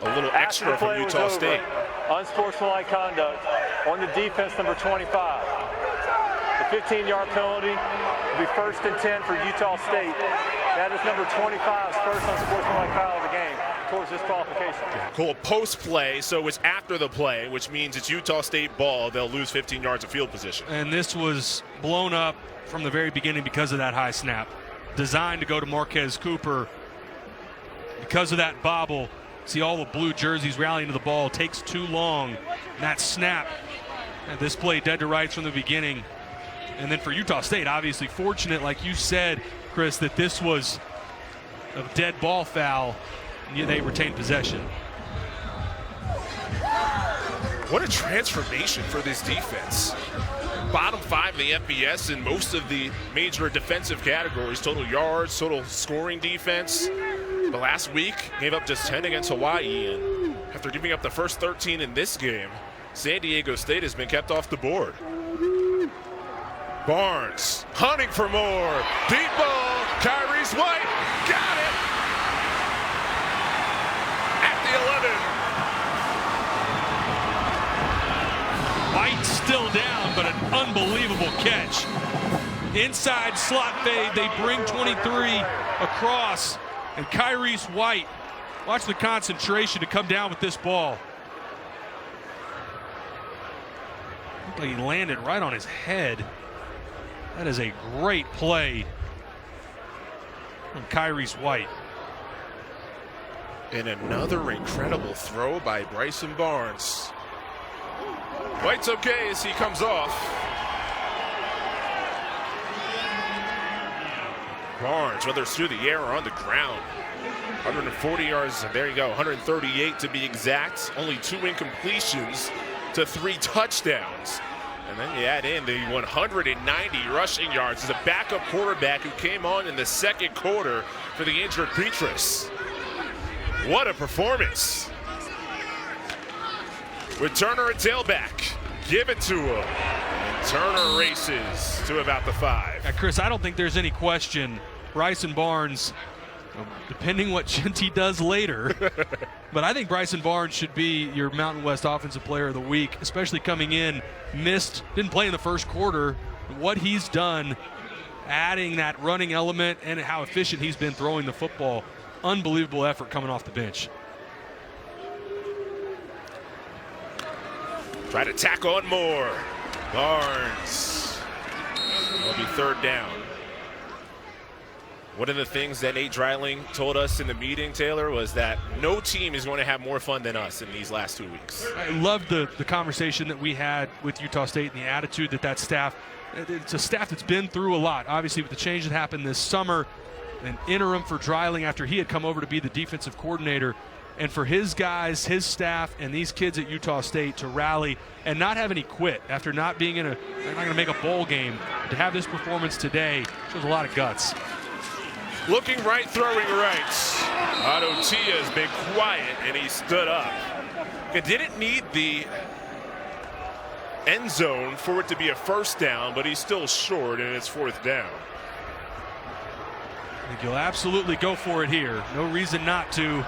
A little extra from Utah State. Unsportsmanlike conduct on the defense, number 25. The 15-yard penalty will be 1st and 10 for Utah State. That is number 25's first unsportsmanlike foul of the game towards disqualification. Cool. Post play, so it's after the play, which means it's Utah State ball. They'll lose 15 yards of field position. And this was blown up from the very beginning because of that high snap. Designed to go to Marquez Cooper. Because of that bobble, see all the blue jerseys rallying to the ball. Takes too long. That snap. And this play dead to rights from the beginning. And then for Utah State, obviously fortunate, like you said, Chris, that this was a dead ball foul, and they retained possession. What a transformation for this defense. bottom 5 in the FBS in most of the major defensive categories, total yards, total scoring defense. But last week, gave up just 10 against Hawaii, and after giving up the first 13 in this game, San Diego State has been kept off the board. Barnes hunting for more. Deep ball. Kyrie's White. Got it. At the 11. White still down, but an unbelievable catch. Inside slot fade. They bring 23 across. And Kyrie's White, watch the concentration to come down with this ball. Looked like he landed right on his head. That is a great play from Kyrie's White. And another incredible throw by Bryson Barnes. White's okay as he comes off. Barnes, whether it's through the air or on the ground, 140 yards, there you go, 138 to be exact. Only 2 incompletions to 3 touchdowns. And then you add in the 190 rushing yards as a backup quarterback who came on in the second quarter for the injured Petrus. What a performance. With Turner at tailback, give it to him. And Turner races to about the 5. Now, Chris, I don't think there's any question Bryson Barnes, depending what Shinty does later, but I think Bryson Barnes should be your Mountain West Offensive Player of the Week, especially coming in, didn't play in the first quarter. What he's done, adding that running element and how efficient he's been throwing the football, unbelievable effort coming off the bench. Try to tack on more. Barnes. It'll be 3rd down. One of the things that Nate Dreiling told us in the meeting, Taylor, was that no team is going to have more fun than us in these last 2 weeks. I loved the conversation that we had with Utah State and the attitude that staff, it's a staff that's been through a lot. Obviously, with the change that happened this summer, an interim for Dreiling after he had come over to be the defensive coordinator, and for his guys, his staff, and these kids at Utah State to rally and not have any quit after not being they're not going to make a bowl game. To have this performance today shows a lot of guts. Looking right, throwing right. Otto Tia has been quiet, and he stood up. It didn't need the end zone for it to be a 1st down, but he's still short, and it's 4th down. I think you'll absolutely go for it here. No reason not to.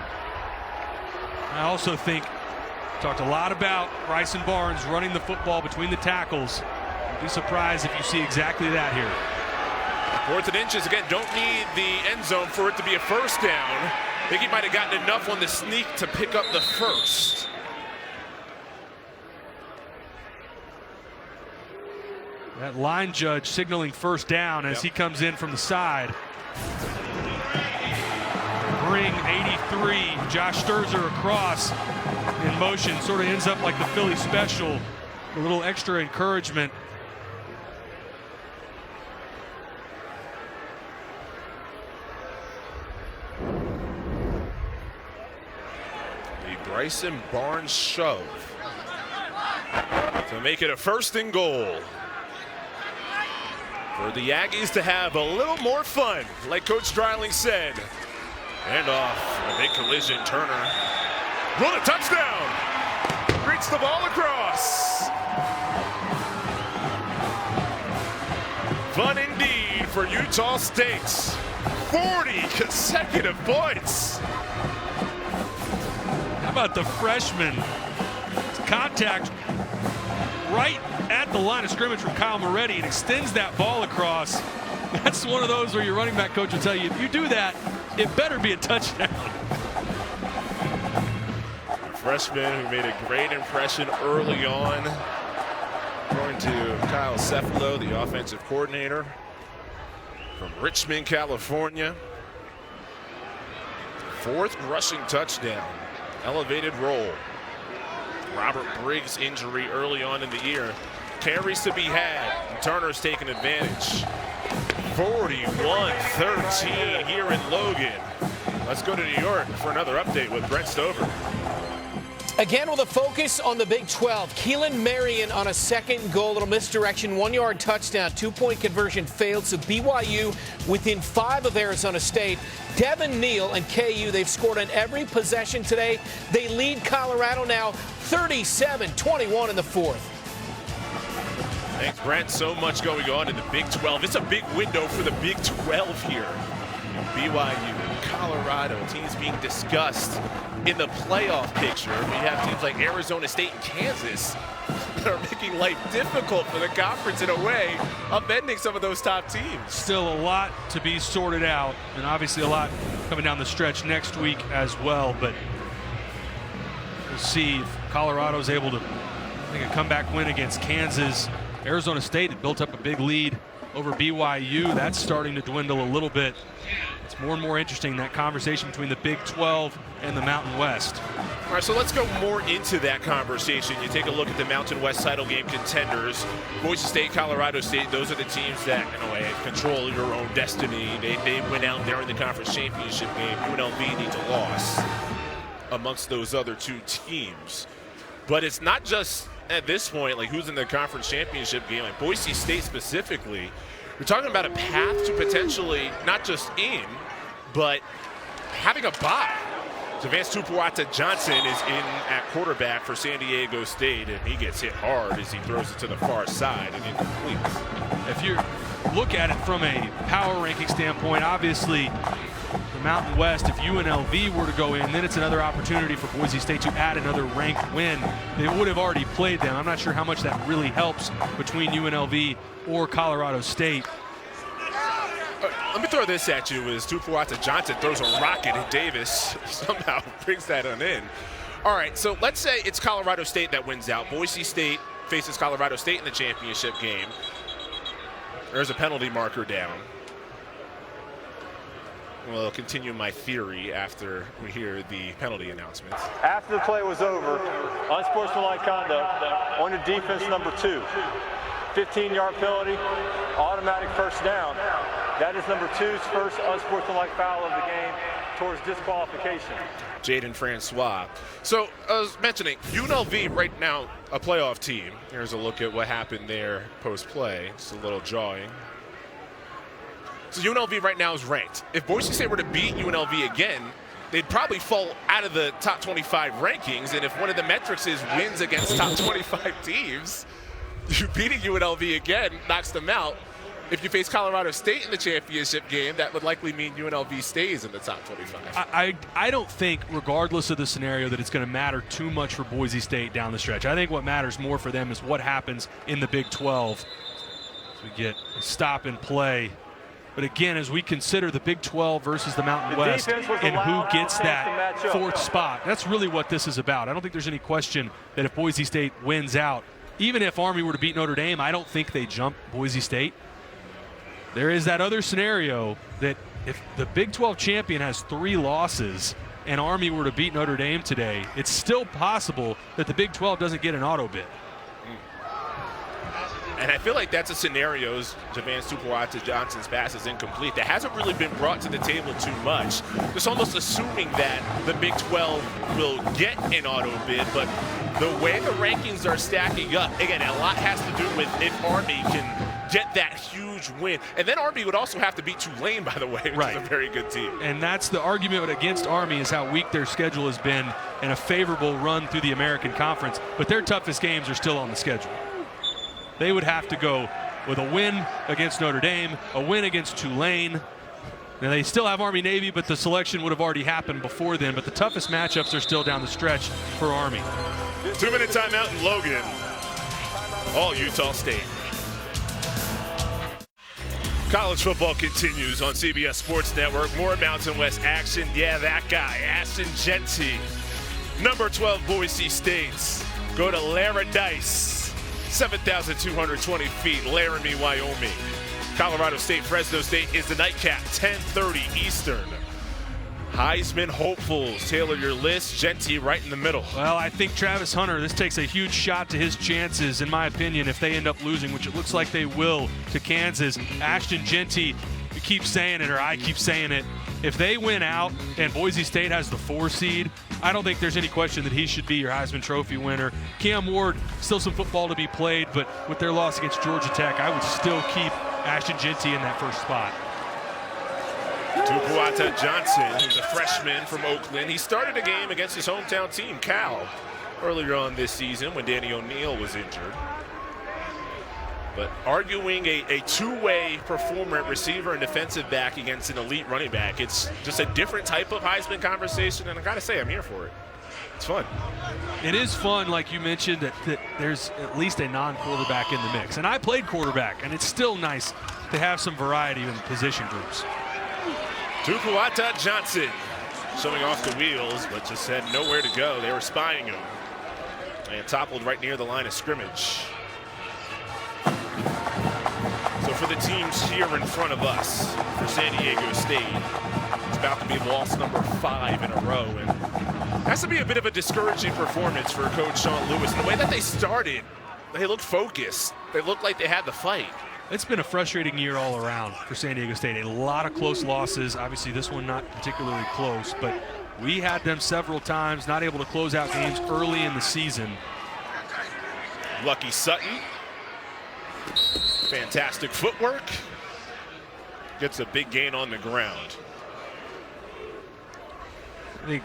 I also think, talked a lot about Bryson Barnes running the football between the tackles. I'd be surprised if you see exactly that here. 4th and inches, again, don't need the end zone for it to be a 1st down. I think he might have gotten enough on the sneak to pick up the 1st. That line judge signaling 1st down as he comes in from the side. Bring 83, Josh Sturzer across in motion, sort of ends up like the Philly special, a little extra encouragement. Bryson Barnes shove to make it a 1st and goal. For the Aggies to have a little more fun, like Coach Dreiling said. And off, a big collision, Turner. Roll a touchdown! Reach the ball across. Fun indeed for Utah State. 40 consecutive points. How about the freshman? Contact right at the line of scrimmage from Kyle Moretti and extends that ball across. That's one of those where your running back coach will tell you, if you do that, it better be a touchdown. A freshman who made a great impression early on. According to Kyle Cefalo, the offensive coordinator from Richmond, California. 4th rushing touchdown. Elevated roll. Robert Briggs' injury early on in the year. Carries to be had. And Turner's taking advantage. 41-13 here in Logan. Let's go to New York for another update with Brent Stover. Again, with a focus on the Big 12, Keelan Marion on a second goal, little misdirection, 1-yard touchdown, 2-point conversion failed, so BYU within 5 of Arizona State. Devin Neal and KU, they've scored on every possession today. They lead Colorado now 37-21 in the fourth. Thanks, Brent. So much going on in the Big 12. It's a big window for the Big 12 here. BYU, Colorado, teams being discussed in the playoff picture. We have teams like Arizona State and Kansas that are making life difficult for the conference in a way, upending some of those top teams. Still a lot to be sorted out, and obviously a lot coming down the stretch next week as well. But we'll see if Colorado's able to make a comeback win against Kansas. Arizona State had built up a big lead over BYU. That's starting to dwindle a little bit. It's more and more interesting, that conversation between the Big 12 and the Mountain West. All right, so let's go more into that conversation. You take a look at the Mountain West title game contenders. Boise State, Colorado State, those are the teams that, in a way, control your own destiny. They went out there in the conference championship game. UNLV needs a loss amongst those other two teams. But it's not just at this point, like, who's in the conference championship game. Like Boise State specifically, we're talking about a path to potentially not just in, but having a bye. Vance Tupuata-Johnson is in at quarterback for San Diego State, and he gets hit hard as he throws it to the far side and incomplete. If you look at it from a power ranking standpoint, obviously the Mountain West, if UNLV were to go in, then it's another opportunity for Boise State to add another ranked win. They would have already played them. I'm not sure how much that really helps between UNLV or Colorado State. Let me throw this at you as Tupuata-Johnson throws a rocket and Davis somehow brings that on in. All right, so let's say it's Colorado State that wins out. Boise State faces Colorado State in the championship game. There's a penalty marker down. Well, I'll continue my theory after we hear the penalty announcements. After the play was over, unsportsmanlike conduct on the defense number 2. 15-yard penalty, automatic first down. That is number 2's first unsportsmanlike foul of the game towards disqualification. Jaden Francois. So I was mentioning UNLV right now, a playoff team. Here's a look at what happened there post-play. Just a little drawing. So UNLV right now is ranked. If Boise State were to beat UNLV again, they'd probably fall out of the top 25 rankings. And if one of the metrics is wins against top 25 teams, beating UNLV again knocks them out. If you face Colorado State in the championship game, that would likely mean UNLV stays in the top 25. I don't think, regardless of the scenario, that it's going to matter too much for Boise State down the stretch. I think what matters more for them is what happens in the Big 12 as we get a stop and play. But again, as we consider the Big 12 versus the Mountain West and who gets that fourth spot, that's really what this is about. I don't think there's any question that if Boise State wins out, even if Army were to beat Notre Dame, I don't think they jump Boise State. There is that other scenario that if the Big 12 champion has 3 losses and Army were to beat Notre Dame today, it's still possible that the Big 12 doesn't get an auto bid. And I feel like that's a scenario, as Vance Tupuata-Johnson's pass is incomplete, that hasn't really been brought to the table too much. Just almost assuming that the Big 12 will get an auto bid, but the way the rankings are stacking up, again, a lot has to do with if Army can get that huge win. And then Army would also have to beat Tulane, by the way, which is a very good team. And that's the argument against Army, is how weak their schedule has been and a favorable run through the American Conference. But their toughest games are still on the schedule. They would have to go with a win against Notre Dame, a win against Tulane. Now, they still have Army-Navy, but the selection would have already happened before then. But the toughest matchups are still down the stretch for Army. 2-minute timeout in Logan. All Utah State. College football continues on CBS Sports Network. More Mountain West action. Yeah, that guy, Ashton Jeanty. Number 12, Boise State. Go to Laradice. 7,220 feet, Laramie, Wyoming. Colorado State, Fresno State is the nightcap, 10:30 Eastern. Heisman hopefuls, tailor your list. Jeanty right in the middle. Well, I think Travis Hunter, this takes a huge shot to his chances, in my opinion, if they end up losing, which it looks like they will, to Kansas. Ashton Jeanty, you keep saying it, or I keep saying it, if they win out and Boise State has the 4 seed, I don't think there's any question that he should be your Heisman Trophy winner. Cam Ward, still some football to be played, but with their loss against Georgia Tech, I would still keep Ashton Jeanty in that first spot. Tupuola Johnson, who's a freshman from Oakland. He started a game against his hometown team, Cal, earlier on this season when Danny O'Neal was injured. But arguing a two-way performer at receiver and defensive back against an elite running back, it's just a different type of Heisman conversation, and I got to say, I'm here for it. It's fun. It is fun, like you mentioned, that there's at least a non-quarterback in the mix. And I played quarterback, and it's still nice to have some variety in position groups. Tupuola Johnson showing off the wheels, but just had nowhere to go. They were spying him and toppled right near the line of scrimmage. So for the teams here in front of us, for San Diego State, it's about to be loss number 5 in a row. And has to be a bit of a discouraging performance for Coach Sean Lewis. The way that they started, they looked focused. They looked like they had the fight. It's been a frustrating year all around for San Diego State. A lot of close losses. Obviously, this one not particularly close, but we had them several times, not able to close out games early in the season. Lucky Sutton. Fantastic footwork. Gets a big gain on the ground. I think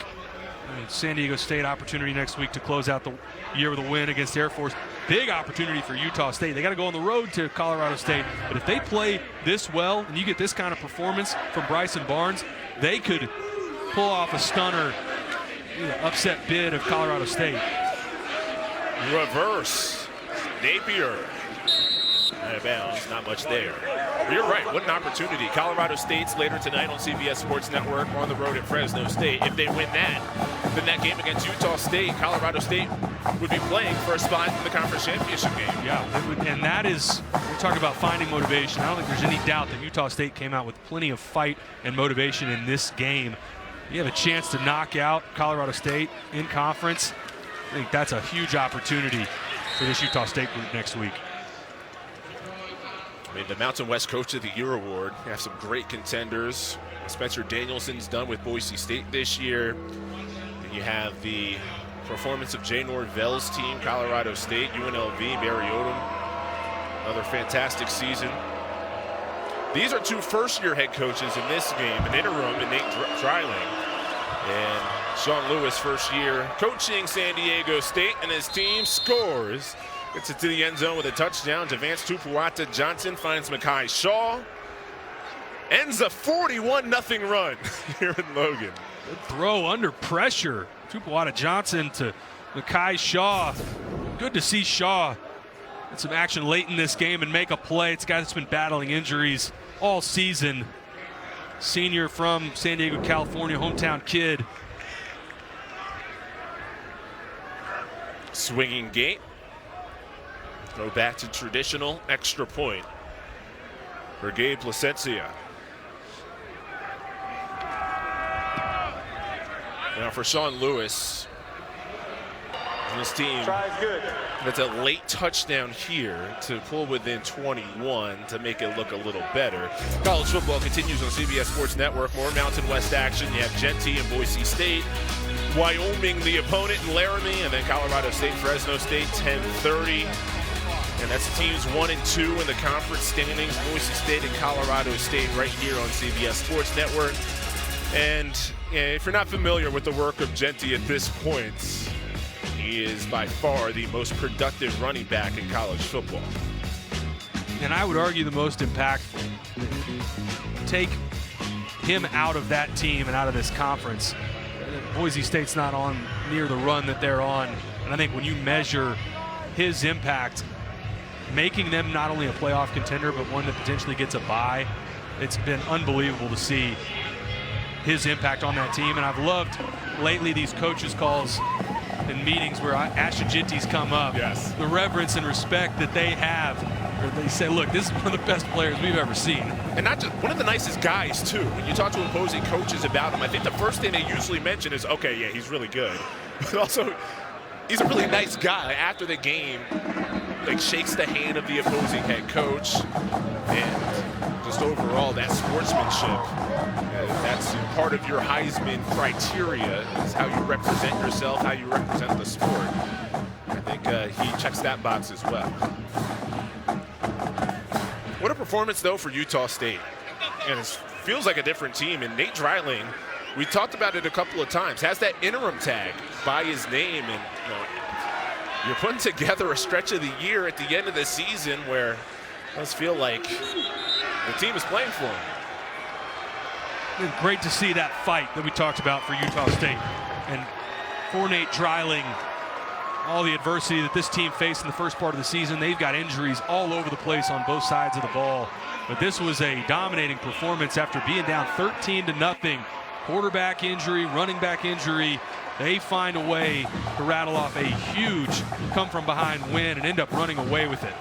San Diego State opportunity next week to close out the year with a win against Air Force. Big opportunity for Utah State. They got to go on the road to Colorado State. But if they play this well and you get this kind of performance from Bryson Barnes, they could pull off a stunner, upset bid of Colorado State. Reverse. Napier. Out of bounds, not much there. You're right, what an opportunity. Colorado State's later tonight on CBS Sports Network on the road at Fresno State. If they win that, then that game against Utah State, Colorado State would be playing for a spot in the conference championship game. Yeah, and that is, we're talking about finding motivation. I don't think there's any doubt that Utah State came out with plenty of fight and motivation in this game. You have a chance to knock out Colorado State in conference. I think that's a huge opportunity for this Utah State group next week. I mean, the Mountain West Coach of the Year award. You have some great contenders. Spencer Danielson's done with Boise State this year. And you have the performance of Jay Norvell's team, Colorado State, UNLV, Barry Odom. Another fantastic season. These are 2 first-year head coaches in this game, an interim and Nate Dreiling. And Sean Lewis, first year coaching San Diego State, and his team scores. Gets it to the end zone with a touchdown. Javance Tupuola Johnson finds Mekhi Shaw. Ends a 41-0 run here in Logan. Good throw under pressure. Tupuola Johnson to Mekhi Shaw. Good to see Shaw get some action late in this game and make a play. It's a guy that's been battling injuries all season. Senior from San Diego, California, hometown kid. Swinging gate. Go back to traditional extra point for Gabe Placencia. Now for Sean Lewis and his team, that's a late touchdown here to pull within 21 to make it look a little better. College football continues on CBS Sports Network. More Mountain West action. You have Jeanty and Boise State. Wyoming, the opponent in Laramie, and then Colorado State, Fresno State, 10:30. And that's the teams 1 and 2 in the conference standings. Boise State and Colorado State right here on CBS Sports Network. And if you're not familiar with the work of Jeanty at this point, he is by far the most productive running back in college football. And I would argue the most impactful. Take him out of that team and out of this conference. Boise State's not on near the run that they're on. And I think when you measure his impact, making them not only a playoff contender, but one that potentially gets a bye, it's been unbelievable to see his impact on that team. And I've loved lately these coaches' calls in meetings where Ashton Jeanty's come up. Yes. The reverence and respect that they have, where they say, look, this is one of the best players we've ever seen. And not just one of the nicest guys, too. When you talk to opposing coaches about him, I think the first thing they usually mention is, okay, yeah, he's really good. But also, he's a really nice guy. After the game, like, shakes the hand of the opposing head coach, and just overall that sportsmanship. That's part of your Heisman criteria, is how you represent yourself, how you represent the sport. I think he checks that box as well. What a performance, though, for Utah State. And it feels like a different team. And Nate Dreiling, we talked about it a couple of times, has that interim tag by his name. And you're putting together a stretch of the year at the end of the season where it does feel like the team is playing for him. It's great to see that fight that we talked about for Utah State. And for Nate Dreiling, all the adversity that this team faced in the first part of the season, they've got injuries all over the place on both sides of the ball. But this was a dominating performance after being down 13-0. Quarterback injury, running back injury. They find a way to rattle off a huge come-from-behind win and end up running away with it.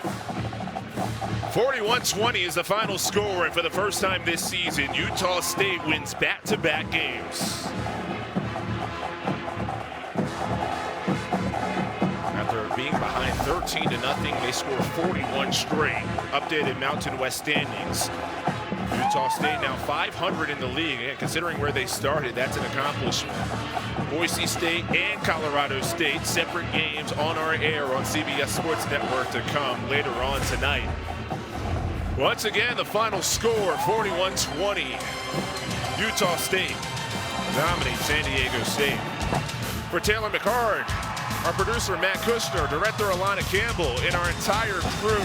41-20 is the final score, and for the first time this season, Utah State wins back-to-back games. After being behind 13-0, they score 41 straight. Updated Mountain West standings. Utah State now 500 in the league, and considering where they started, that's an accomplishment. Boise State and Colorado State, separate games on our air on CBS Sports Network to come later on tonight. Once again, the final score, 41-20. Utah State dominates San Diego State. For Taylor McHard, our producer Matt Kushner, director Alana Campbell, and our entire crew,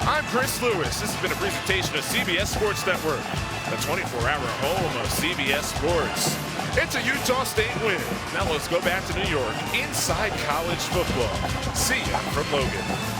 I'm Chris Lewis. This has been a presentation of CBS Sports Network, the 24-hour home of CBS Sports. It's a Utah State win. Now let's go back to New York, inside college football. See ya from Logan.